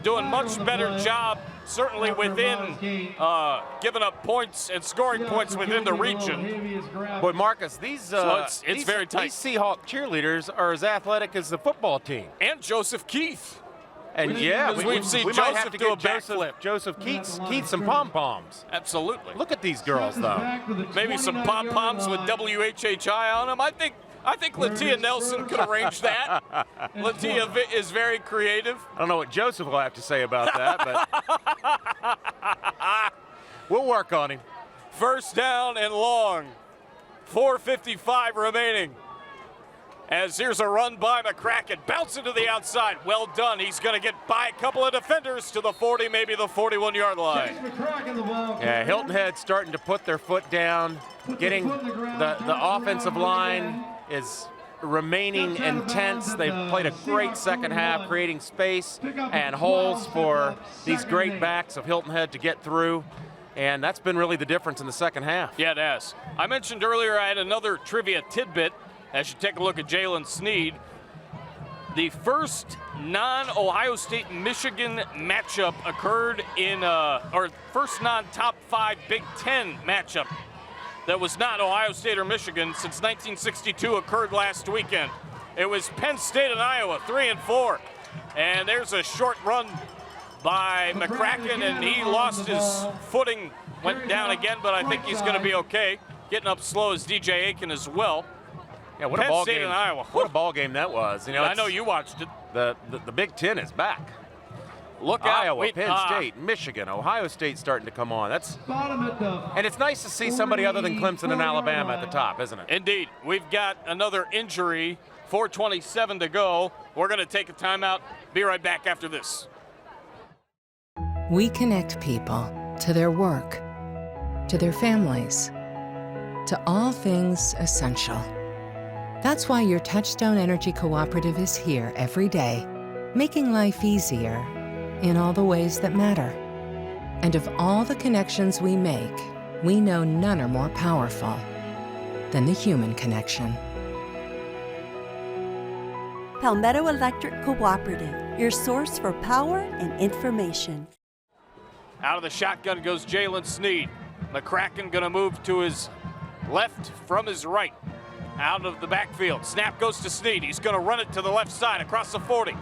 doing much better job, certainly within giving up points and scoring points within the region. Boy, Marcus, these it's very tight. These Seahawk cheerleaders are as athletic as the football team. And Joseph Keith. And we've seen Joseph Joseph do a backflip. Joseph Keith some pom-poms. Absolutely. Look at these girls, though. Maybe some pom-poms with WHHI on them. I think Latia Nelson could arrange that. Latia is very creative. I don't know what Joseph will have to say about that, but we'll work on him. First down and long. 4:55 remaining. As here's a run by McCracken, bouncing to the outside. Well done. He's going to get by a couple of defenders to the 40, maybe the 41-yard line. Yeah, Hilton Head starting to put their foot down, getting the offensive line is remaining intense. They've played a great second half, creating space and holes for these great backs of Hilton Head to get through. And that's been really the difference in the second half. Yeah, it has. I mentioned earlier I had another trivia tidbit. As you take a look at Jalen Sneed, the first non-Ohio State-Michigan matchup occurred in, or first non-top 5 Big Ten matchup that was not Ohio State or Michigan since 1962 occurred last weekend. It was Penn State and Iowa, 3-4. And there's a short run by McCracken, and he lost his footing, went down again, but I think he's going to be okay. Getting up slow is DJ Aiken as well. Yeah, what Penn a ball State game! And Iowa. What a ball game that was! You know, I know you watched it. The Big Ten is back. Look out! Iowa, Penn State, Michigan, Ohio State starting to come on. And it's nice to see somebody other than Clemson and Alabama at the top, isn't it? Indeed. We've got another injury. 4:27 to go. We're going to take a timeout. Be right back after this. We connect people to their work, to their families, to all things essential. That's why your Touchstone Energy Cooperative is here every day, making life easier in all the ways that matter. And of all the connections we make, we know none are more powerful than the human connection. Palmetto Electric Cooperative, your source for power and information. Out of the shotgun goes Jalen Sneed. McCracken going to move to his left from his right. Out of the backfield. Snap goes to Sneed. He's going to run it to the left side across the 40.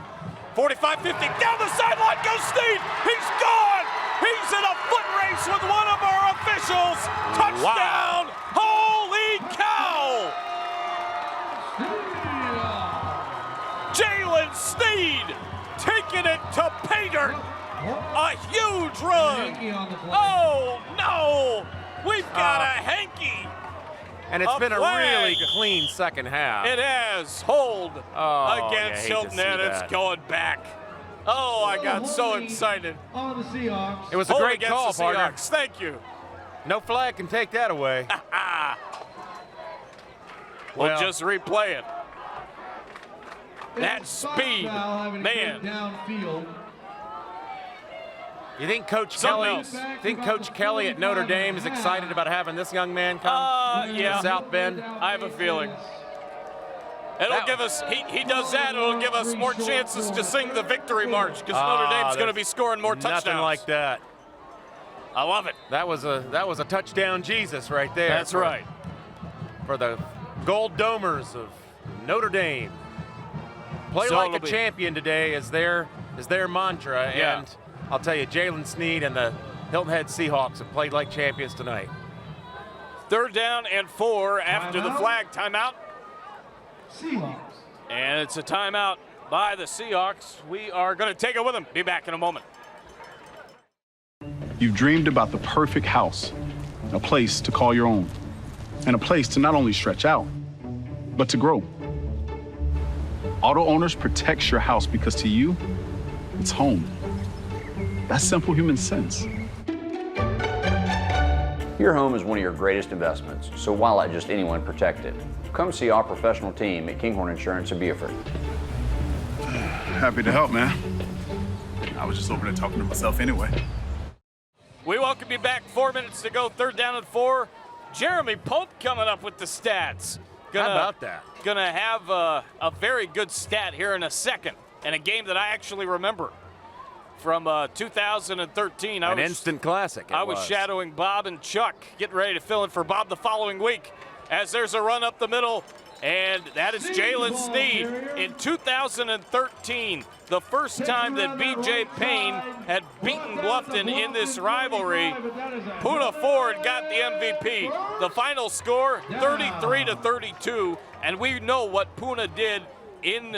45, 50. Down the sideline goes Sneed. He's gone. He's in a foot race with one of our officials. Touchdown. Wow. Holy cow. Jalen Sneed taking it to pay dirt. A huge run. Oh, no. We've got a hanky. And it's been a really clean second half. It has. Hold against Hilton, and it's going back. Oh, I got so excited. It was a great call, partner. Thank you. No flag can take that away. We'll just replay it. That speed, man. You think Coach Kelly at Notre Dame is excited about having this young man come yeah. to South Bend? I have a feeling. It'll give us, he does that, it'll give us more chances to sing the victory march because Notre Dame's going to be scoring more touchdowns. Nothing like that. I love it. That was a touchdown Jesus right there. That's right. For the Gold Domers of Notre Dame. Play like a champion today is their mantra. Yeah. And I'll tell you, Jalen Sneed and the Hilton Head Seahawks have played like champions tonight. 3rd down and 4 after the flag timeout. Seahawks. And it's a timeout by the Seahawks. We are going to take it with them. Be back in a moment. You've dreamed about the perfect house, a place to call your own, and a place to not only stretch out, but to grow. Auto Owners protects your house because to you, it's home. That's simple human sense. Your home is one of your greatest investments, so why let just anyone protect it? Come see our professional team at Kinghorn Insurance of Beaufort. Happy to help, man. I was just over there talking to myself anyway. We welcome you back. 4 minutes to go, 3rd down and 4. Jeremy Pope coming up with the stats. How about that? Gonna have a very good stat here in a second, and a game that I actually remember from 2013. An instant classic. I was shadowing Bob and Chuck, getting ready to fill in for Bob the following week, as there's a run up the middle, and that is Jalen Sneed. In 2013, the first time that B.J. Payne had beaten Bluffton in this rivalry, Puna Ford got the MVP. The final score, 33-32, and we know what Puna did in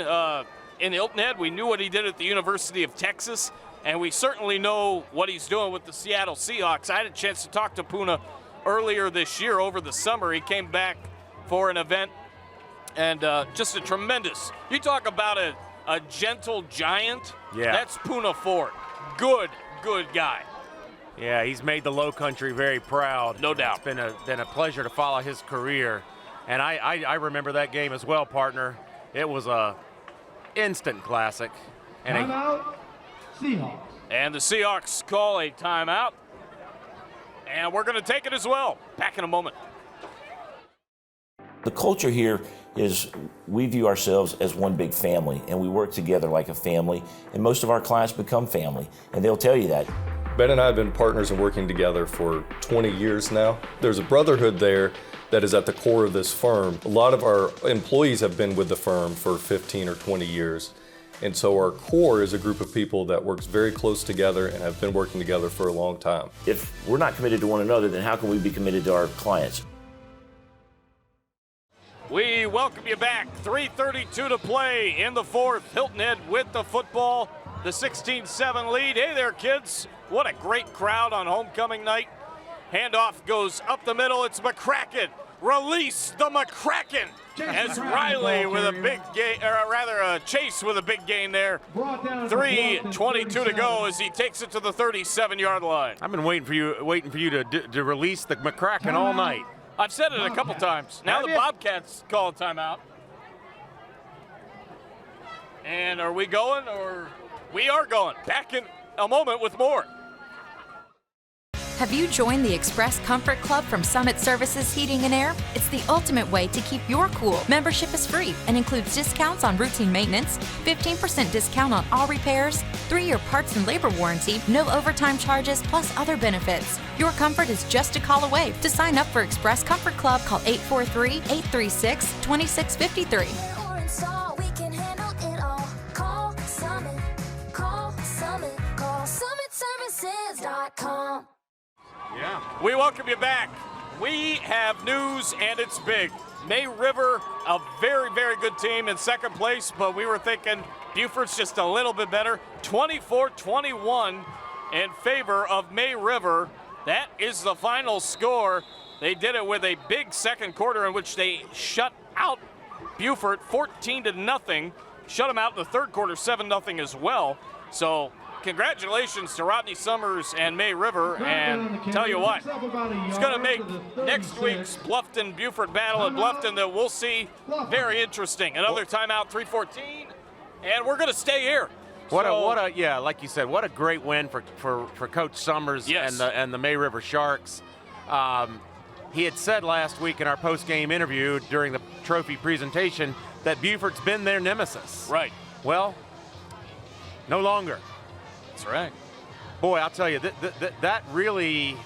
Hilton Head. We knew what he did at the University of Texas, and we certainly know what he's doing with the Seattle Seahawks. I had a chance to talk to Puna earlier this year over the summer. He came back for an event, and just a tremendous, you talk about a gentle giant. Yeah. That's Puna Ford. Good guy. Yeah, he's made the Lowcountry very proud. No doubt. It's been a pleasure to follow his career. And I remember that game as well, partner. It was a instant classic. And Timeout, Seahawks. And the Seahawks call a timeout. And we're going to take it as well. Back in a moment. The culture here is we view ourselves as one big family, and we work together like a family, and most of our clients become family, and they'll tell you that. Ben and I have been partners and working together for 20 years now. There's a brotherhood there that is at the core of this firm. A lot of our employees have been with the firm for 15 or 20 years. And so our core is a group of people that works very close together and have been working together for a long time. If we're not committed to one another, then how can we be committed to our clients? We welcome you back. 3:32 to play in the 4th. Hilton Head with the football, the 16-7 lead. Hey there, kids. What a great crowd on homecoming night. Handoff goes up the middle. It's McCracken. Release the McCracken. As Riley with a big gain, or rather Chase with a big gain there. 3:22 to go as he takes it to the 37-yard line. I've been waiting for you to release the McCracken all night. I've said it a couple times. Now the Bobcats call a timeout. And are we going, or we are going? Back in a moment with more. Have you joined the Express Comfort Club from Summit Services Heating and Air? It's the ultimate way to keep your cool. Membership is free and includes discounts on routine maintenance, 15% discount on all repairs, 3-year parts and labor warranty, no overtime charges, plus other benefits. Your comfort is just a call away. To sign up for Express Comfort Club, call 843-836-2653. SummitServices.com. Yeah. We welcome you back. We have news, and it's big. May River, a very, very good team in second place, but we were thinking Beaufort's just a little bit better. 24-21 in favor of May River. That is the final score. They did it with a big second quarter in which they shut out Beaufort 14-0. Shut them out in the third quarter 7-0 as well. So congratulations to Rodney Summers and May River, and tell you what, it's going to make next week's Bluffton-Beaufort battle at Bluffton that we'll see very interesting. Another timeout, 3:14, and we're going to stay here. Yeah, like you said, what a great win for Coach Summers. Yes. and the May River Sharks. He had said last week in our post-game interview during the trophy presentation that Beaufort's been their nemesis. Right. Well, no longer. That's right. Boy, I'll tell you, that really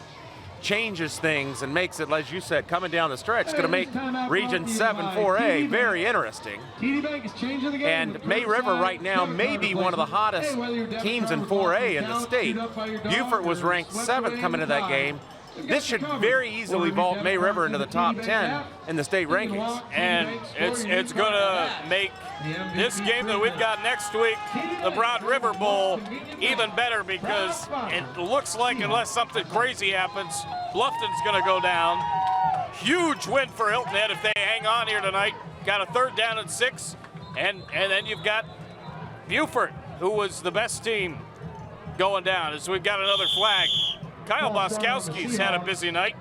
changes things and makes it, as you said, coming down the stretch, it's going to make Region 7 4A very interesting. And May River right now may be one of the hottest teams in 4A in the state. Beaufort was ranked 7th coming into that game. This should very easily vault May River into the top 10 in the state rankings. And it's going to make this game that we've got next week, the Broad River Bowl, even better, because it looks like, unless something crazy happens, Bluffton's going to go down. Huge win for Hilton Head if they hang on here tonight. Got a 3rd down and 6. And then you've got Beaufort, who was the best team, going down, as we've got another flag. Kyle Boskowski's had a busy night.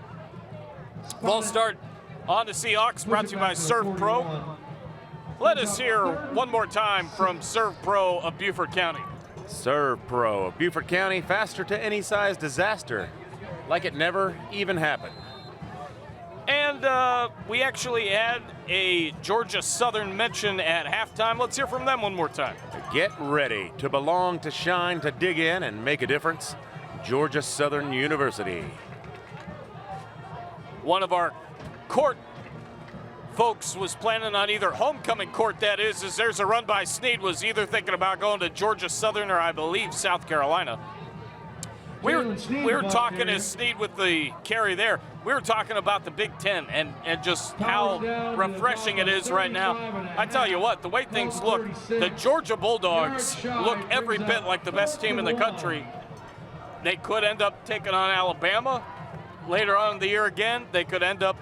Ball start on the Seahawks, brought to you by Serve Pro. Let us hear one more time from Serve Pro of Beaufort County. Serve Pro of Beaufort County, faster to any size disaster, like it never even happened. And we actually had a Georgia Southern mention at halftime. Let's hear from them one more time. Get ready to belong, to shine, to dig in and make a difference. Georgia Southern University. One of our Cort folks was planning on either homecoming court, that is, as there's a run by Snead, was either thinking about going to Georgia Southern or I believe South Carolina. We were talking as Snead with the carry there. We were talking about the Big Ten and just how refreshing it is right now. I tell you what, the way things look, the Georgia Bulldogs look every bit like the best team in the country. They could end up taking on Alabama later on in the year again. They could end up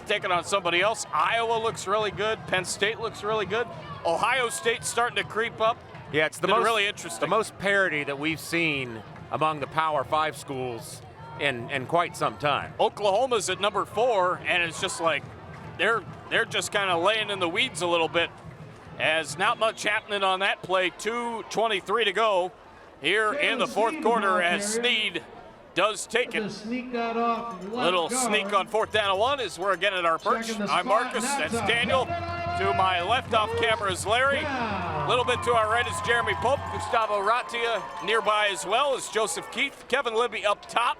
taking on somebody else. Iowa looks really good. Penn State looks really good. Ohio State's starting to creep up. Yeah, it's really interesting. The most parity that we've seen among the Power 5 schools in quite some time. Oklahoma's at number 4, and it's just like they're just kind of laying in the weeds a little bit, as not much happening on that play. 2:23 to go here in the fourth quarter as Snead does take it. Little sneak on 4th down and 1 as we're again at our perch. I'm Marcus, that's Daniel. To my left off camera is Larry. A little bit to our right is Jeremy Pope. Gustavo Ratia nearby as well as Joseph Keith. Kevin Libby up top.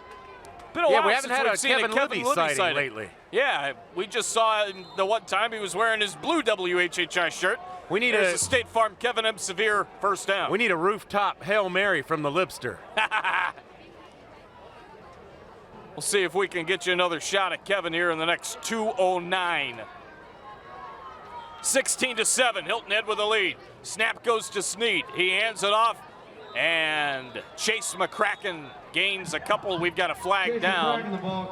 Been a while we haven't since had we've a seen Kevin Libby sighting lately. Yeah, we just saw the one time he was wearing his blue WHHI shirt. We need a State Farm Kevin M. Severe first down. We need a rooftop Hail Mary from the Libster. We'll see if we can get you another shot at Kevin here in the next 2:09. 16-7, Hilton Head with the lead. Snap goes to Snead. He hands it off, and Chase McCracken gains a couple. We've got a flag down,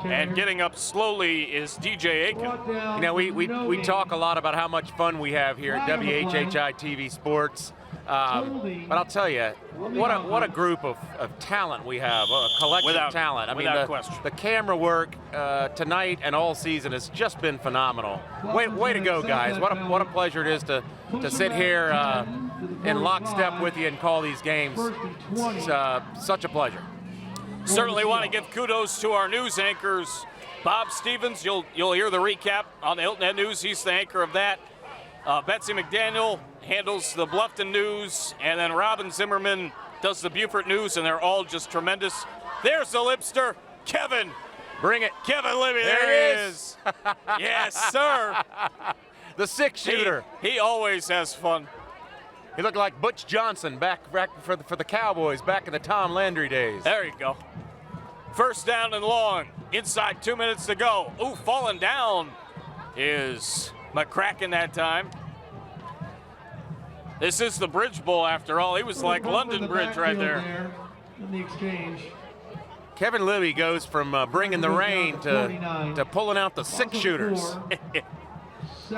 and getting up slowly is DJ Aiken. You know, we talk a lot about how much fun we have here at WHHI-TV Sports. But I'll tell you, what a group of talent we have, a collective talent. I mean, the camera work tonight and all season has just been phenomenal. Way to go, guys. What a pleasure it is to sit here in lockstep with you and call these games. It's such a pleasure. Certainly want to give kudos to our news anchors. Bob Stevens, you'll hear the recap on the Hilton Head News. He's the anchor of that. Betsy McDaniel handles the Bluffton News, and then Robin Zimmerman does the Beaufort News, and they're all just tremendous. There's the Libster. Kevin. Bring it. Kevin Libby, there he is. Yes, sir. The 6-shooter. He always has fun. He looked like Butch Johnson back for the Cowboys back in the Tom Landry days. There you go. First down and long. Inside 2 minutes to go. Ooh, falling down is McCracken that time. This is the Bridge Bowl after all. He was like London Bridge right there. In the exchange. Kevin Libby goes from bringing the rain to pulling out the 6-shooters.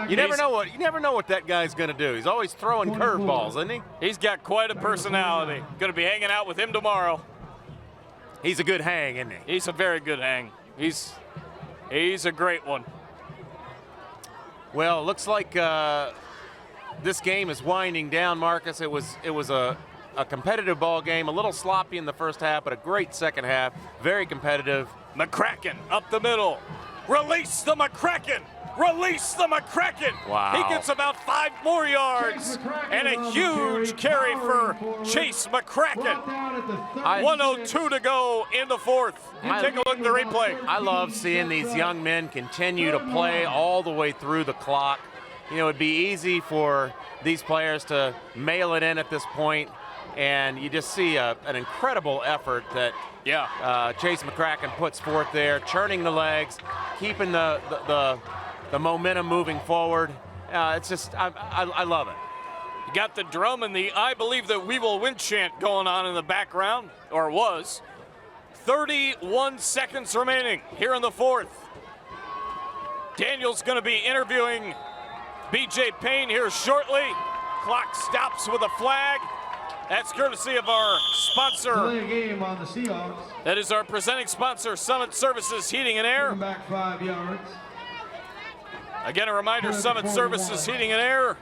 You never know what that guy's going to do. He's always throwing curveballs, isn't he? He's got quite a personality. Going to be hanging out with him tomorrow. He's a good hang, isn't he? He's a very good hang. He's a great one. Well, it looks like this game is winding down, Marcus. It was a competitive ball game, a little sloppy in the first half, but a great second half. Very competitive. McCracken up the middle. Release the McCracken. Release the McCracken. Wow. He gets about 5 more yards and a huge carry for Chase McCracken. 1:02 to go in the fourth. Take a look at the replay. I love seeing these young men continue to play all the way through the clock. You know, it'd be easy for these players to mail it in at this point, and you just see an incredible effort that Chase McCracken puts forth there, churning the legs, keeping the momentum moving forward. It's just, I love it. You got the drum and the I believe that we will win chant going on in the background, or was. 31 seconds remaining here in the fourth. Daniel's going to be interviewing BJ Payne here shortly. Clock stops with a flag. That's courtesy of our sponsor. Delay a game on the Seahawks. That is our presenting sponsor, Summit Services Heating and Air. Back 5 yards. Again, a reminder, Summit Services Heating and Air.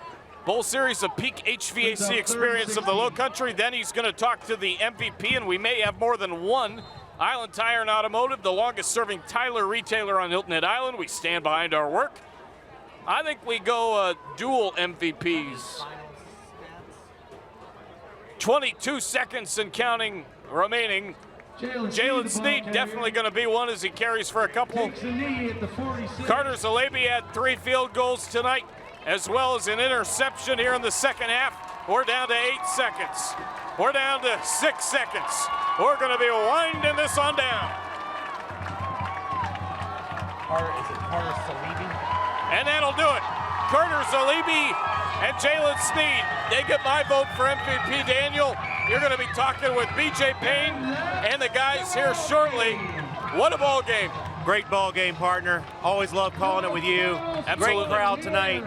Bowl series, a peak HVAC experience of the Lowcountry. Then he's going to talk to the MVP, and we may have more than one. Island Tire and Automotive, the longest-serving Tyler retailer on Hilton Head Island. We stand behind our work. I think we go dual MVPs. 22 seconds and counting remaining. Jalen Sneed definitely going to be one as he carries for a couple. Carter Zalabi had 3 field goals tonight, as well as an interception here in the second half. We're down to 8 seconds. We're down to 6 seconds. We're going to be winding this on down. Is it Carter Zalabi? And that'll do it. Carter Zalabi and Jalen Sneed. They get my vote for MVP, Daniel. You're going to be talking with B.J. Payne and the guys here shortly. What a ball game. Great ball game, partner. Always love calling it with you. Absolutely. Great crowd tonight.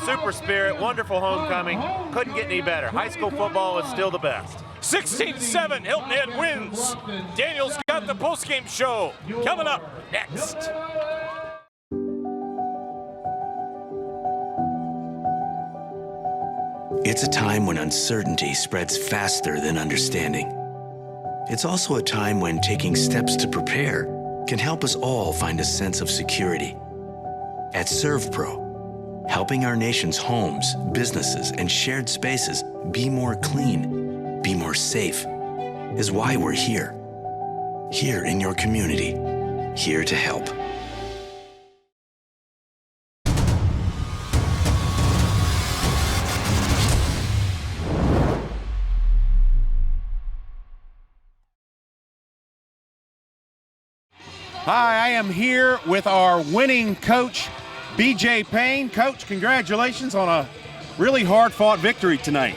Super spirit, wonderful homecoming. Couldn't get any better. High school football is still the best. 16-7, Hilton Head wins. Daniel's got the postgame show coming up next. It's a time when uncertainty spreads faster than understanding. It's also a time when taking steps to prepare can help us all find a sense of security. At ServPro, helping our nation's homes, businesses, and shared spaces be more clean, be more safe, is why we're here. Here in your community, here to help. Hi, I am here with our winning coach, B.J. Payne. Coach, congratulations on a really hard-fought victory tonight.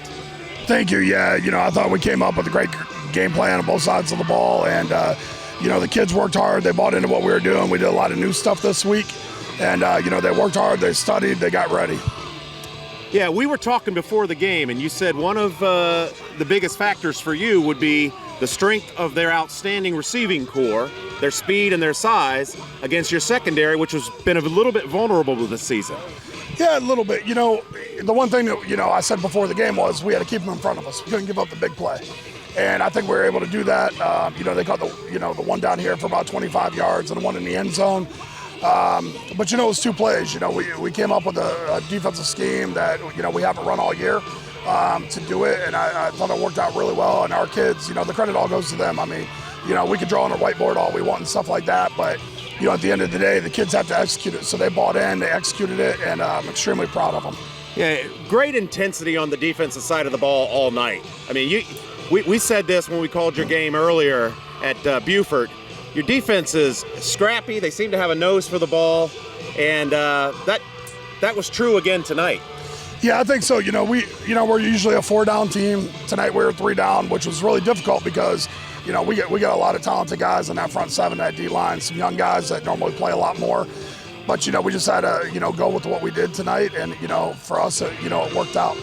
Thank you. Yeah, I thought we came up with a great game plan on both sides of the ball, and the kids worked hard. They bought into what we were doing. We did a lot of new stuff this week, and they worked hard. They studied. They got ready. Yeah, we were talking before the game, and you said one of the biggest factors for you would be the strength of their outstanding receiving core, their speed and their size against your secondary, which has been a little bit vulnerable this season. Yeah, a little bit. The one thing that, I said before the game was we had to keep them in front of us. We couldn't give up the big play. And I think we were able to do that. They caught the one down here for about 25 yards and the one in the end zone. But it was 2 plays. We came up with a defensive scheme that, we haven't run all year. To do it, and I thought it worked out really well. And our kids, the credit all goes to them. I mean, we could draw on a whiteboard all we want and stuff like that, but at the end of the day, the kids have to execute it. So they bought in, they executed it, and I'm extremely proud of them. Yeah, great intensity on the defensive side of the ball all night. I mean, we said this when we called your game earlier at Beaufort. Your defense is scrappy. They seem to have a nose for the ball, and that was true again tonight. Yeah, I think so. We're usually a 4-down team. Tonight we were 3 down, which was really difficult because, we got a lot of talented guys in that front 7, that D-line, some young guys that normally play a lot more. But, we just had to, go with what we did tonight. And, for us, it worked out.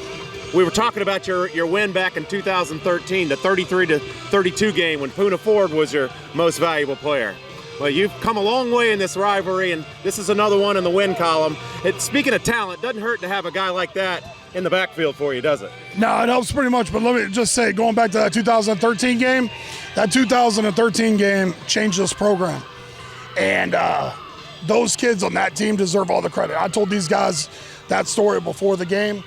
We were talking about your win back in 2013, the 33-32 game when Poona Ford was your most valuable player. Well, you've come a long way in this rivalry, and this is another one in the win column. Speaking of talent, doesn't hurt to have a guy like that in the backfield for you, does it? No, it helps pretty much, but let me just say, going back to that 2013 game, that 2013 game changed this program. And those kids on that team deserve all the credit. I told these guys that story before the game.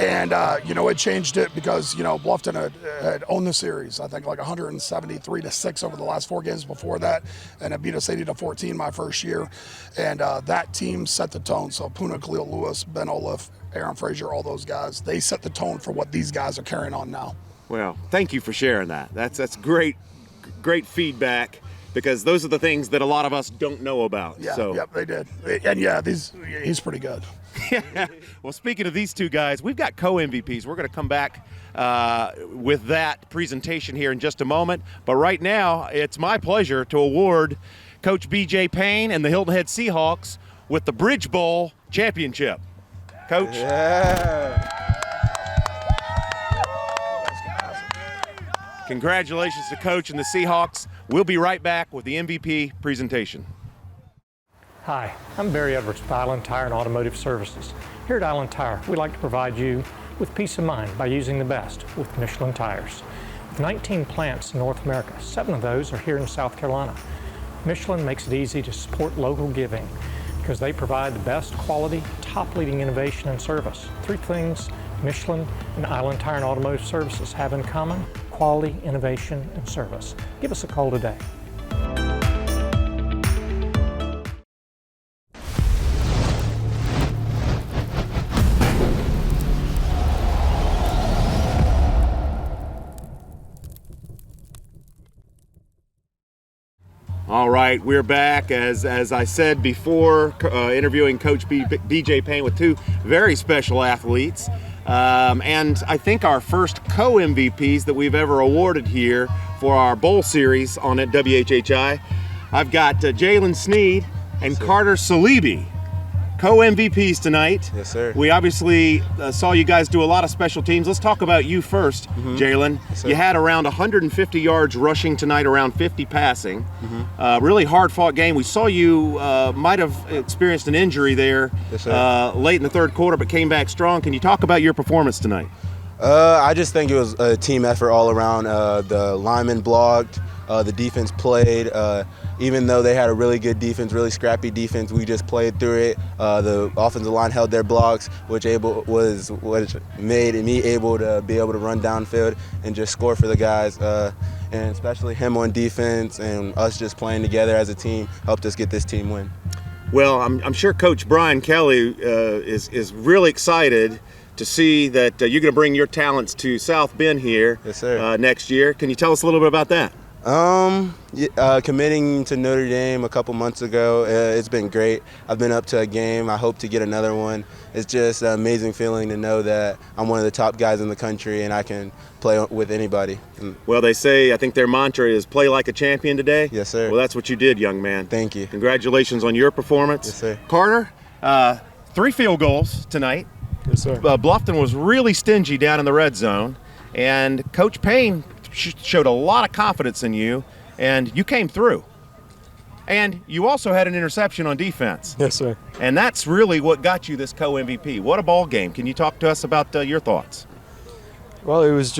And, it changed it because, Bluffton had owned the series, I think like 173-6 over the last 4 games before that. And it beat us 80-14 my first year. And that team set the tone. So Poona, Khalil Lewis, Ben Olaf, Aaron Frazier, all those guys, they set the tone for what these guys are carrying on now. Well, thank you for sharing that. That's great feedback, because those are the things that a lot of us don't know about. Yeah, so. Yep, they did. And he's pretty good. Well, speaking of these 2 guys, we've got co-MVPs. We're going to come back with that presentation here in just a moment. But right now, it's my pleasure to award Coach B.J. Payne and the Hilton Head Seahawks with the Bridge Bowl championship. Coach? Yeah. Congratulations to Coach and the Seahawks. We'll be right back with the MVP presentation. Hi, I'm Barry Edwards with Island Tire and Automotive Services. Here at Island Tire, we like to provide you with peace of mind by using the best with Michelin tires. With 19 plants in North America, 7 of those are here in South Carolina. Michelin makes it easy to support local giving because they provide the best quality, top-leading innovation and service. 3 things Michelin and Island Tire and Automotive Services have in common: quality, innovation, and service. Give us a call today. All right, we're back. As I said before, interviewing Coach BJ Payne with 2 very special athletes. And I think our first co-MVPs that we've ever awarded here for our bowl series on at WHHI. I've got Jalen Sneed and Carter Salibi, co-MVPs tonight. Yes, sir. We obviously saw you guys do a lot of special teams. Let's talk about you first, Jalen. Yes, you had around 150 yards rushing tonight, around 50 passing. Really hard-fought game. We saw you might have experienced an injury there late in the third quarter, but came back strong. Can you talk about your performance tonight? I just think it was a team effort all around. The linemen blocked, the defense played. Even though they had a really good defense, really scrappy defense, we just played through it. The offensive line held their blocks, which made me able to be able to run downfield and just score for the guys. And especially him on defense and us just playing together as a team helped us get this team win. Well, I'm sure Coach Brian Kelly is really excited to see that you're going to bring your talents to South Bend here next year. Can you tell us a little bit about that? Committing to Notre Dame a couple months ago, it's been great. I've been up to a game. I hope to get another one. It's just an amazing feeling to know that I'm one of the top guys in the country and I can play with anybody. Well, they say, I think their mantra is play like a champion today. Yes, sir. Well, that's what you did, young man. Thank you. Congratulations on your performance. Yes, sir. Carter, 3 field goals tonight. Yes, sir. Bluffton was really stingy down in the red zone, and Coach Payne showed a lot of confidence in you, and you came through. And you also had an interception on defense. Yes, sir. And that's really what got you this co-MVP. What a ball game. Can you talk to us about your thoughts? Well, it was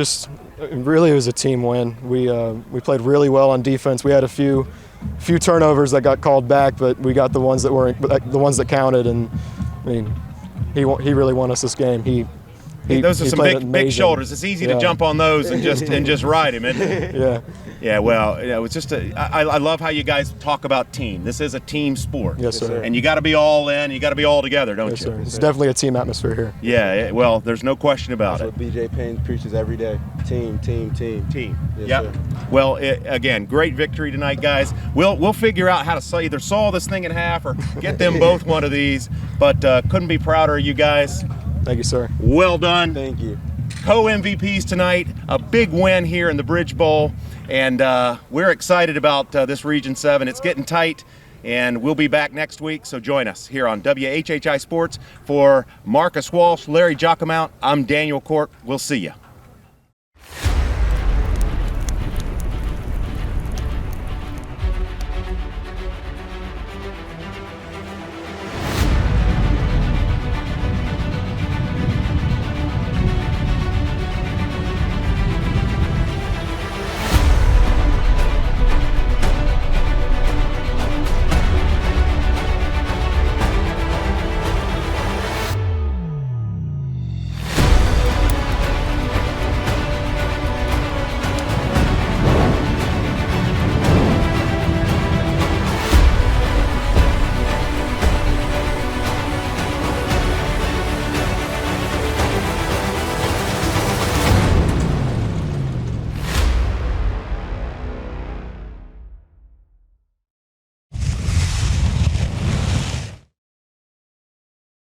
a team win. We played really well on defense. We had a few turnovers that got called back, but we got the ones that counted. And I mean, he really won us this game. Those are some big shoulders. It's easy to jump on those and just ride him, isn't it? Yeah. Yeah, well, it's just I love how you guys talk about team. This is a team sport. Yes, sir. And you got to be all in. You got to be all together, don't Yes, you? sir. It's definitely a team atmosphere here. Yeah, well, there's no question about That's what BJ Payne preaches every day. Team. Team. Yes, yep. sir. Well, again, great victory tonight, guys. We'll figure out how to either saw this thing in half or get them both one of these. But couldn't be prouder of you guys. Thank you, sir. Well done. Thank you. Co-MVPs tonight, a big win here in the Bridge Bowl, and we're excited about this Region 7. It's getting tight, and we'll be back next week, so join us here on WHHI Sports. For Marcus Walsh, Larry Jaquin, I'm Daniel Cort. We'll see you.